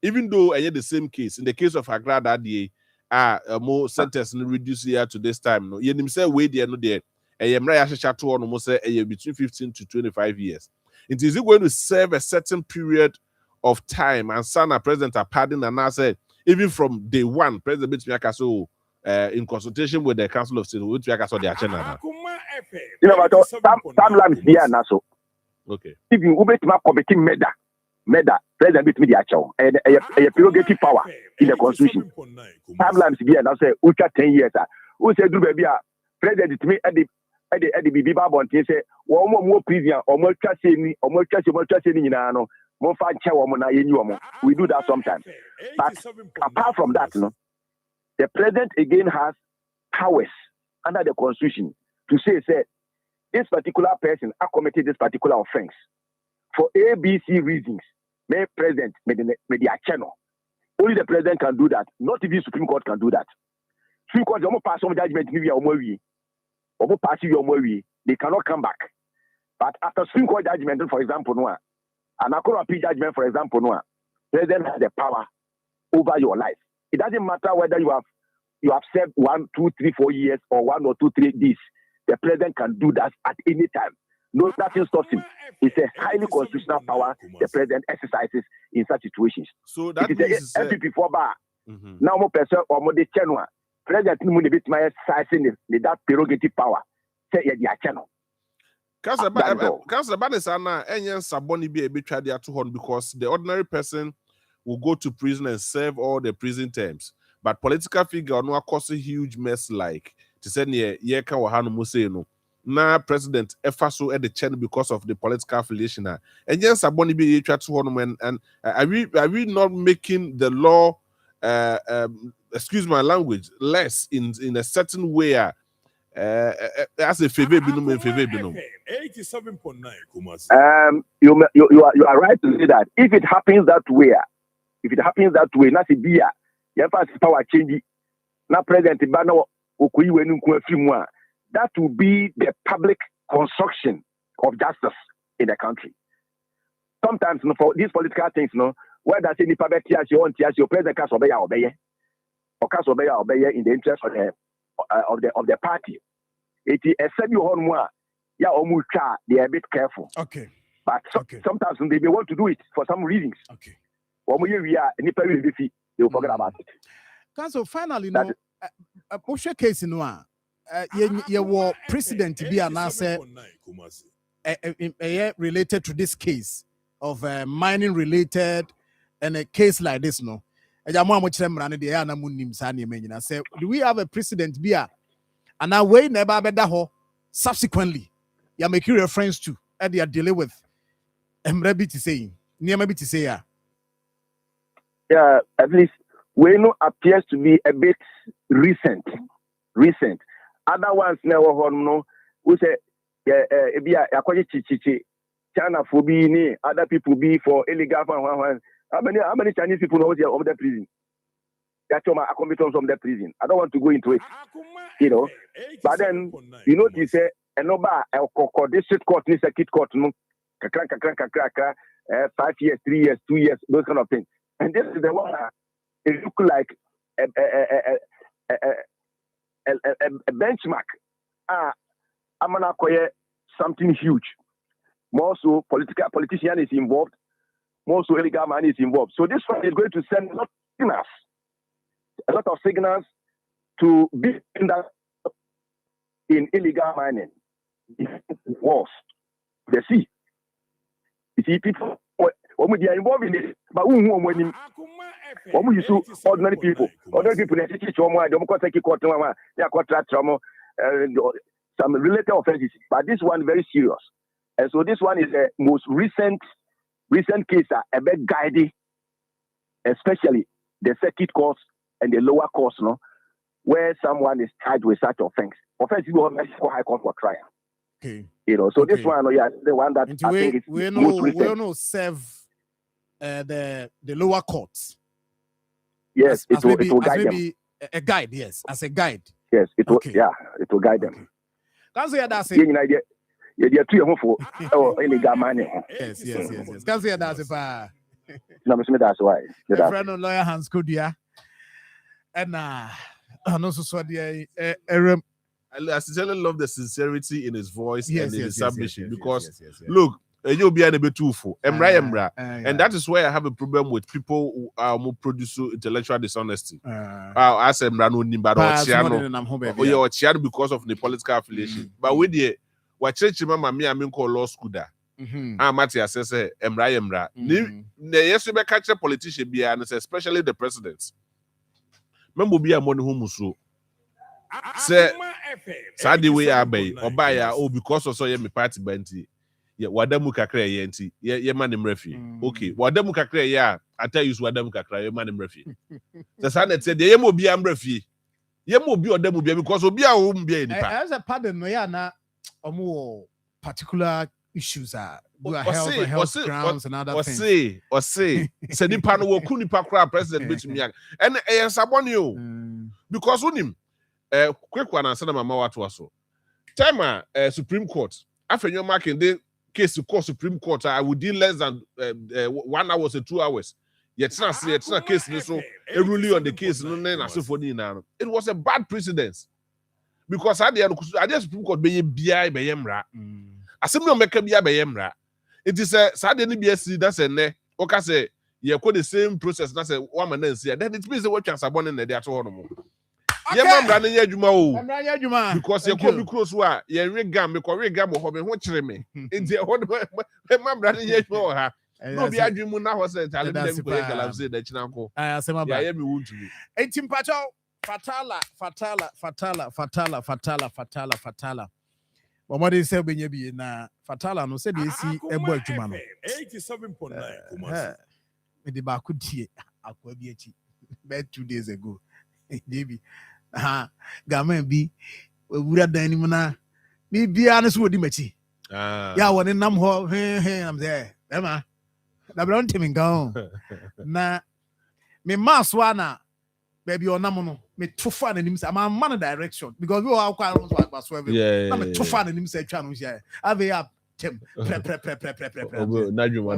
even though I had the same case, in the case of Agra that day, more sentence reduced here to this time. No, you say wait there, no there. I am right. Almost say between 15 to 25 years. It is going to serve a certain period of time, and Sana President are pardon, and I said even from day one, President Bitmiakaso in consultation with the Council of State, Bitmiakaso the agenda. You know what? Some lambs here now so. Okay. If you ubet ma committee meda President bit me the actual and a prerogative power in the constitution. Some lambs here now say ultra 10 years. Who say do baby President to me at the BB Babon say one more prison or more trusting or more trusting in ano. We do that sometimes. But apart from that, no, the president again has powers under the constitution to say this particular person has committed this particular offense for ABC reasons. May president may the channel. Only the president can do that. Not even Supreme Court can do that. Supreme Court almost pass some judgment they cannot come back. But after Supreme Court judgment, for example, no. And Akoma judgment, for example, no, president has the power over your life. It doesn't matter whether you have served 1, 2, 3, 4 years or 1 or 2, 3 days. The president can do that at any time. No, nothing stops him. It's a highly constitutional power the president exercises in such situations. So that it means is MP for bar. Now more person or more the channel. President mun bit my exercising that prerogative power. Say yeah channel. Councillor Banisana, Enyan Saboni be a bit tried there to horn because the ordinary person will go to prison and serve all the prison terms. But political figure no cause a huge mess like to say near Yeka or Hanu Museno. Now President Efaso at the channel because of the political affiliation. And yes, Saboni be a tried to horn and are we not making the law excuse my language less in a certain way? As a favor, 87.9 you are right to say that. If it happens that way, not a beer, you have power change. Now, President Bano that will be the public construction of justice in the country. Sometimes for these political things, where does any public your president can obey in the interest of the party. It is a they are a bit careful. Okay. But sometimes they want to do it for some reasons. Okay. They will forget about it. Council, finally, push a case in one. You were president to be an answer related to this case of mining related and a case like this, no. Do we have a precedent here? And now we never better subsequently you make reference to and they are dealing with maybe to say yeah, at least we know appears to be a bit recent. Other ones never no we say China for being other people be for illegal. How many Chinese people know here over the prison? That's my accomplishments from the prison. I don't want to go into it, But then you know you say district court, circuit court, 5 years, 3 years, 2 years, those kind of things. And this is the one it look like a benchmark. I'm gonna acquire something huge. More so, politician is involved. More so, illegal money is involved. So this one is going to send a lot of signals to be in illegal mining. Wars, the sea. You see, people when they are involved in it, but when you see ordinary people some related offenses, but this one very serious. And so this one is the most recent case, a bit guiding, especially the circuit courts and the lower courts, where someone is charged with such offense. Offense is going to High Court for trial. Okay. So this one, the one that I think is most recent. We don't serve the lower courts. Yes, it will guide them. A guide, yes, as a guide. Yes, it will. Okay. Yeah, it will guide them. Can't say that's it. Yeah, two for illegal money. Yes. Can't say that's it. Na me that's why. A friend of lawyer Hans Kodia. And and also so the I sincerely love the sincerity in his voice and in his submission because look, you'll be a bit too full. And that is where I have a problem with people who are more produce intellectual dishonesty. I say Mrano Nimba or Chiano because of the political affiliation. But with the what church mama me I mean call law school da. Matia says Emra. Yes, you catch a politician be especially the presidents. Membo be a money humusu. Say Sadi we are bay or buy because of so ye me party banty. Yeah, wadamu kakra yenti. Ye man him refi. Okay, wadamu kakra ya. I tell you wadamu kakra ye man him refi. The son said ye mo be am refi. Ye mo be wadamu be because obi a wo be ni pa. As a pardon no ya na omo particular issues are health grounds and other things. Or say ni pa no wo ku ni pa kra president betimi ya. And e saboni o. Because unim quick one answer mama what so. Time Supreme Court. After your marking the case to call Supreme Court, I would deal less than 1 hour or 2 hours. Yet it's not case so a ruling on the case no name as for now. It was a bad precedence. Because I just Supreme Court be BI by Yemra. Assembly make BI by Yemra. It is a Saturday BSC that's a ne. Okay, say you call the same process that's a woman then say then it means the work chance abon in the at all. Because you could be close wa ye regam because regam ho be ho kire me nti ho mam brane ye ho ha no be adwemu na ho say tale dem ko ye galam say da kina ko asema ba ya me wuntumi enti mpacho fatala Momodi say benye bi na fatala no say dey si ebo adwuma no 87.9 Kumasi me de ba ku die akwa bi achi about 2 days ago Debi gamen bi wura dan ni na bi bia no so wodi machi ya woni nam ho am there ema da bron timi gan na me maswa na baby onam no me tofa na nim say am man direction because we all kwa so so na me tofa na nim say twa no sia ave ya tem pre najuma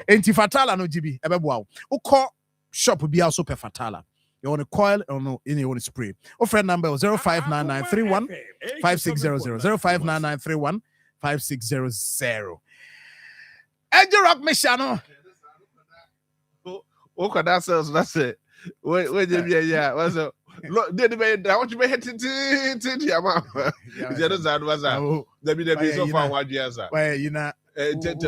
enti fatala no gibi ebeboa ukọ shop bi also per fatala. You want a coil or no? You want a spray. Our friend number 059931 5600 059931 5600. Angel Rock Mission. Okay, that's it. Wait, yeah. What's up? Look, did I want you to hit it? Yeah, mama. The other side was that. The so far, what you answer? Why, you know. Good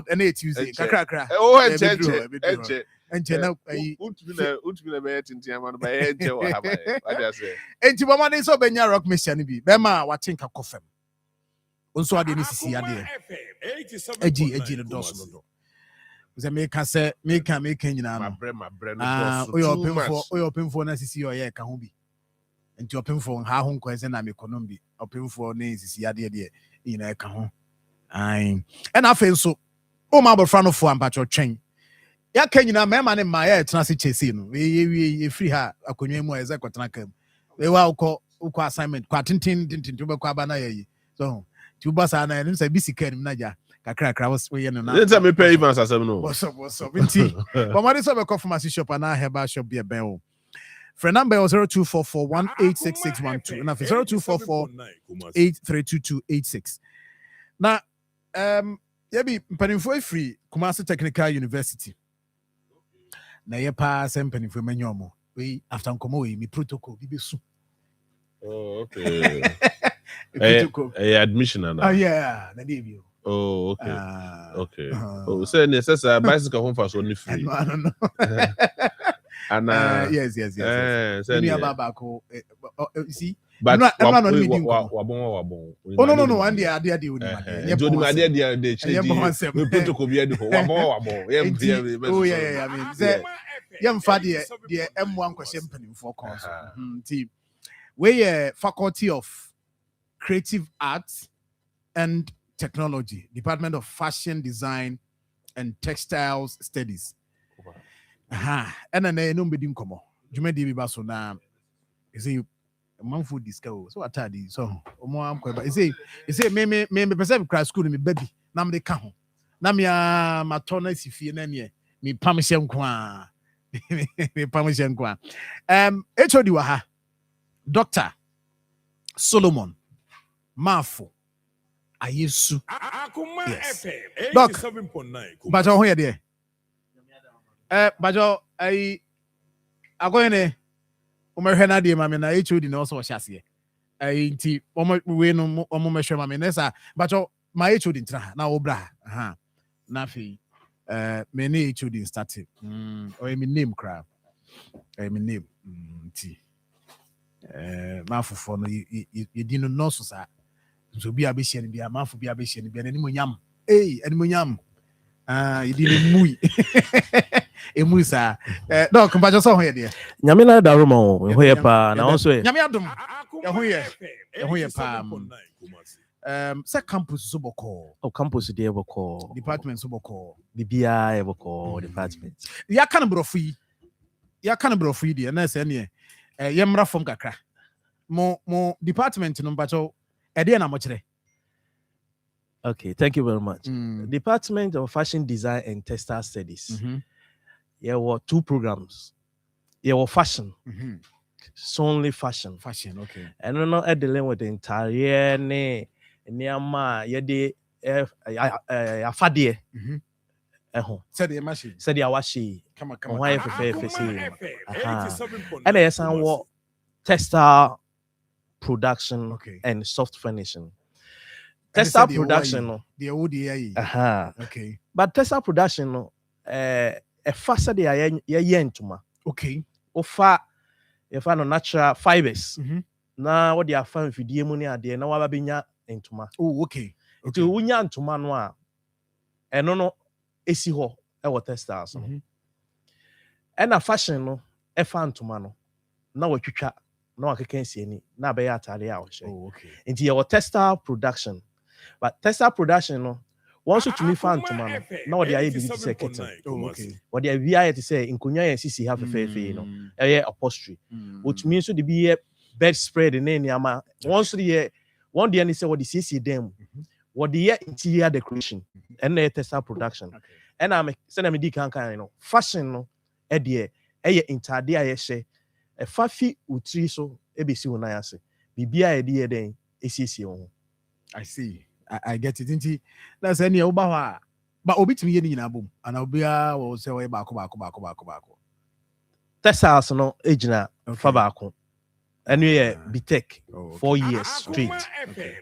and it's Tuesday. Kakra. Oh, and Mama is so Benya Rock Mission be. Bema watching a coffin. Also, I didn't see idea. Eji the dos. Ze make say make you know. My brain. Oyo open for na sisi oye ka ho bi. Nti open for ha ho nkwense na me konom bi. Open for na sisi ade de you know ka ho. Ai. And afen so o ma bofra no fo ampacho twen. Ya ka nyina mema ne ma ya tena se chesi no. We free ha akonwa mu eze kwatena kam. We wa ukọ assignment kwa tintin to be kwa aba na yayi. So ti ubasa na nim say bisika nim na ja. Kakra was we no na. Let me pay even asem no. What's up? Inti. But what is up a pharmacy shop and I have a shop be a bell. Friend number 0244186612 and 0244832286. Now yebi mpanimfo free Kumasi Technical University. Na ye pass mpanimfo manyomo. We after nkomo we mi protocol bi besu. Oh, okay. Admission and yeah, na dey bi. Oh, okay. Okay. Oh, so necessary bicycle home for only free. I don't know. And yes. See, but no. Oh no. One day they Johnny my dear they protocol be the wabon. Oh yeah. I mean, say yam fa the M1 question penny for course. Team. We Faculty of Creative Arts and Technology, Department of Fashion Design and Textiles Studies. And then no bedim komo. Jume di bi baso na is Marfo disco. So what are these? So omo am kweba. Say me person cry school me baby. Na me de ka ho. Na me ma tona si fie na ne. Me pam hye nkwa. Me pam hye nkwa. HOD wa ha. Dr. Solomon Marfo Ayesu. Yes. Doc, 87.9. Bajo ho ye de. Bajo ai agoyene umehwe na de ma me na HOD na also hyase. Nti omo we no omo mehwe ma me nesa bajo ma HOD ntra na obra aha na fi me ne HOD started or me name crap me name nti Marfo no you didn't know so sa so bi abehia ne bia Marfo bi abehia ne bia animonyam animonyam you didn't mui emu sa Doc mbajo so ho ye de nyame na da roma ho ye pa na won so ye nyame adom ye ho ye pa say campus so boko campus de boko department so boko bibia e boko department ya kan brofi de na say ne ye mra fom kakra mo department no mbacho e de na mo kire. Okay, thank you very much. Department of Fashion Design and Textile Studies. There were 2 programs. There were fashion. Solely fashion. Fashion, okay. And we're not dealing with the entire Niama Yede Afadie. Said the machine. Said the Awashi. Come on. Why and there's some textile production and soft finishing. Textile production, the ODA. Okay. But textile production, a faster they are yentuma. Okay. Ofa, if I know natural fibers. Now what they are found with the money are there. Now what binya entuma. Oh, okay. To unya entuma noa. And no esi ho e wo textiles. And a fashion no e fa entuma no. Na watwitwa na wakekensi ani na be ya atare a wo hye. Oh, okay. Into your textile production. But textile production no once to me fan to man na what they are able to say kitten. Oh, okay. What they are VI to say in Kunya and CC have a fair no upholstery which means to be a bed spread in any ama once the year one day and say what the CC them what the year interior decoration and the textile production and I'm send me can fashion no e intade a ye a fafi utri so ebesi wona yase bibia e de den esiesie wo. I see. I get it. Inti that's any oba but obitimi ye ni nyina bom ana obia wo se we baako. Textiles no ejina fa baako. Enu ye BTech 4 years straight.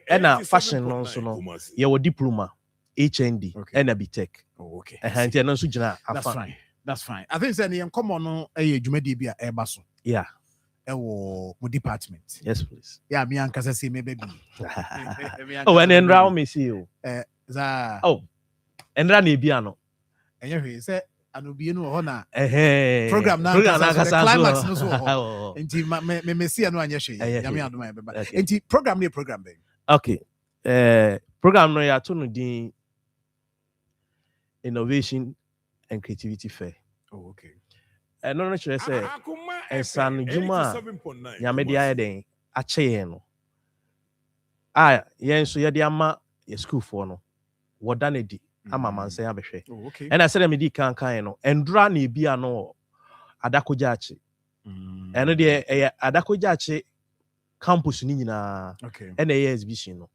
And fashion no so no ye wo diploma HND and a BTech. Oh, okay. And no so jina afa. That's fine. I think say ni common no e dwumadi bia e ba so. Yeah. Ewo mo department. Yes, please. Yeah, me ankasa say me baby. Oh, and enra me see you. Za. Oh. Enra na bia no. Enye hwe say anobi no ho na. Program na climax no so ho. Enti me see no anye hwe. Nyame adoma e beba. Enti program be. Okay. Program no ya to no din Innovation and Creativity Fair. Oh, okay. No chere say ensan juma nyame dia ye den ache no yen so ye dia ama ye school for no woda na di ama mansen abehwe. Oh, okay. And I said me di kan no endura na bia no adakoja ache eno de adakoja ache campus ni nyina okay. And a exhibition no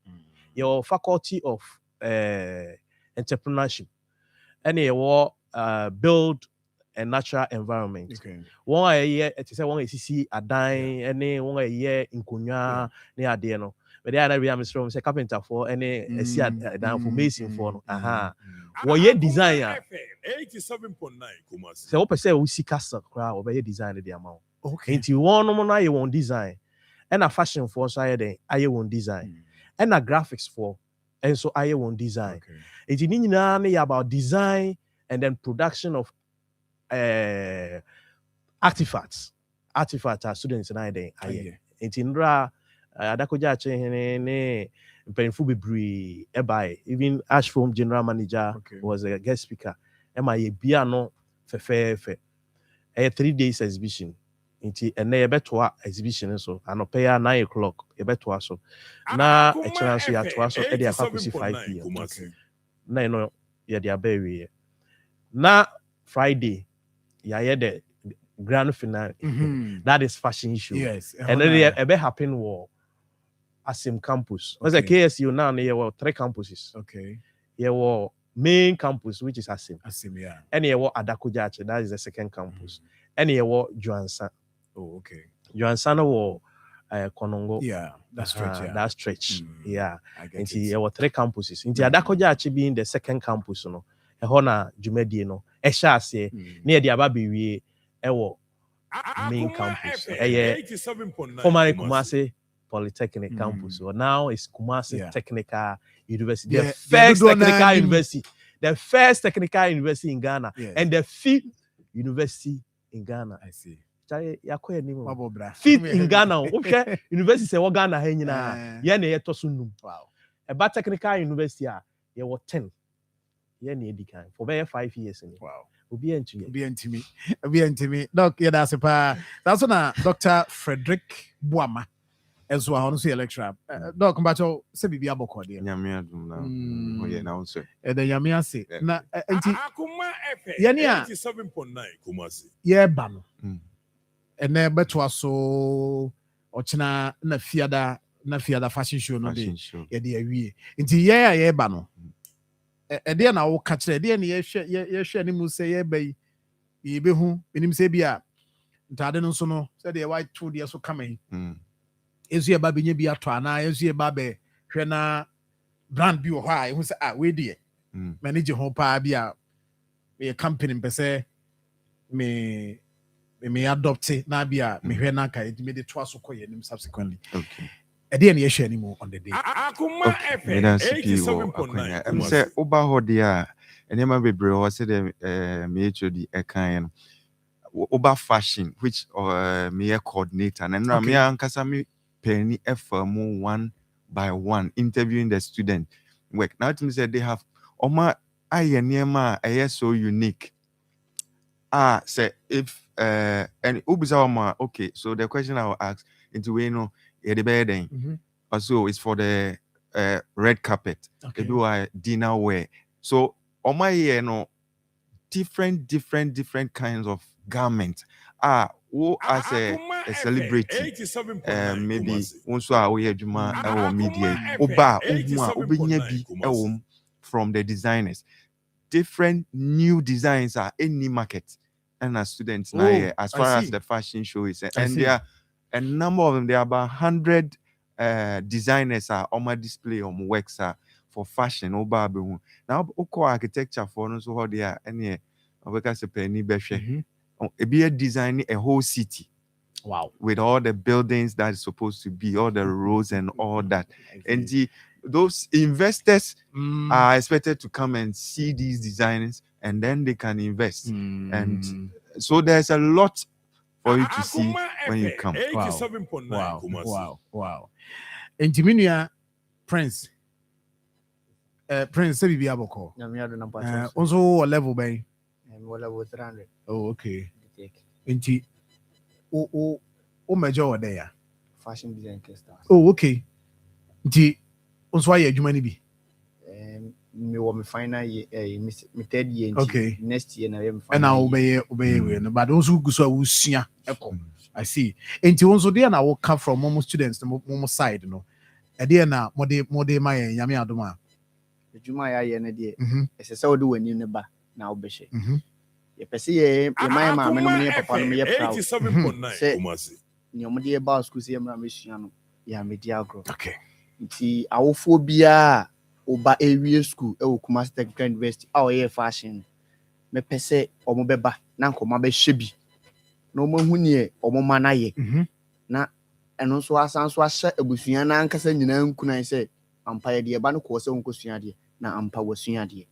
your faculty of entrepreneurship and your build a natural environment. Okay. One year it is one CC a dying any 1 year in Kunya near Deno. But the other I'm from say carpenter for any down for mason for 1 year design 87.9 so what say we see castle crowd over design the amount. Okay. Into one no you want design and a fashion for so I want design and a graphics for and so I want design. It's in about design and then production of artifacts are students and I then it's in ra adakoja ne mpanyinfo bebree ebai even Ashform general manager was a guest speaker my bia no fe 3 days exhibition nti ene yebetoa exhibition so anɔpɛ ya 9 o'clock yebetoa so na ɛkyerɛ so yɛatoa so ɛde akwakosi 5 p.m. na ɛno yɛde aba awie na Friday yɛayɛ the grand finale. That is fashion show. Yes. And then it happen war Asim campus. Because the KSU now there were 3 campuses. Okay. There were main campus, which is Asim. Asim, yeah. And there were Adakujache, that is the second campus. And there were Joansan. Oh, okay. Joansan were Konongo. Yeah, that stretch. Yeah. That stretch. Yeah. And there were 3 campuses. In Adakujache being the second campus, no. Ehona Jumedi no. Eshase near the Ababi Ewo main campus. Formerly Kumasi Polytechnic campus. Or now it's Kumasi Technical University. The first technical university. The first technical university in Ghana. And the 5th university in Ghana. I see. Fifth in Ghana. Okay. University se Ghana henyina. Ye na yeto sunum. Wow. Eba technical university ye were 10. Ye na edikan for about 5 years. Wow. Obi entimi. Doc, yeah, that's a Dr. Frederick Boama. As well, on the lecturer. Doc, Mbacho, say be able to do. Nyamia dum na. Oh yeah, now sir. The Nyamia say. Na, Akoma FM. Yania. 87.9 Kumasi. Yeah, bano. And then beto so ochina na fiada fashion show no dey. Yeah, dey awie. Nti yeah bano. Ede na wo ka kire ede na ye hwe ni mu say ye bai ye be hu enim say bia ntade no so no say dey white two dey so kama yi ezu ye ba be nya bi ato ana ezu ye ba be hwe na brand bi wo ha hu say we dey manage ho pa bia me company mpese me adopt na bia me hwe na ka me dey to aso koye nim subsequently. Okay. Ede na ye hwe ni mu on the day. Akoma FM 87.9. I'm say oba ho dia enema bebre ho say the me HOD ekan no oba fashion which me coordinator and na me ankasa me penny FM one by one interviewing the student work. Now to me say they have oma ayenema so unique. Say if and ubisa okay, so the question I will ask into we know the bedding. Also, it's for the red carpet. Okay. They do a dinner wear. So on my year, no different kinds of garments. Who as a celebrity, maybe also we have Juma or media. Oba from the designers. Different new designs are any market and as students now as far as the fashion show is, and there are a number of them. There are about 100 designers are on my display on works are for fashion. Now, architecture for no so how they are any because a penny beshe. Be designing a whole city. Wow, with all the buildings that is supposed to be, all the roads and all that. And those investors are expected to come and see these designs and then they can invest. And so there's a lot for you to see when you come. Wow. And Jiminia Prince. Prince Sebi Aboko. Also a level by level 300. Oh, okay. Inti o major there. Fashion design stars. Oh, okay. Inti also why you money be? Me wa me final year me third year. Okay. Next year na me final. And now obey we no, but also go so usua eko. I see. Inti also there na will come from more students the more side no. E there na more my nyame adoma. Ejuma ya ye na there. Ese say we do wani ne ba na obehye. Ye pese ye my mama no me papa no me proud. 87.9 Kumasi. Ni omde ye ba school say mra me sua no ya media agro. Okay. Nti awofo bia oba area school e wo Kumasi Technical University ye fashion. Me pese omo beba na nkoma be hye bi. Na omo hu ne omo mana ye. Na eno so asan so ahye abusua na ankasa nyina nkunan se ampa ye de ba no ko se wonkosua de na ampa wasua de.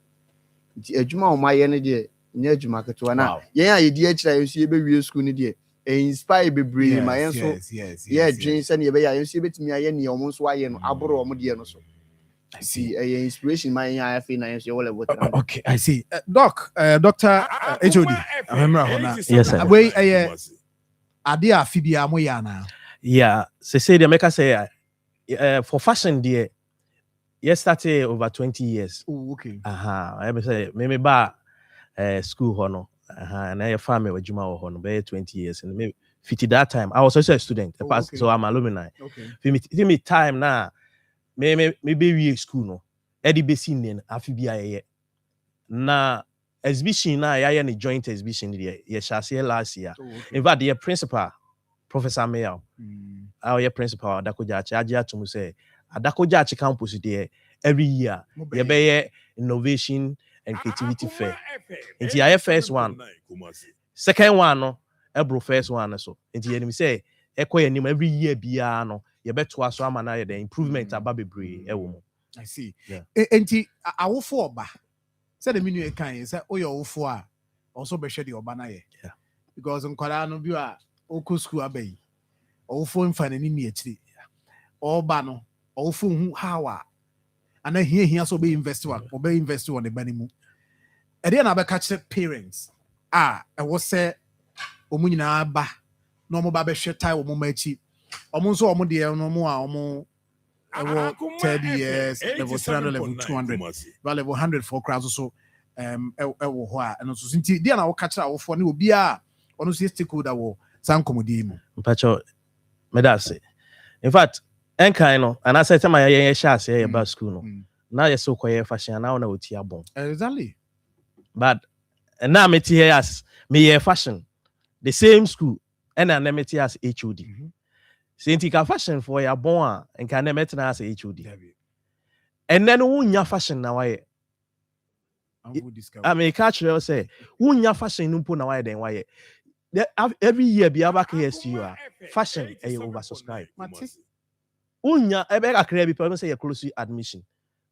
Nti adwuma o maye ne de nya adwuma keto na yen a ye di akira ye so ye be wie school ne de inspire bebre ma yen so ye dream se ne ye be ya yen so ye betimi aye ne omo so aye no aboro omo de no so. I see a inspiration my IFA na yen so ye wole. Okay, I see. Doc, Dr. HOD. Yes, sir. ade a fibia mo ya na. Yeah, say the maker say for fashion there, yes, started over 20 years. Oh, okay. I say maybe ba school hono. And I family with Juma hono be 20 years and maybe 50 that time. I was also a student, Okay. so I'm alumni. Okay. For me time now, maybe we school no. Eddie Bessin then afibia na exhibition na ya ni joint exhibition there. Yes, last year. In fact, the principal Professor Mayo. Our principal Adakojachi Ajia to say Adakojachi campus there every year. You be innovation and creativity fair. Into your first one, second one no, ebro first one so. Into you say every year bia no. You bet to us one na the improvement ababebre ewo. I see. Enti awofo oba. Say the menu kan say oyo awofo a also be share the oba na ye. Yeah. Because nkwara no bi a oko school abai. Awofo mfa na ni akiri. Oba no awofo hu how a ana hia so be invest one, or be invest on the bani mu. E dey na be catch parents. E was say omu nyina ba no mo ba be hwe tai omo ma achi. Omo nso omo de no mo a omo level 30 years, level 300, level 200, but level 100 for crowds so ho a no so nti dia na wo catch awofo ne obi a ono so stakeholder wo san komodi mu. Mpacho me da say. In fact, enkai no and I said time I share say about school no. Now you so quiet fashion now na oti abon. Exactly. But now me here as me fashion the same school and I me as HOD. Since you fashion for your born and can never meet as HOD. And then unya fashion now I mean catch you say unya fashion numpo na why then why every year be aba KSU fashion e oversubscribe. Unya ebe akre bi pe say you close admission.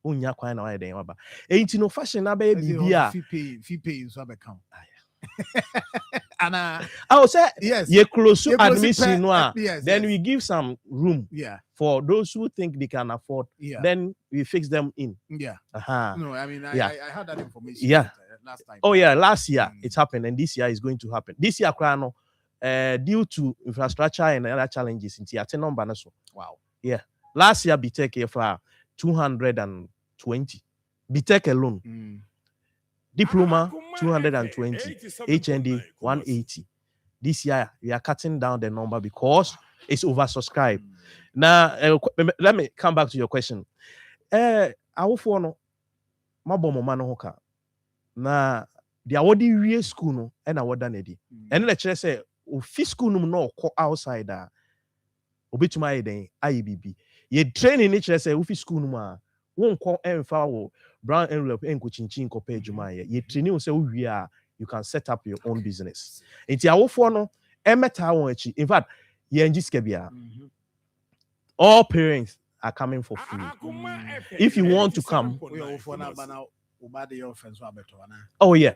Unya kwan na why then waba. Enti no fashion na be bibia fee pay so become. And I will say yes, you close admission yes, then we give some room for those who think they can afford. Then we fix them in. No, I mean I had that information last time. Oh yeah, last year it happened and this year is going to happen. This year Krano due to infrastructure and other challenges in the number so. Wow. Yeah. Last year BTech for 220. BTech alone. Diploma 220, HND 180. This year we are cutting down the number because it's oversubscribed. Now let me come back to your question. I will follow my bomb hoka. Na the awarding real school no and I done it. And lecturer say office school no outside that. Obituma den IBB. Ye training nature say office school no ma won call emfa brown envelope enko chinchin ko pay juma ye training say we are you can set up your own business. Enti awofo no emeta won achi. In fact, ye njiske bia. All parents are coming for free. If you want to come, oh yeah.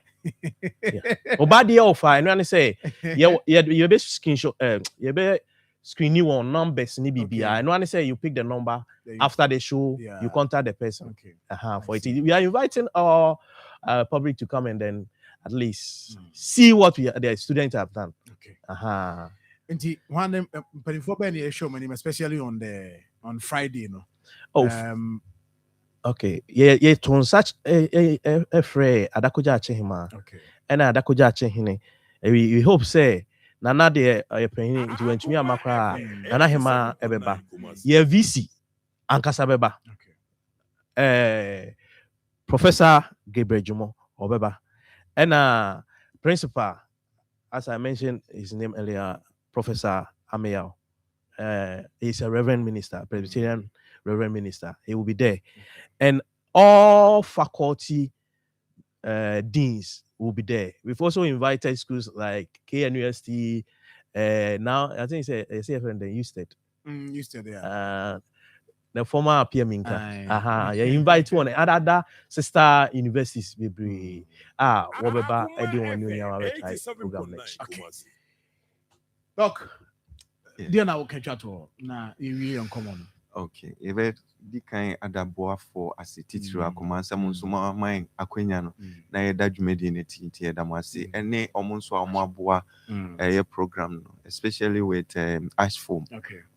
Obadi offer and say you be screenshot you be screen you on numbers ni BBI. And when say you pick the number after the show, you contact the person. For it. We are inviting our public to come and then at least see what the students have done. And one especially on Friday, you know. Oh, okay. Yeah, to such a fray Adakoja Chehima. Okay. And Adakoja Chehine. We hope say Nana de penny to went to me amakra Nana Hema Ebeba. Ye VC Ankasa Beba. Okay. Professor Gabriel Jumo Obeba. And principal, as I mentioned his name earlier, Professor Ameyao. He's a Reverend Minister, Presbyterian Reverend Minister. He will be there. And all faculty deans will be there. We've also invited schools like KNUST. Now, I think it's a friend they used it. The former PM Minka. You invite one other sister universities. Maybe whatever anyone new program next. Doc, dear now catch up to now you on common. Okay, if di kan adaboa for asititiri Akoma nsɛm nso ma man akwanya no na yɛda dwumadi ne tinti yɛda mo ase ɛne ɔmo nso a ɔmo aboa program no especially with Ash Foam.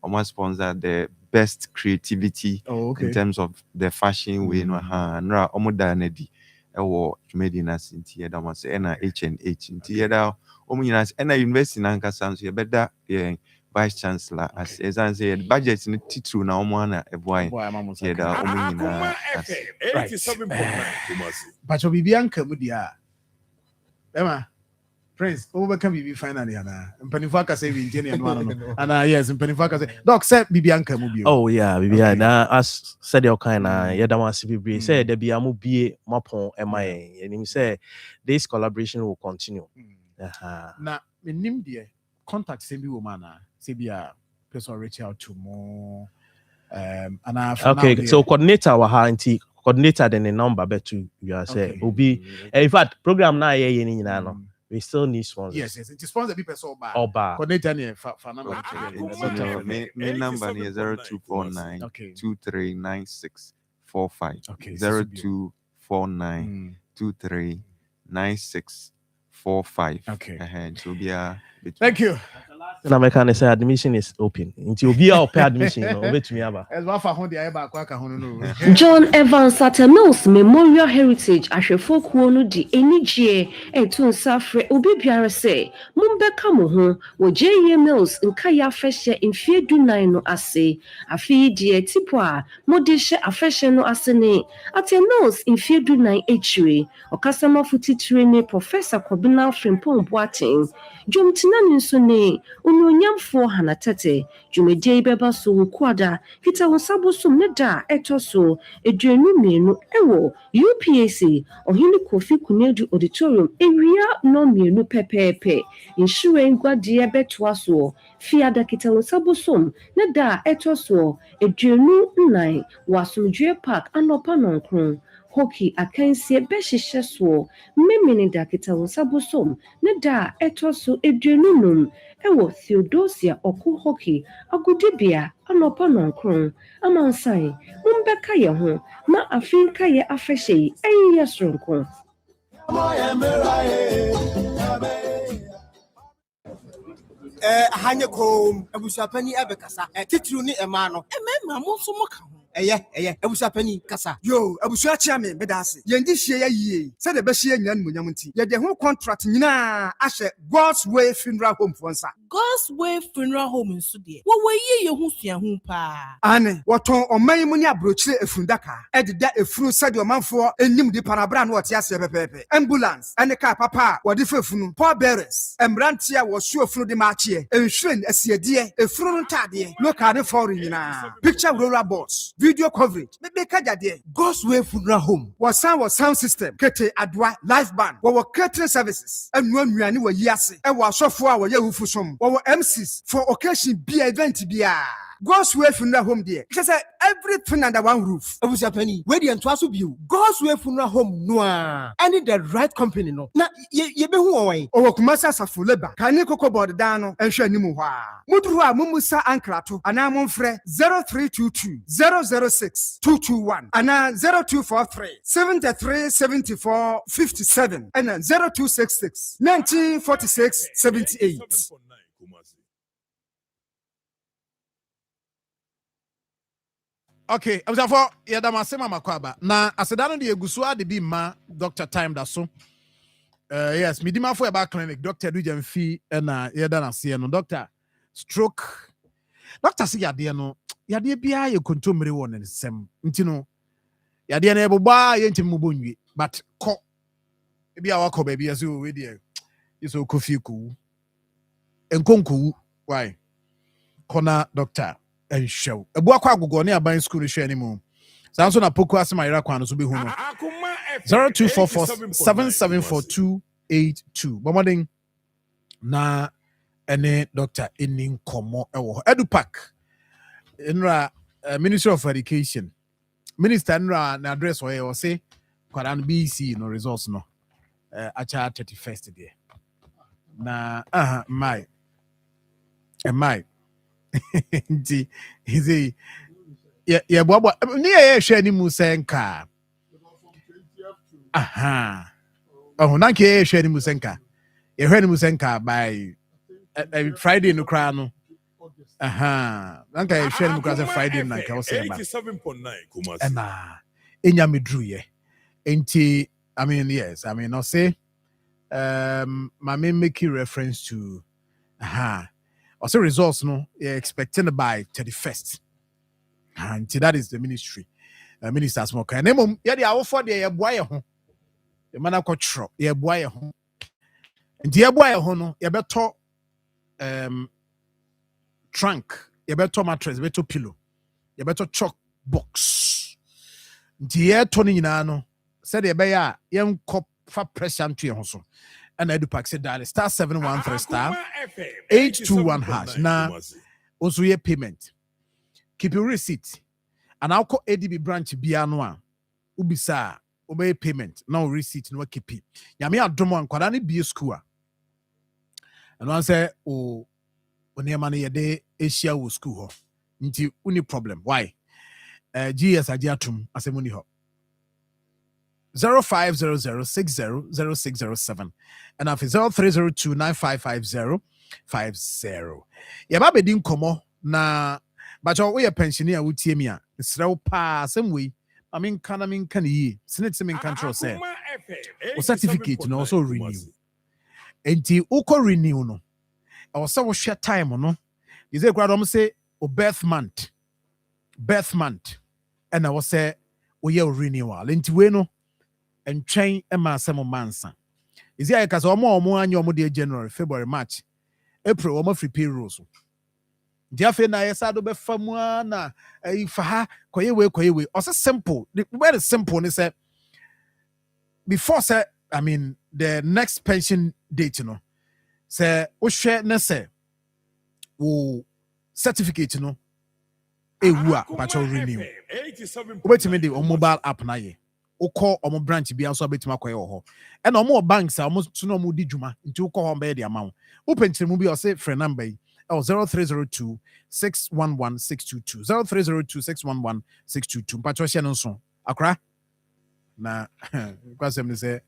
Almost sponsor the best creativity in terms of the fashion way no nra omoda na di ewo dwumadi na sinti yeda mo se na H&H nti yeda omunyina se na university na nkasa nso yebeda vice chancellor as example say budget no titru na omo na eboa yeda omunyina 87.9 Pacho bibianka mu dia Emma Prince, over can be finally, Anna. And Penifaka say we Jenny and one. Anna, yes, and Penifaka say, Doc said Bibianca Mubio. Oh, yeah, Bibiana, as said your kind of Yadama CBB said there be a movie Mapon MIA, and he said this collaboration will continue. Now, in Nimdia, contact Sebi woman, Sebia, person reach out to more. And okay, so coordinator wahanti coordinator then the number bet you are say will be in fact program now yeah we still need sponsors. Yes, it is sponsored people so bad. Oba. Coordinator number. My number is 0249 239645. 0249 239645. Okay. So be a thank you. And American say admission is open. Until be our pay admission, wait me aba. John Evans at Mills Memorial Heritage ahwefo kuo no di enigye etu nsafre obi biara se mumbeka mo ho wo JE Mills nka ya afehye mfie dunan no ase afi die tipo a mode hye afehye no ase ne at Mills mfie dunan echire okasama futitire ne Professor Kobina Frimpong Boateng jumtina nso ne Unyamfo hanatete jumedie beba so kwada kita wonsabo som ne da etoso eduanu mienu ewo UPAC ohini Kofi Kunedu Auditorium ewia no mienu pepepe insure ngwadie betoa so fiada kita wonsabo som ne da etoso eduanu nnan wasomdwe park anopa nonkron hockey akansie behihye so memene da kita wonsabo som ne da etoso eduanu num ewo Theodosia Oku hockey agudibia anopa nonkron amansai mumbeka ye ho ma afinka ye afehye eyi sronko Hanye kom abusapani abekasa titru ni ema no emema mo so mo ka ho eye abusapani kasa yo abusua chia me bedase yendi hie ya yie se de be hie nyina nmunyam nti ye de ho contract nyina ahye God's Way Funeral Home fonsa God's Way Funeral Home nso de wo ye hu sua hu pa ane woton oman mu ni abrochire efundaka ededa efunu se de omanfo enyim di parabra na wote ase pepepe ambulance ane car papa wode fefunu Paul bearers emrantia wo su efunu de maachie enhwen asiedie efunu ntade local foreign nyina picture roller boards video coverage be kajade God's Way Funeral Home was sound system kete adwa live band wo catering services enu anuane wo yiase e wo asofo a wo ye hufusom wo MCs for occasion be event bia God's Way Funeral Home there. She said everything under one roof. Abusapani, where the entwaso biu. God's Way Funeral Home noa. I need the right company no. Na ye be hu owai. Owo kumasa safu leba. Kani koko board dano enhwe nimu hwa. Mudru a mumusa ankrato ana momfre 0322 006 221 ana 0243 73 74 57 and 0266 1946 78. Okay, I'm for Yadamasema Makwaba. Na asedano de egusua de bi ma Dr. Time da so. Yes, midima for about clinic Dr. Dujemfi na yedana se no doctor stroke. Doctor say yade no yade bia ye kontomre won nsem. Nti no yade na eboba ye ntim mubonwie but ko bia wakọ ba bia so we dey so kofi ku. Enkonku why? Kona doctor and show. A book agogo ne aban school show anymore. Sanso na poku asema ira kwa no so be hu no. 0244 774282. Bomoding na ene doctor enin komo ewo. Edupac enra Ministry of Education. Minister enra na address o say kwadan BC no results no. Acha 31st there. Na my nti hizi Yeah, Bobo. Near Shani Musenka. Aha. Oh, Nanke Shani Musenka. You heard Musenka by Friday no crown. Aha. Nanka Shani Musenka Friday night. I was saying 87.9 Kumasi. And Inyami drew ye. Ain't I mean, yes, I mean, I'll say, my main making reference to, also results, no, you're expecting by 31st. And that is the ministry. Ministers more kind. Yeah, they are for the boy home. The man called Tro, yeah, boy home. And dear boy home, you better trunk, you better mattress, better pillow, you better chalk box. Dear Tony Nano said, yeah, by young cop for pressure to your hustle. And Edupac said that star 713 star 821 hash. Now, also your payment. Keep your receipt. And I'll call ADB branch Bianoa. Ubisa, obey payment. No receipt, no keep it. Yami Adomo and Kwadani be a school. And one say, oh, when your money a day, Asia will school. Into only problem. Why? GS Adiatum as a money hop. 0500600607 and after 0302955050. Yaba bedin komo na bacho we pensioner wutie mi a srew pa some way I mean can yi senate me control say o certificate no also renew enti uko renew no I was so share time no is it grad say o birth month and I was say o ye renewal enti we no and train Emma Samo Mansa. Is there because omo anyo de January, February, March, April, omo free payrolls. Diafe na yesado be famua na faha koyewe. Also simple. Very simple. They say before say I mean the next pension date, you know. Say o share na say o certificate, you know. Ewa pacho renew. Wait a minute on mobile app na ye. Call on branch be also bit makoy and no more banks almost to no more dijuma into call home by the amount. Open to movie or say for number 0302 611 622 0302 611 622. Patricia Nonson. Akra na because them say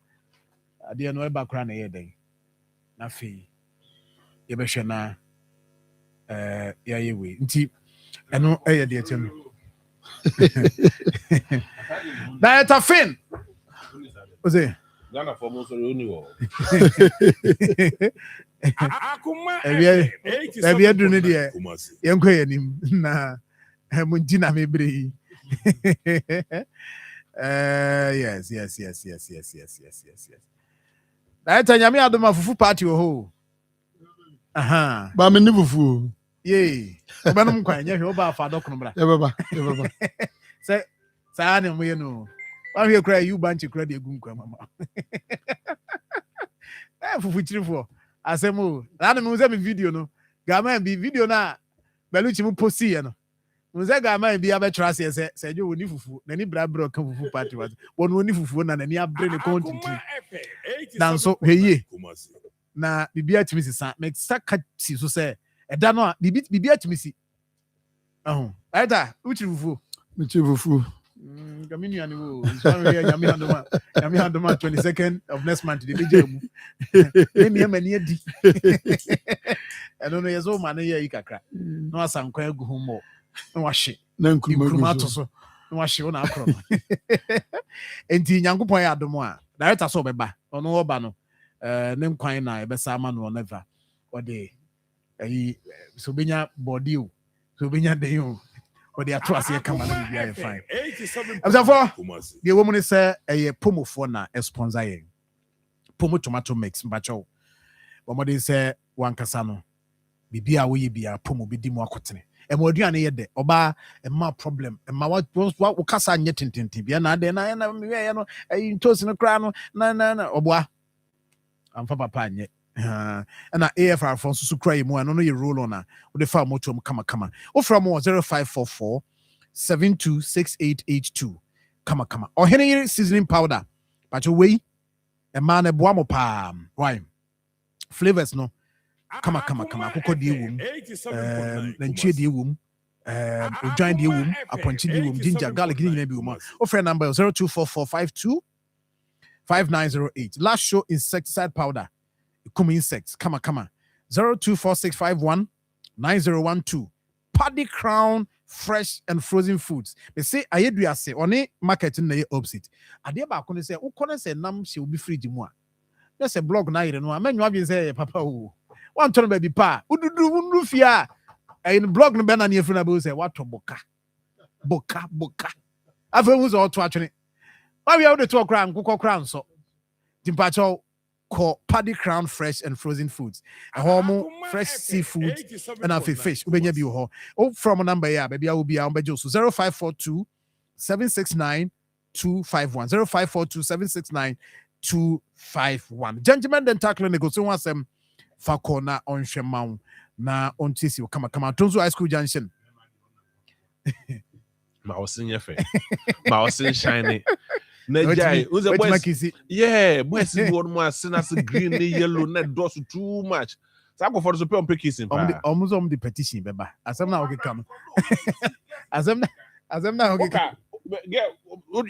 I didn't know about cran a day. Na fee. Yebeshana ya yewe. Nti eno eh dear tell me. That's a fin. What's it? Ghana for most of the Have you done it yet? Young Queen, nah, Muntina may be. Yes. That's a yammy out of my full party. Oh, aha, but I'm never fool. Yay, I'm quite young about Father Crumbra. Say, San, we know. Why you cry, you bunch of credit, Gunka, for which you for. I say, move. I don't know video, no. Gamma be video now. Beluchi will post here, no. Muzaga might be a trust, said you will need for any brabro come for party was one only for one and any brain content. Now, so, hey, now, the beer to Mrs. Make sack so say, a dano, the bit be at Missy. Oh, either, which you fool. Communion, Yami had the 22nd of next month. The I don't know, yes, old man, here you can crack. No, some quite go home more. No, wash it. No, so no, wash it on our crop. And Yango Point at the more. Director so be back. Or no, Bano. Name quite na, Bessaman or never. Or they, so be your body, so be your day. But they are trust here come and be fine. As therefore, the woman is a pomo for na a sponsor. Pomo tomato mix, bacho. Woman is a one casano. Bibi a we be a pomo be dimo cotton. And what do you need? Oba a ma problem. And my what casa yet in Tibia, then I know a toast in a crown. No, Oba. I'm Papa Panye. And AFR for so cry more. I don't know your rule on with the farm motor come. Or from 0544 726882. Come. Or Henry seasoning powder. But your way a man a boamo palm. Why? Flavors no. Come. Cocoa de womb. Then cheer the womb. join the womb, appointed the womb, ginger, garlic, guinea, woman. Offer number 0244525908. Last show insecticide powder. Come insects. Come on. 0246519012. Paddy Crown fresh and frozen foods. They say I do say on a market in the opposite. I dear back when they say, oh, can say nam she will be free to moi. That's a blog night and one man you have say papa. One turn baby pa. Udu fia. In blog no ben near friend say what to boka. I've always all to actually. Why we have the 2 crown, cook crown so. Timpacho called Paddy Crown fresh and frozen foods. A homo fresh seafood and a fish. Ubenya bi ho. Oh, from a number yeah, baby I will be on by Josu 0542 769 251 0542 769 251. Gentlemen, then tackle negotiation was Fakona on Shemau na on TC come Tonzo High School Junction. Ma was shiny. Najai, who's a boy? Yeah, boys is one more sinners green, yellow, net does too much. So I go for the super picking. Almost on the petition, Beba. As I'm now come. As I'm now okay.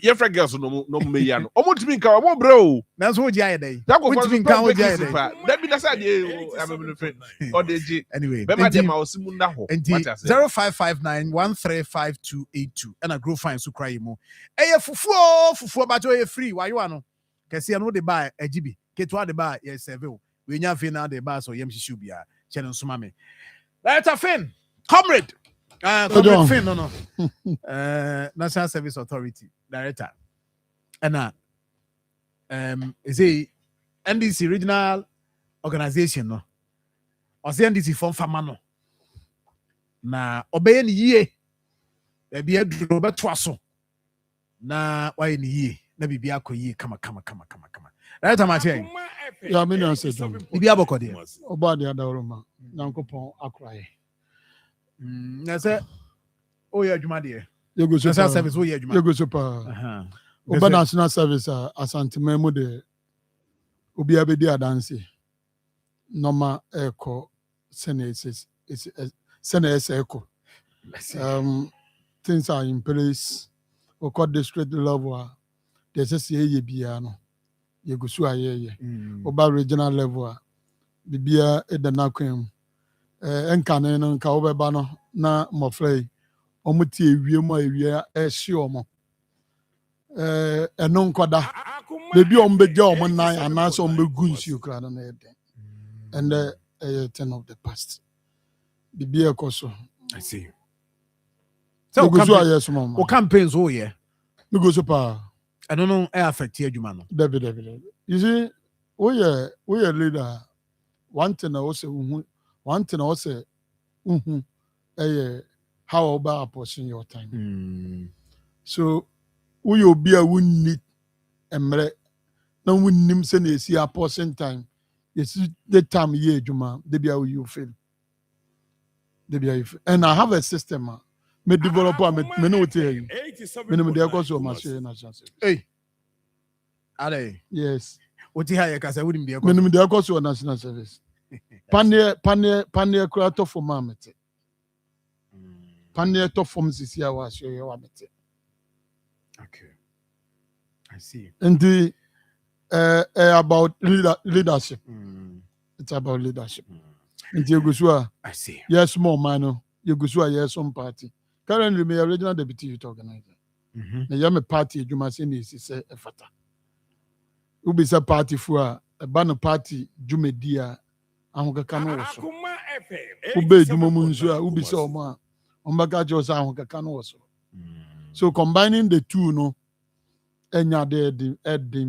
Your friend girls no me yan. Almost me come, bro. That's what you day. That go for the super picking. That be the side you have a friend. Or the anyway. Bema dem I was simunda ho. 0559-135282. And I grow fine so cry mo. Eh fufu but you free. Why you ano? Kesi ano de buy a GB. Ketwa de buy yes seven. We nya fin na de buy so yem shishu bia. Channel sumame. That's a fin. Comrade. Comrade Finn, no. National Service Authority Director. And is a NDC regional organization, no. Or say NDC from Famano. Na obey ni ye. Be a Robert Twasso. Na why ni ye. Na bibia ko ye. Come. Right, I'm saying. Yeah, me no say John. Bibia boko de. Oba de adoroma. Nankopon akrai. I said, oh, yeah, Juma dear. You go National Service, oh, yeah, Juma. You go super. Oba National Service, Asante Memo de Obi Abedi Adansi. Normal echo, Senate echo. Things are in place. We call district level. There's a CA Biano. You go so ye. Oba regional level. Bibia Edanakwem. Enkane no nka wobeba no na mofrey omuti ewie mo ewie ehye omo eno nkoda bebi ombeja omo nan anaso ombegu nsi okra na eden and a 10 of the past bibi ekoso I see. So o campaigns oh yeah me go so pa I don't know affect adwuma no David you see we leader one thing I also one thing I say, how about apportioning your time? So, we will be a win need and no one nim send a see apportion time. You see the time ye Juma, they be how you feel. And I have a system, me developer, me know tell you. Minimum there goes so much. Hey, are they? Yes. What you have? Because I wouldn't be a minimum there goes to a national service. Panier creator for mamete. Panier to form this year was your amete. Okay. I see. And the about leadership. It's about leadership. And you go I see. Yes, more man. You go yes, some party. Currently, me original deputy youth organizer. The young party, you must say a fata. You be a party for a banner party, Jumedia. Ahokaka no woso ube jumomu nso ubi se omo ombaka josa ahokaka no woso so combining the two no enya the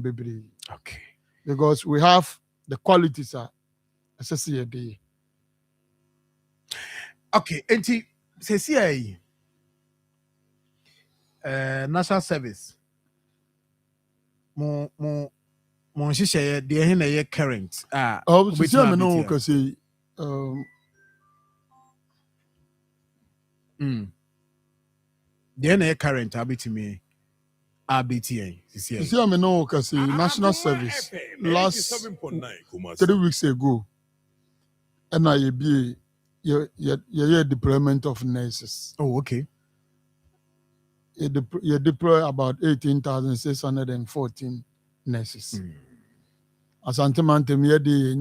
bebre okay because we have the qualities are associated okay enti se si national service mo hyehyɛ deɛ he na yɛ current see me no ka say deɛ na yɛ current abetimi abeti see me no ka say national service last 3 weeks ago and I be your deployment of nurses. Oh, okay. You deploy about 18,614 nurses. Asante me di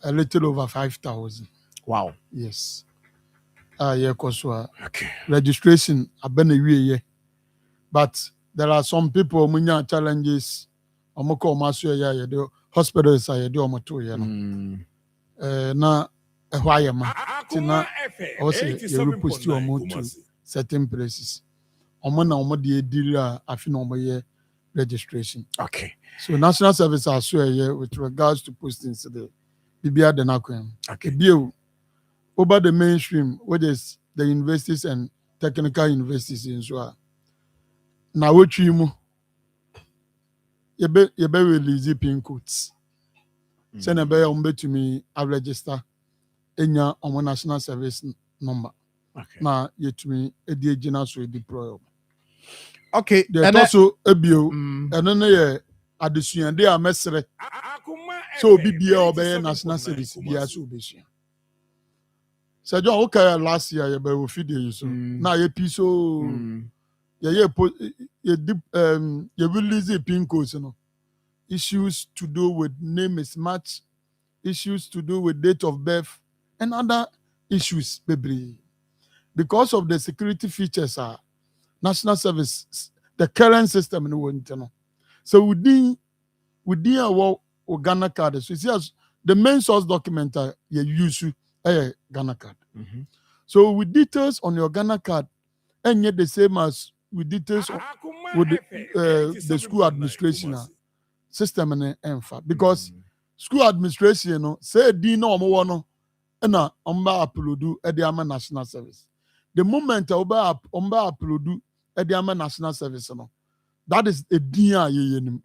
a little over 5,000. Wow. Yes. Okay. Registration abene but there are some people munya challenges. Omoko maso the hospitals are the omoto na ehwayema tina also you repost you to certain places. Na de deal afi na omoye registration. Okay. So national service are here with regards to postings today. Bibia de nakwem. Okay. Over the mainstream, which is the universities and technical universities in Zua. Now what you release pin codes. Send a bear to me, I register in your national service number. Okay. Now yet to me a DG will deploy. Okay. There's also a bio and then addition they are messere. So BBA obey national service be as obey. So John, okay, last year you be feed you so now you piece you release a pin codes, you know. Issues to do with name mismatch, issues to do with date of birth, and other issues, baby. Because of the security features are national service, the current system in the world, you know. So within our Ghana card, so you see as the main source document you use Ghana card. So with details on your Ghana card, and yet the same as with details with the school administration system and ENFA. Because school administration, you know, say Dino Omo and upload at the national service. The moment Omba upload at the national service, you know, that is a dia in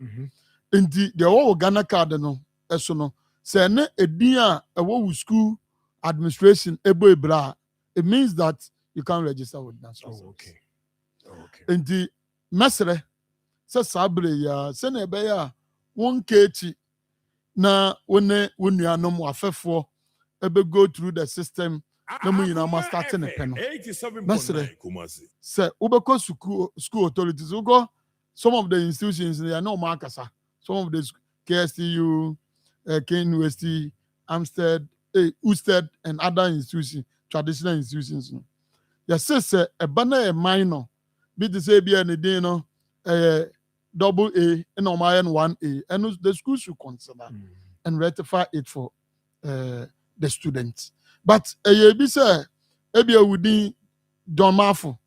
the whole Ghana card, you know, no. Say a dia a school administration bra, it means that you can register with national service. Okay. In the mesre se sabre ya se na be ya won kechi na wone anom afefo ebe go through the system na mu yina ma start na pe no mesre se ubeko school authorities go some of the institutions they are no markasa some of the KSTU KNUST Amstead Usted and other institutions traditional institutions yes say e bana e minor be to say be any no double A and on 1A and the school should consider and rectify it for the students. But be say maybe within John Marfo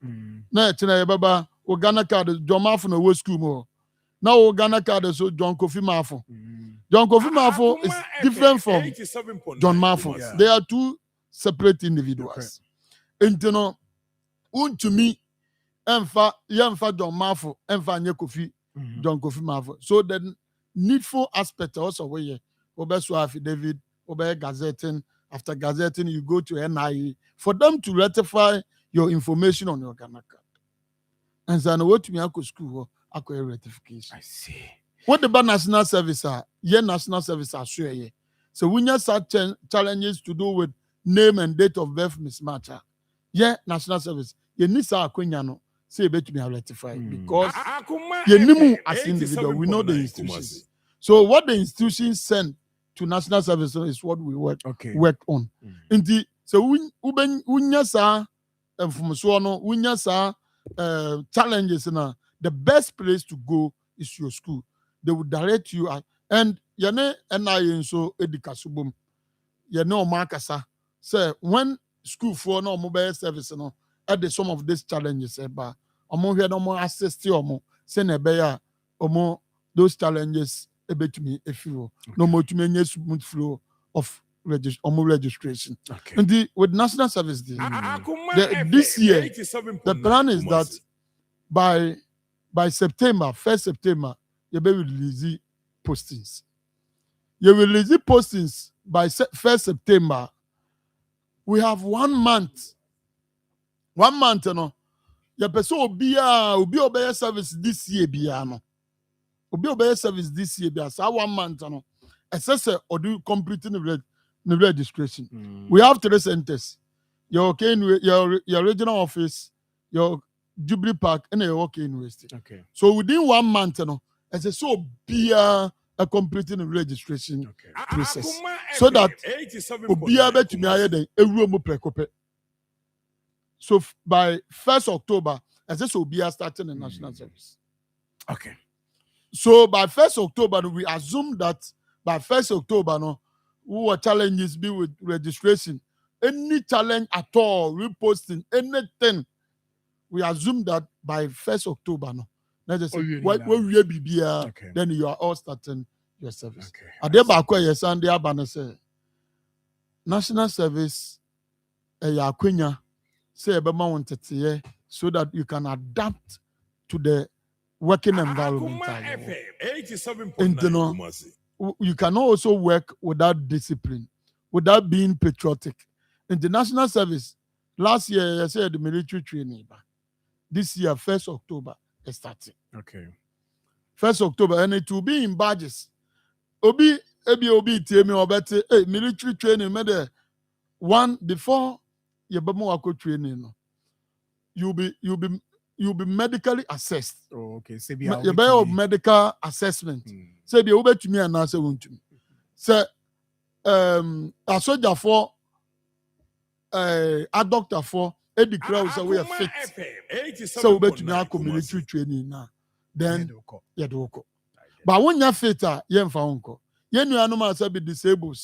na tina baba o Ghana card John Marfo no school more. Now o Ghana card so John Kofi Marfo. John Kofi Marfo is different from John Marfo. Yeah. They are two separate individuals. And you know, to me Emfa John Marfo, Emfa nye Kofi, John Kofi Marfo. So the needful aspect also where Obeso affidavit, Obe gazetting. After gazetting, you go to NIE for them to ratify your information on your Ghana card. And so what to me I could school acquire ratification. I see. What the national service are? Yeah, national service are sure. Yeah. So when you such challenges to do with name and date of birth mismatch, yeah, national service. You need to no. Say bet me rectified because you as individual, we know the institutions. So what the institutions send to national service is what we work on. Indeed, so challenges na the best place to go is your school. They will direct you at, and yane NIE so edikasubum. Yane markasa say when school for no mobile service no at the some of these challenges eba omo hwe no mo assist omo say na be ya omo those challenges ebetumi efiro no mo tumi nye smooth flow of registration. And with national service this year the plan is that by September 1st September you will release postings. You will release postings by 1st September. We have 1 month. 1 month, you know. Your person will be obey service this year, no. Will be obey service this year, so 1 month, you know. assessor or do completing the registration. We have 3 centers. Your regional office, your Jubilee Park, and your University. Okay. So within 1 month, as a so be a completing the registration process. So that be able to be higher than a room precope. So by 1st October, as this will be starting the national service. Okay. So by 1st October, we assume that by 1st October, no, what challenges be with registration. Any challenge at all, reposting, anything, we assume that by 1st October, no. Let's say, when we be then you are all starting your service. Yes, and the Abana say, national service, say so that you can adapt to the working environment. You can also work without discipline, without being patriotic. In the national service, last year I said the military training. This year, 1st October, is starting. Okay. 1st October, and it will be in badges. Obi, tell me about military training. Made one before you be training. You'll be medically assessed. Oh, okay. You be medical assessment. Say be over to me and answer one to me. Say a soldier for a doctor for a declare say we are fit. So we to me military training now. Then you do go. But when you're fit, you ain't found go. You know no man say be disabled,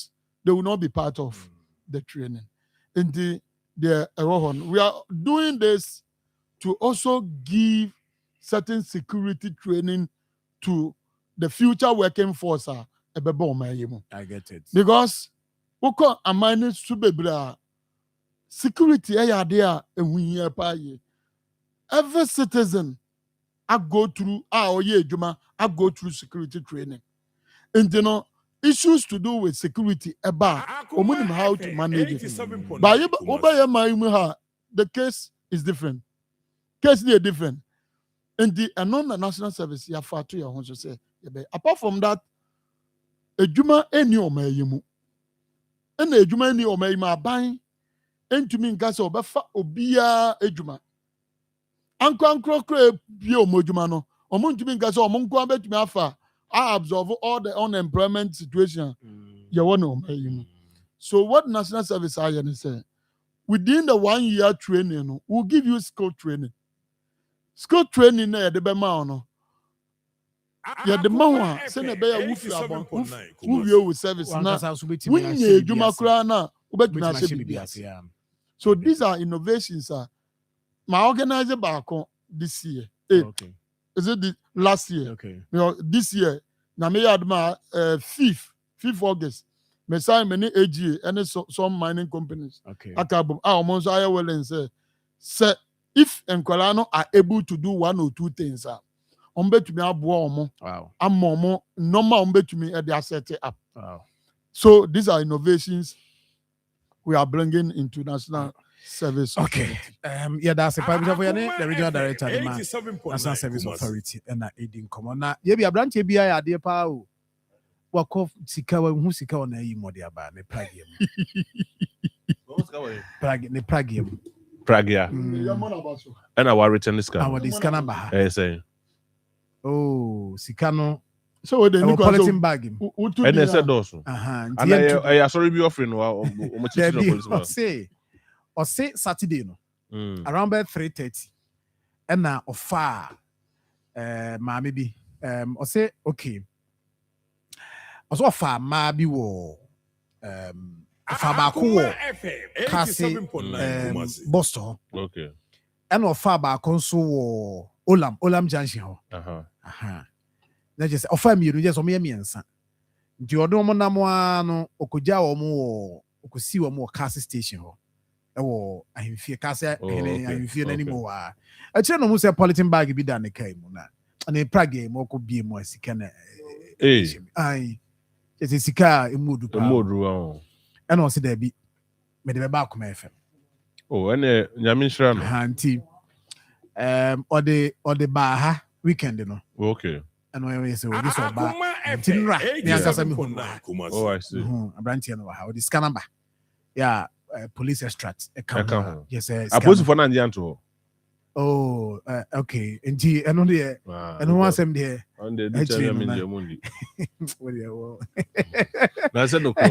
they will not be part of the training. In the we are doing this to also give certain security training to the future working force. I get it. Because security every citizen I go through I go through security training. And you know, issues to do with security about how to manage it. But the case is different. Case is different. And the non-national service, you have to your say. Apart from that, a juma any omayimu. And a juma any omayima buying into me gas or befa obia a juma. Uncle Pio Mojumano, or Muntumin gas or Munko bet me afa. I absorb all the unemployment situation. You want to So what national service are you say? Within the 1 year training, we'll give you skill training. Skill training there, the Bemano. Yeah, the Mawa, send a bear who you service now. When you do Macrana, so these are innovations. My organizer back this year. Okay. Is it the last year? Okay. You know, this year, na me had my 5th August. Me sign many AGA and some mining companies. Okay. Akabum. Almost I will and say if Enkolano are able to do 1 or 2 things, bet to me wow. I'm more normal bet to me at the set up. Wow. So these are innovations we are bringing into national service. Okay. Yeah, that's a private for the regional director, the National Service Authority, and aiding common. Now, you be a branch, you be a dear power. Walk off Sika, who Sika on a modia bar, the Pragium. Pragium. Pragia. And our written this guy. Our discanaba. I say. Oh, Sicano. So the politin bag him. And they said also. And I sorry be offering or say Saturday no. Around by 3:30. And now of far maybe or say okay. Also far maybe wo far back wo kasi Boston. Okay. And of far back also Olam Junction. Na just offer me just o me miensa nti odo mo na mo ano okoja o mo okosi o mo car station ho e wo ahemfie kase ahemfie na ni mo wa a kire no mo say politin bag bi da ne kai mu na Prague mo ko bie mo asika na ai je sika emudu pa e na o se da bi me de ba akoma FM ene nyame nhira no nti or the ba ha weekend no okay and when we say we just about tinra me ankasa me hu oh I see abrantie no ha the scan number yeah police extract account yes aposi for Nigeria to oh okay nti eno de eno ho asem de on the tell me the mundi na se no ko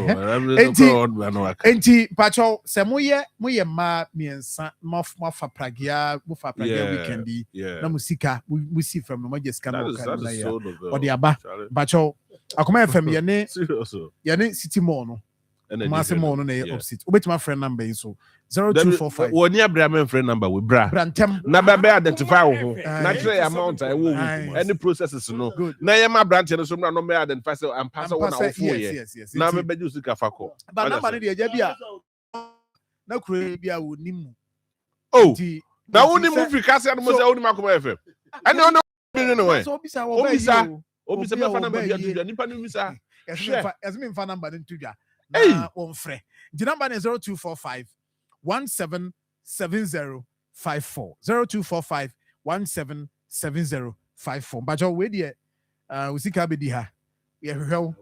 nti pacho se moye ma miensa mafa pragia weekend na musika musi from no maje scan no kan na ya odi aba pacho Akoma FM ye ne city mall no Massive more no na opposite. Obet my friend number is so 0245. One Abraham friend number with bra. Brantem. Na be identify wo. Natural amount I wo. Any processes no. Na ye ma branch no so na no me identify say am pass one na ofo ye. Na me be use ka fako. But number no dey bia. Na kure bia wo nimu. Oh. Na wo nimu Africa say no mo say wo nimu Akoma FM. Ani ono bi no we. So obisa wo be you. Obisa me fa number bia tu nipa no bisa. As me fa number no tu ja. Hey, on free. The number is 0245 177054. 0245 177054. But your way there, we see Kabedi ha. Yeah, hell.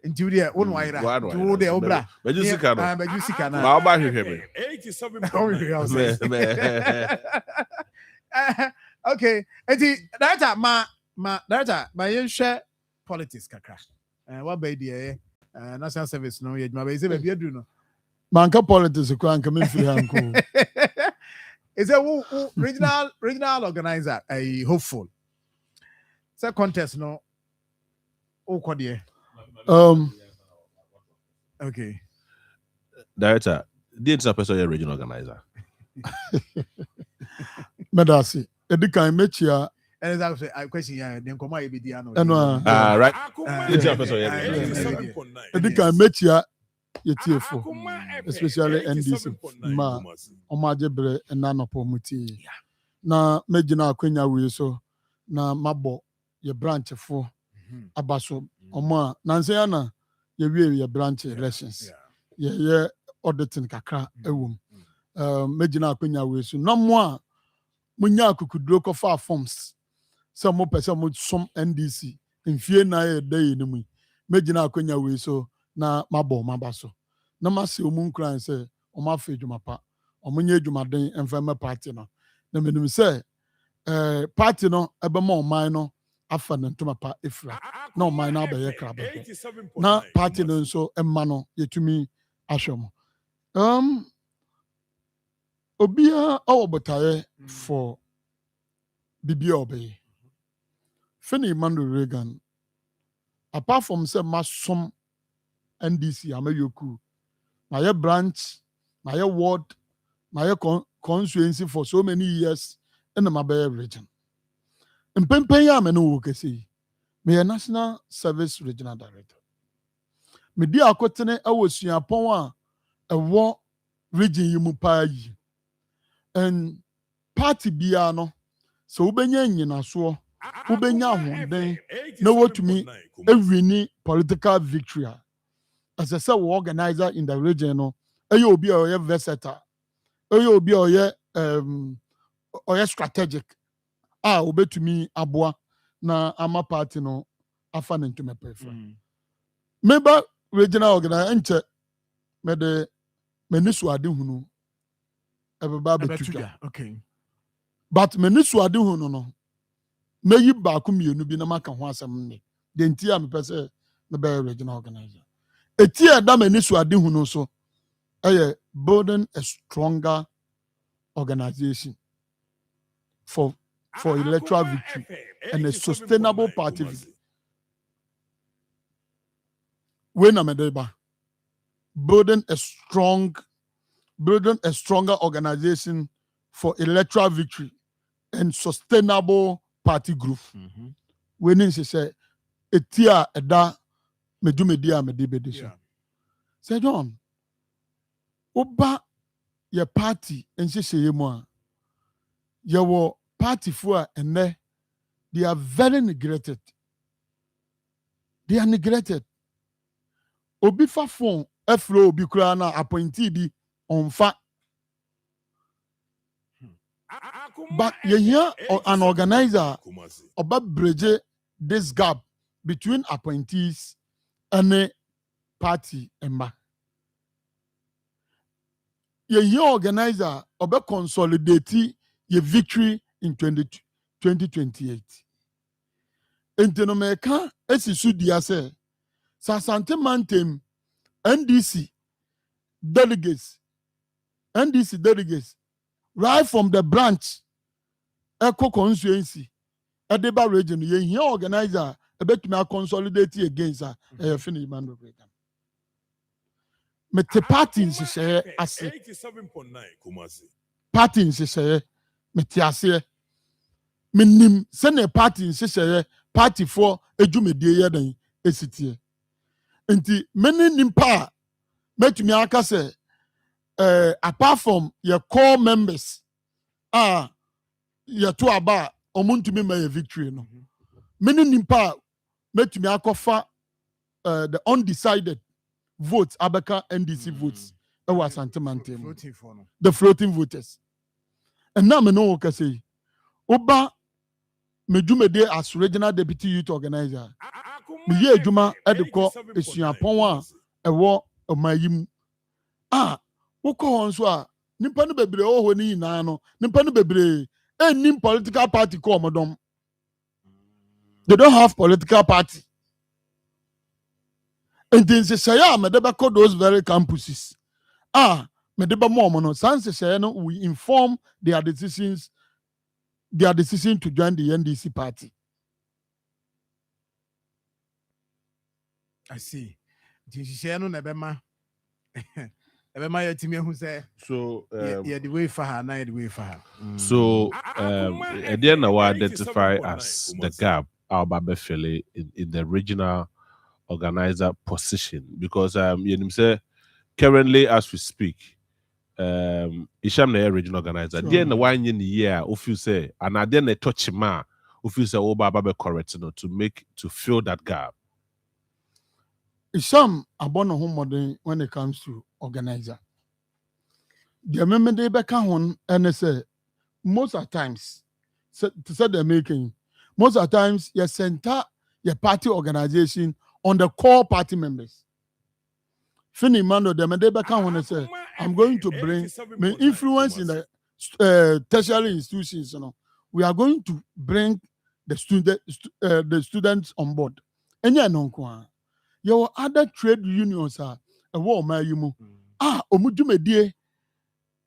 Into the one wire. To the Obra. But you see, but you see, can I buy him? 87. Okay. That my share politics kakra. What by the national service no yet my say baby do no manka politics ko anka me free hanko is a regional organizer a hopeful say contest no o ko de okay director did a person regional organizer medasi edikan mechia and that's a question yeah then come I be the right edikan mechia yetiefo especially NDC ma omajebre enanopo muti na mejina akwenya we so na mabo ye branch fo abaso omo na nse ya na ye wie ye branch elections ye auditing kakra ewum mejina akwenya we so na mo a munya akukuduro ko fa forms some person mo some NDC mfie na ye dey ni mu mejina akwenya we so na mabo mabaso na mase omunkran se omafa adwuma pa omunye adwumaden emfama party no na menim se party no ebema oman no afa na ntoma pa efra na oman na abaye kraba na party no nso emma no yetumi ahwemo obia owobotaye for bibia obey Fini Emmanuel Reagan, apart from say masom NDC, Amayoku, my branch, my ward, my constituency for so many years in the Mabaya region. In Pempaya, Menu Wukesi, me a National Service Regional Director. Me dear Kotene, I was Yapon, a war region Yumupai, and party Biano, so Benyan Yinaso. Ubenya honden na wotumi ewini political victory as I say organizer in the region no eyo obi oye versatile eyo obi oye strategic obetumi aboa na ama party no afa ne ntome prefer member regional organizer enche me de menisu ade hunu ebeba betuga okay but menisu ade hunu no meyi baako mienu bi na maka ho asem ne de nti a mepese me be regional organizer eti e da mani so ade hunu so building a stronger organization for electoral victory and a sustainable party victory. When am building a stronger organization for electoral victory and sustainable party group. When he say etia eda medumedia medibedi so. Say John, oba ye party enhye mu a ye wo party for ene they are very neglected. They are neglected. Obi fa phone efro obi kura na appointee bi onfa. But you hear an organizer about bridge this gap between appointees and the party emma. Ye organizer obe consolidate ye victory in 2028. Enti no meka esisu dia se Sasante Mantem NDC delegates right from the branch Echo constituency Edeba region ye here organizer ebetumi consolidate against fini man program. Mete party nhyehyɛ ase 87.9 Kumasi. party nhyehyɛ mete ase menim sɛnɛ party nhyehyɛ party for edwumadie yɛ dan esitie nti many nimpa metumi aka sɛ apart from your core members your to aba omuntumi ma yɛ victory no many nimpa metumi akɔfa the undecided votes abeka NDC votes ɛwɔ Asante Mantem the floating voters and now me no ka say oba medwumade as regional deputy youth organizer me ye adwuma de kɔ esuapɔn a ɛwɔ ɔmayim wokɔ hɔ nso a nipa no bebree wɔ hɔ ni nyinaa no nipa no bebree ɛnnim political party kɔ ɔmɔdɔm they don't have political party. And then say medeba those very campuses. Medeba mono sans we inform their decision to join the NDC party. I see. Shano nebema. Ebema yetimi hu say. So yeah, the way for her, na the way for her. So at the end, I will identify as the gap our Babefele in the regional organizer position because you say currently as we speak Isham na regional organizer then the 1 year if you say and then a touch ma if you say Baba correct to fill that gap. Isham abono home modern when it comes to organizer. The member they back on and say most of times to say they're making most of times you center your party organization on the core party members. Fini Mando, the Mandeba when say, I'm going to bring my influence in the tertiary institutions. You know, we are going to bring the students on board. And yeah, no, your other trade unions are a war, my yumu. Omujumedie,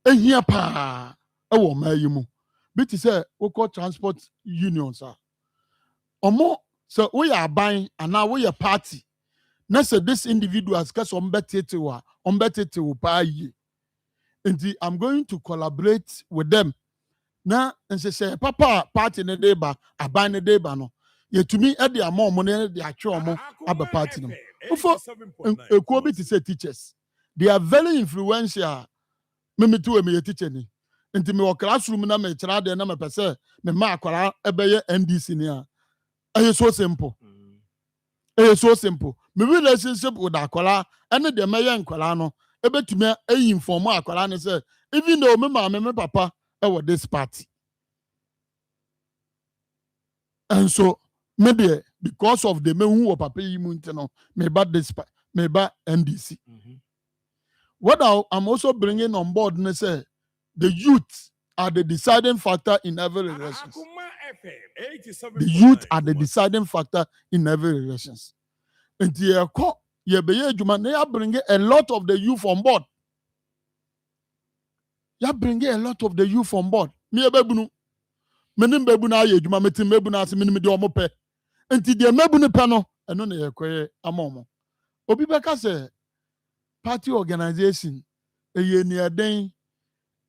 and here pa, a war, my yumu. But he said, we call transport unions are. Omo. So we are buying and now we are party. Now say this individual has got some better to buy. And I'm going to collaborate with them. Now and say papa party ne deba, I buy ne deba no. Yeah, to me at the more money the actual more ab party no. For a to say teachers. They are very influential. Me too me teacher ni. Into me classroom na me chira na me pese me ma akwara ebeye NDC ni. It's so simple. It's so simple. My relationship with Akola and the Mayan Colano, a bit to me, inform Akola and say, even though my mama and my papa are this party. And so, maybe because of the men who are papa, maybe this, maybe NDC. What I'm also bringing on board, and say, the youth are the deciding factor in every relationship. The youth are the deciding factor in every relations. And they bringing a lot of the youth on board. You bringing a lot of the youth on board. Me ebebunu. Menim bebuna ye juma metim bebuna ase menim de omo pe. Enti de mebunu pe no eno na ye koye amomo. Obi beka say party organization eye ni eden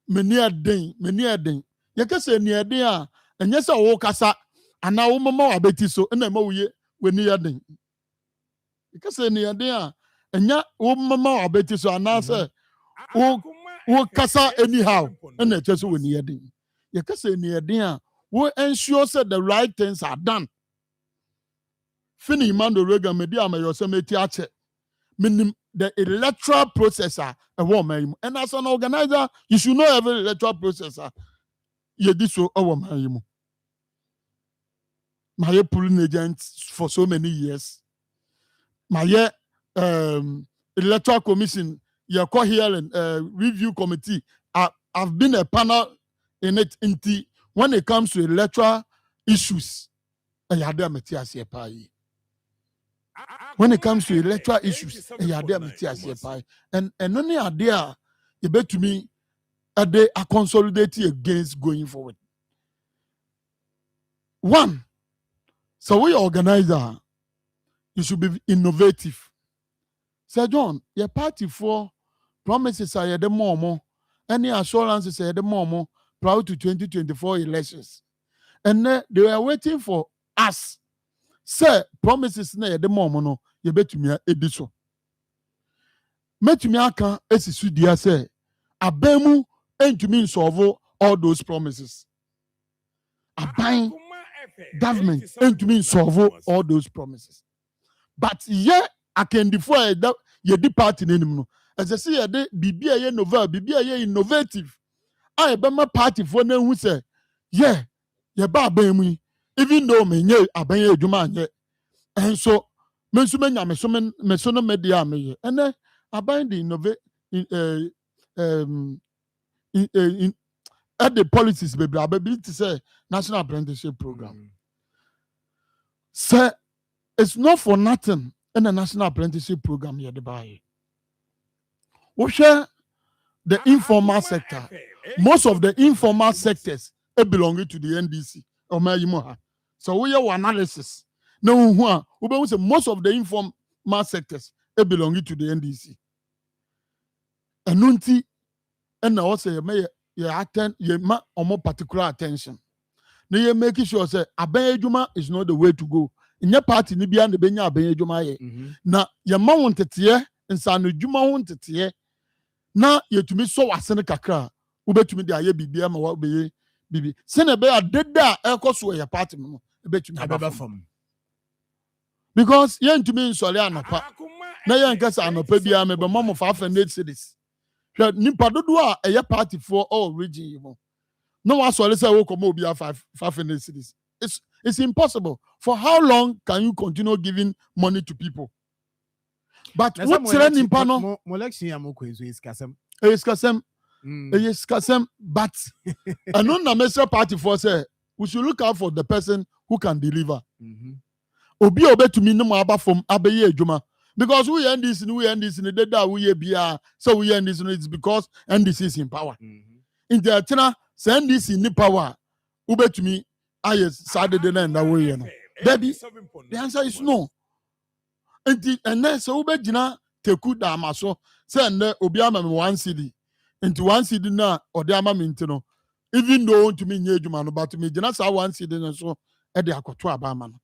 meni eden. Ye ka say ni eden a enye se wo kasa ana wo mama wa beti so na ma wuye we ni eden. Ye ka say ni eden a enya wo mama wa beti so ana se wo kasa anyhow na che so we ni eden. Ye ka say ni eden a we ensure that the right things are done. Fini Mando Rega media me yosemeti ache. Minim the electoral processor a woman. And as an organizer, you should know every electoral processor. You did so a woman. my pulling agent for so many years. My electoral commission, your co-hearing review committee. I've been a panel in it. When it comes to electoral issues, when it comes to electoral issues, and only idea you bet to me they are consolidating against going forward. One, so we organizer, you should be innovative. Sir John, your party for promises are the more, any assurances are the more prior to 2024 elections. And they were waiting for us. Sir, promises na the more no, you bet me a ediso. Met me aka esisu dia say, abemu and to mean solve all those promises. Abang government and to mean solve all those promises. But yeah, I can defy that ye di party name. As I say, be a novel, be a innovative. I be my party for them who say, yeah, ye ba me, even though me nye abanye juma nye. And so, mensumenya mesono media me, and then abang the innovate at the policies, baby, I be to say national apprenticeship program. Sir, it's not for nothing in the national apprenticeship program here. The buy. We share the informal sector. Most of the informal sectors belong to the NDC or Mayimoha. So we have analysis. Now, we say most of the informal sectors belong to the NDC. And nunti, and also you attend more particular attention. Now you making sure say Abenejuma is not the way to go. In your party, ni bia ne benya Abenejuma ye. Na your man wanted here, and Sanu Juma wanted here. Na ye to me so asene kakra. Ube to me the aye bibia ma wa be bibi. Sene be a dead da so your party no. Ebe to me ababa from. Because yen to me so le anopa. Na yen kasa anopa bia me be mom of 500 cities. Nimpa dodo a eye party for all region you. No one saw let's say we come be 500 cities. It's impossible. For how long can you continue giving money to people? But what training panel? Is kasem. But I know the Mr. Party for say we should look out for the person who can deliver. Obi obe to me no more from abeye ejuma. Because we end this in the data we be so we end this it's because NDC is in power. In the China send this in the power. Ube to me, I Saturday night that way, you know. Baby, the answer is no. And then so Ube Jina teku da maso send Obiama 1 CD into 1 CD na or the ama mintino. Even though to me Jumano, but to me, Jina sa 1 CD and so at the Akotwa Baman.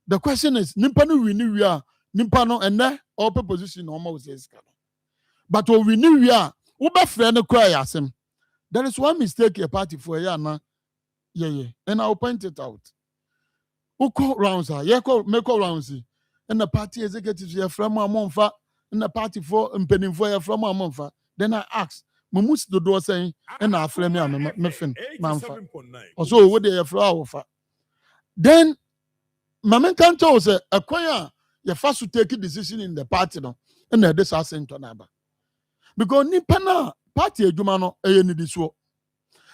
The question is Nimpano we knew we are Nimpano and then open position almost says. But what we knew we are Ube friend cry as him. There is one mistake a party for a year. Yeah, and I'll point it out. Who call rounds are? Yeah, make rounds. And the party executives here from a month, and the party for impending for from a month. Then I asked, Mumus the door saying, and I flame me fin, manfa. Also, what they flower for. Then, Maman can't tell us a choir, you first to take a decision in the party, no, and this are sent to Naba. Because Nipana party, Jumano, a need this war.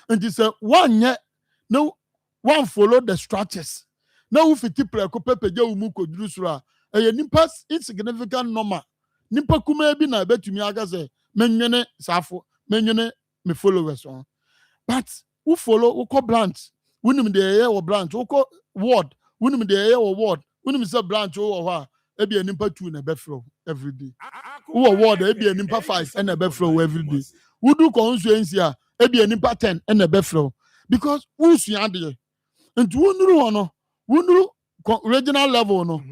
And he said, one yet. No one follow the structures. No, if it people pepe umuko drusra, a nimpas insignificant number. Nimpa kume bi na bet me aga say menyene safo, menyene me followers on. But who follow who branch? Winim the air or branch, who ward, winim the air or ward, winim say branch or ha, e be a nimpa 2 na beflow every day. Who ward e be a nimpa 5 and a beflow every day. Who do constituency e be a nimpa 10 and a beflow. Because who's yonder? And to regional level, no,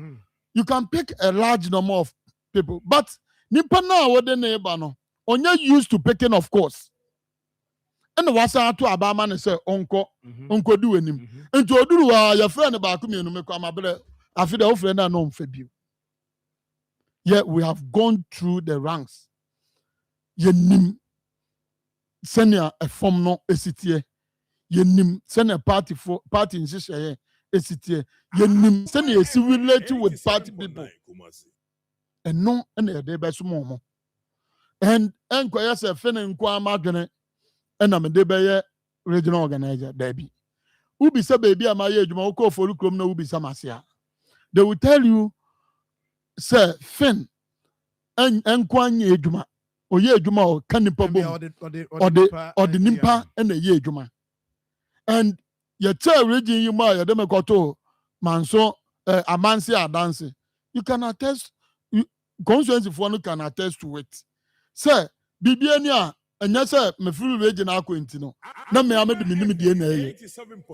you can pick a large number of people. But Nipana what the neighbor no, on you used to picking, of course. And the wasa to Abama and say, Uncle do him. And to do your friend about me and make my brother. I feel the friend I know for you. Yet we have gone through the ranks. Ye senior a form no ACTA. Yenim send a party in Sisha esitie yenim se na esi relate with party people and no and they be sumo and enkwaya se fe ne nkwa amadwene and am de be regional organizer dabi ubi se baby amaye adwuma wo ko folu krom na ubi samasia they will tell you say fin nkwa anye adwuma oye adwuma o kanipa bom or the nimpa na ye adwuma and your tell region you ma ya dem koto manso amansi adanse you can attest constituency for no can attest to it say bibia ni a enya say me free region akwanti no na me amede minim die na ye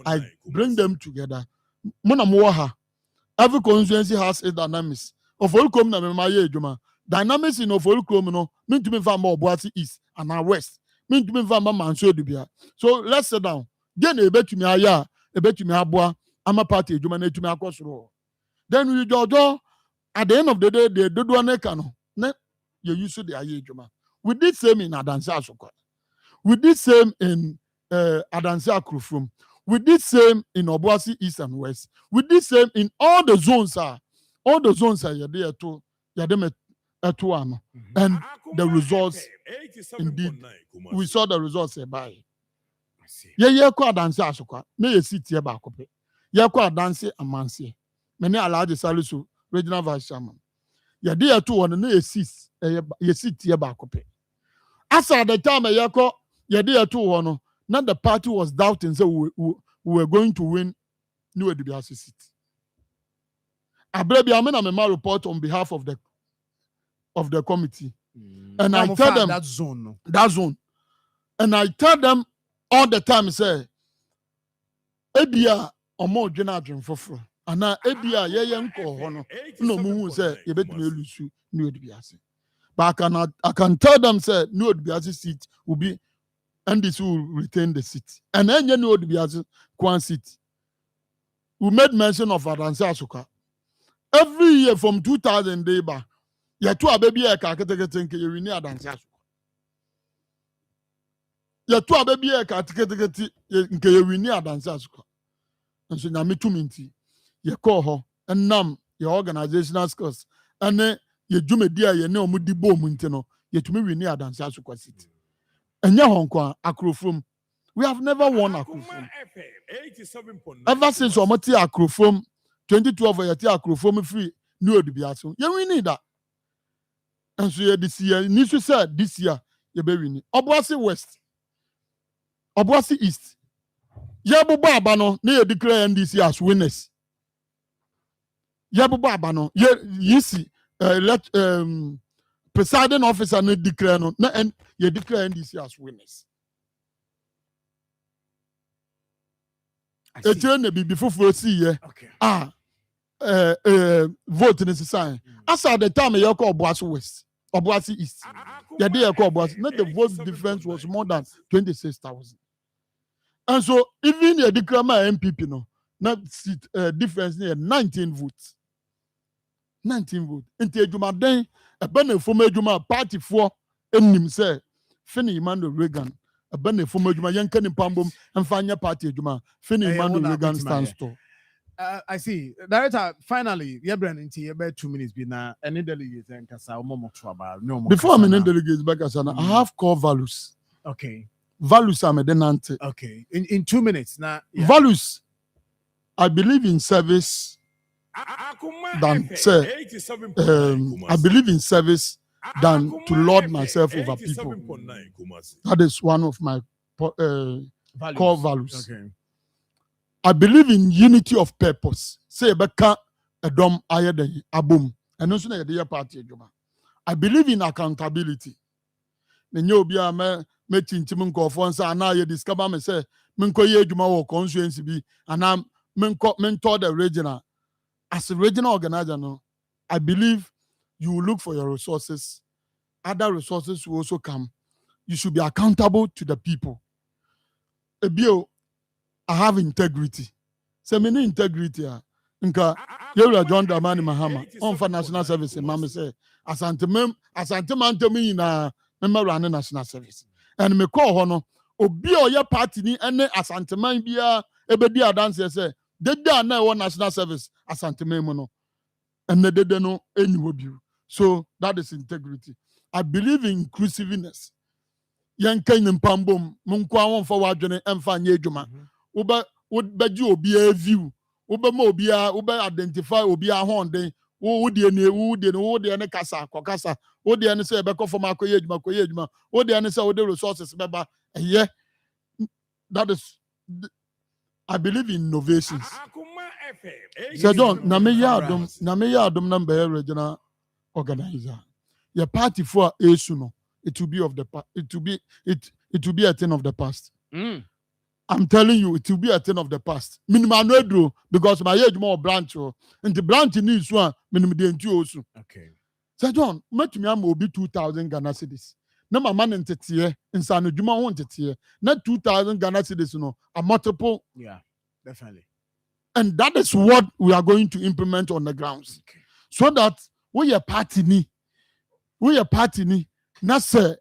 I bring them together mona mo ha every constituency has its dynamics of all come na me ma ye adwuma dynamics in of all come no me to me fa ma obuasi east and west me to me fa ma manso dubia so let's sit down then ebetumi aya ebetumi aboa ama party adwuma na etumi akosoro then we jojo at the end of the day they do one no na you use the aye adwuma we did same in Adansi Asokwa we did same in Adansi Akrofrom we did same in Obuasi East and West we did same in all the zones are you there to yadem eto ano and the results indeed we saw the results by ye kwa Adansi Asokwa na ye sit here ba kope ye kwa Adansi Amansie me ne Alhaji Salisu regional vice chairman ye dey to one na ye sit here ba kope as at the time ye kwa ye dey to one no the party was doubting say we were going to win New Edibiasi seat abrebi amena me report on behalf of the committee and I tell them that zone and I tell them all the time say ebia omo dwena adwen foforo ana ebia ye nko ho no mu say ye betumi elusu New Edibiasi but I can tell them say New Edibiasi seat will be and this will retain the seat and any New Edibiasi one seat we made mention of Adansi Asokwa every year from 2000 day ba ye to ababi e ka ketekete nke ye wini Adansi Asokwa ye to ababi e ka ketekete nke ye wini Adansi Asokwa nso na metumi nti ye call ho enam ye organizational skills ane ye dwumedi a ye ne omudi bom nti no ye tumi wini Adansi Asokwa seat enye honkwa Akrofrom we have never won Akrofrom ever since omoti Akrofrom 2012 ye ti Akrofrom free New Edibiasi ye wini that and so this year nisu said this year ye be wini Obuasi West Obuasi East ye bubo aba no na ye declare NDC as winners ye bubo aba no ye yisi presiding officer na declare no na ye declare NDC as winners e na bibi fufuo si ye vote in sign as at the time you call Obuasi West Obuasi East ye dey call Obuasi not the vote difference was more than 26,000 and so even the declare MPP no not seat difference near 19 votes into Jumaden a bene from Juma party for enim say Finney Emmanuel Reagan a bene from Juma Yankan in Pambum and Fanya party Juma Finney Emmanuel Reagan stands to. I see. Director, finally, you're bringing to about 2 minutes. Be now any delegates and Kasa no more. Before I'm in delegates back, I have core values. Okay. Values are medenante. Okay. In 2 minutes now. Yeah. Values. I believe in service. Than say, I believe in service than to lord myself over people. That is one of my core values. Okay. I believe in unity of purpose. Say beka edom ayede abum. And also na yede party ejuma. I believe in accountability. Menye obi a me tintim nkofo nsa ana ye discover me say menko ye ejuma wo constituency bi ana mentor the regional. As a regional organizer, no, I believe you will look for your resources. Other resources will also come. You should be accountable to the people. Ebio, I have integrity. Say many integrity. Nka yewra John Dramani Mahama on for national service. Mama say asante na member run national service. And me call hono obi oye party ni ene asante man bia ebedi adanse say Deda na ɛwɔ national service asanteme no. And the dede no anywhere view. So that is integrity. I believe in inclusiveness. Yan kan mpambom munkwa won fa wadwene emfa nye adwuma. Would you be a view? Mobia, identify obia honden. Would the kasa, kokasa, would the say back for my koyejma, would the answer with the resources, baba, yeah. That is, I believe in innovations. So John, Nameya Dom number regional organizer. Your party for Esuno, it will be of the it will be a thing of the past. I'm telling you, it will be a thing of the past. Minimum no because my age more branch and the branch needs one minimum also. Okay. So John, met me am be 2,000 Ghana cedis. No my man in Tetie, in San Juma won't Tetie. Not 2,000 Ghana cedis, no, a multiple. Yeah, definitely. And that is what we are going to implement on the grounds. Okay. So that we are party ni, na say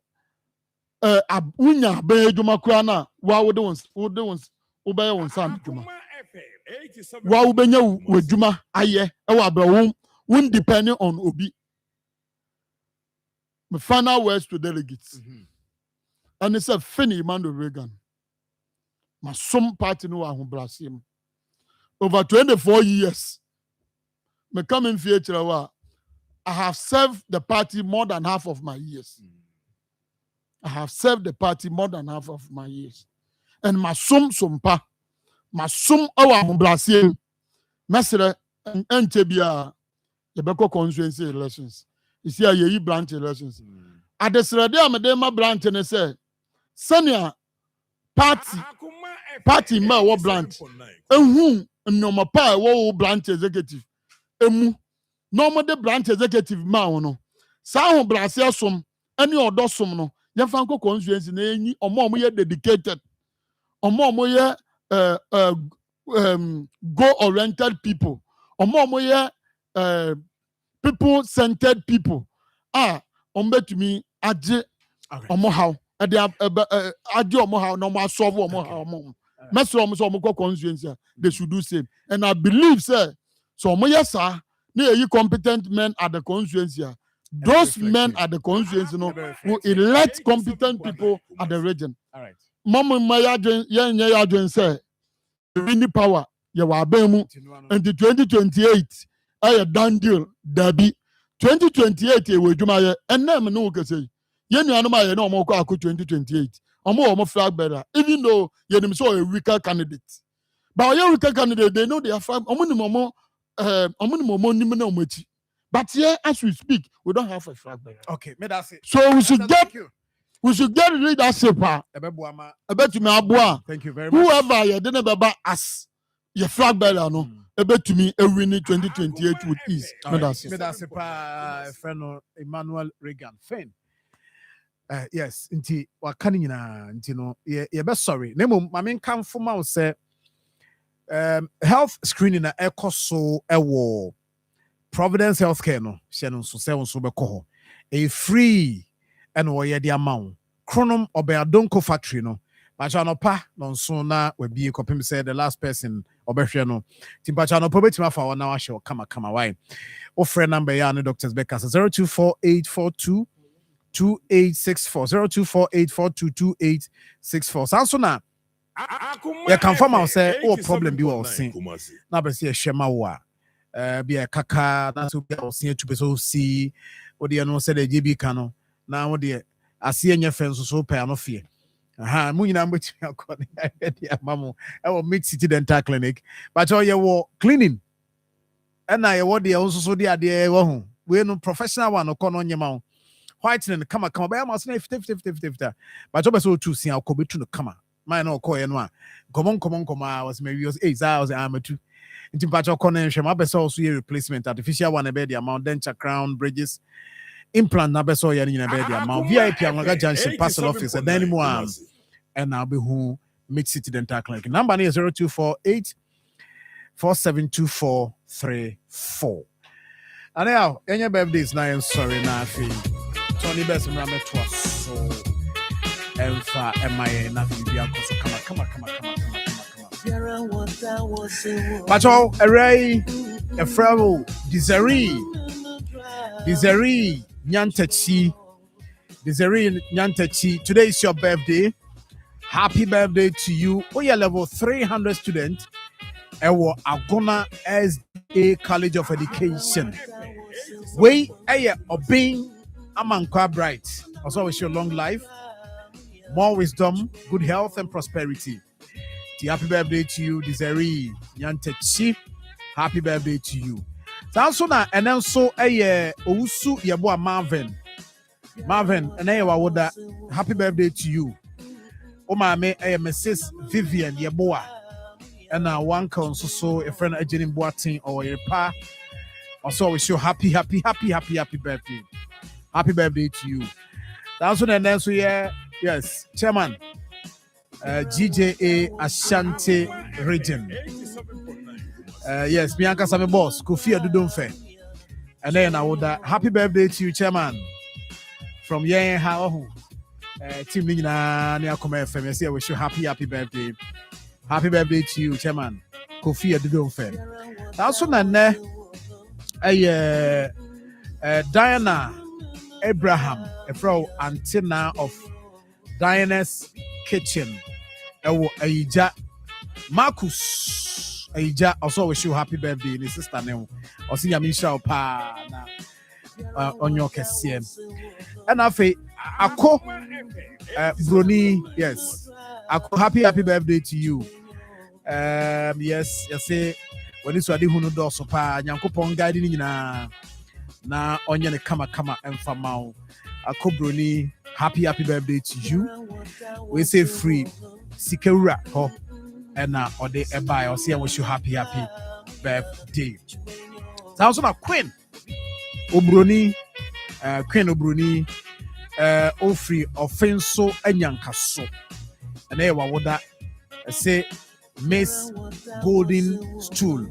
unya be juma kwana wa wo de ones obey won san juma wa wo benya wo juma aye e wa bra won depending on obi. My final words to delegates. And it's a funny Emmanuel Reagan. My some party no ahun brasim. Over 24 years, me come in future, I have served the party more than half of my years. I have served the party more than half of my years. And my sumpa, my sum our Brasil, Messer and Tebia, the Beko constituency elections. You see, ye branch elections. At the Sradia Madema branch and I said, Sanya party ma wo branch. And whom no my pa wo branch executive. Emu normal the branch executive ma no. Sa Brasil sum any other sum no. Yanfanko constituency na enyi omo ye dedicated. Omo ye goal oriented people. Omo ye people centered people. To me aje omo how aje omo how no more solve omo how mesro omo so omo constituency they should do same. And I believe sir so omo yes sir na competent men at the constituency. Those men at the constituency who elect competent people at the region. All right. Mama Maya say the power you are bemu until 2028 a done deal dabi 2028 we juma and them no can say ye no ma ye no mo ko 2028 omo flag bearer even though ye dem so a weaker candidate but ye weaker candidate they know they are flag omo ni momo ni na omochi. But here, as we speak, we don't have a flag bearer. Okay, that's it. So we should get leadership. Thank you very much. Whoever you didn't as your flag bearer, no, to me, every 2028 with ease. That's it. Friend Emmanuel Reagan. Fan. Yes, inti wakani na inti no. Ye be sorry. Nemo, my main come from out say health screening na ekoso ewo. Providence Healthcare no sheno so se won so be ko e free and wo ye de amount Chronom Obeadonko factory no bacha no pa no so na we bi kopim say the last person obehwe no timbacha no pa betima fa wona wa hye kama why o friend number ya no doctors Becca 0248422864 0248422864 sanso na ya confirm am say o problem bi wo sin na be say hwema wo a be a kaka na so be o sin atu be so si o de no say the GB ka no na o de ase anya fenso so pe no fie aha mu nyina mbeti akọ de amamo e wo Mid City Dental Clinic but o ye wo cleaning and na ye wo de o so de ade wo ho we no professional one ko no nyema wo whitening kama be am so na 50 but o be so tu sin akọ betu no kama my no ko ye no a common was maybe was 8 hours amatu nti pacho konen hwema beso also ye replacement artificial one be the amount denture crown bridges implant na beso ye nyina be the amount VIP Anwaga Junction parcel office and then more and now be who Mid City Dental Clinic number is 0248 472434 and now any birthdays na I'm sorry na fi Tony best na me to so emfa MIA na fi bia koso kama Pacho, Array, a Fravo, Desiree, Nyantechi, Desiree Nyantechi. Today is your birthday. Happy birthday to you. Oh, yeah, level 300 student. Ewo Akoma SDA College of Education. We are obeying Amankwa Bright. Also, wish you long life, more wisdom, good health, and prosperity. Happy birthday to you, Desiree Nyantechi. Happy birthday to you. Sansona and also Ousu Yabua Marvin, and Ayawawoda. Happy birthday to you. Omame Mrs. Vivian Yabua. And one council so a friend Jenny Boating or your pa. Also, wish you happy birthday. Happy birthday to you. That's what and then so yes, Chairman. GJA Ashanti region. Yes, Bianca Same boss, Kofi Adudumfe. And then I would happy birthday to you, Chairman. From Yen How Team Nina Akoma FM. I wish you happy birthday. Happy birthday to you, Chairman. Kofi Adudumfe. Also, Diana Abraham, a Frau Antenna of Diana's Kitchen. Aija Marcus Aija also wish you happy birthday, his sister name. Also, Yamisha Pa on your KCM. And Ako Bruni, yes. Ako happy birthday to you. Yes, you say when this wadi hunu do so pa Nyankopon guide ni na onye ne kama and famao. Ako Bruni, happy birthday to you. We say free Sikura ho and or the ebai or see I wish you happy birthday. Sounds like Queen Obroni, Queen Obroni, Ofri Offenso and Yankaso. And there what that say Miss Golden Stool.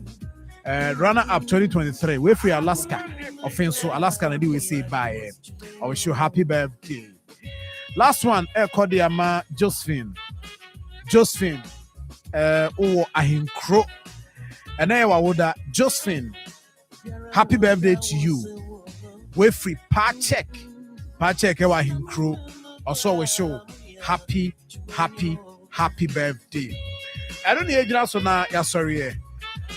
Runner up 2023. We're free Alaska. Offenso Alaska and we say bye. I wish you happy birthday. Last one, Kodiama Josephine, Ahinkro, and Ewa Josephine. Happy birthday to you. We free Pachek Ewa Ahinkro. Also, we show happy birthday. I don't need to so now. Yeah, sorry.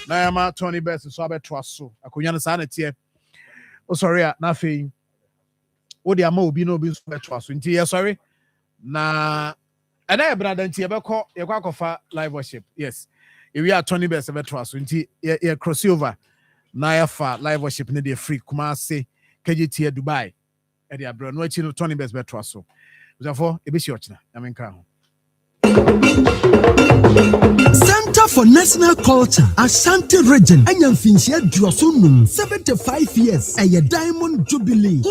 Now I'm 20 best so I bet was so. I could understand it. Oh, sorry, nothing. What the amount be no be so into sorry. Na and I brother nti ebeko yekwakọfa live worship. Yes. If we are 20 best ever so nti ye crossover na ya fa live worship ne dey free Kumasi KGT Dubai. E dey abro no achi no 20 best better so. Therefore e be shi ochina. Amenka ho. Center for National Culture, Ashanti Region, Enyamfinsia Duosunum, 75 years, a Diamond Jubilee.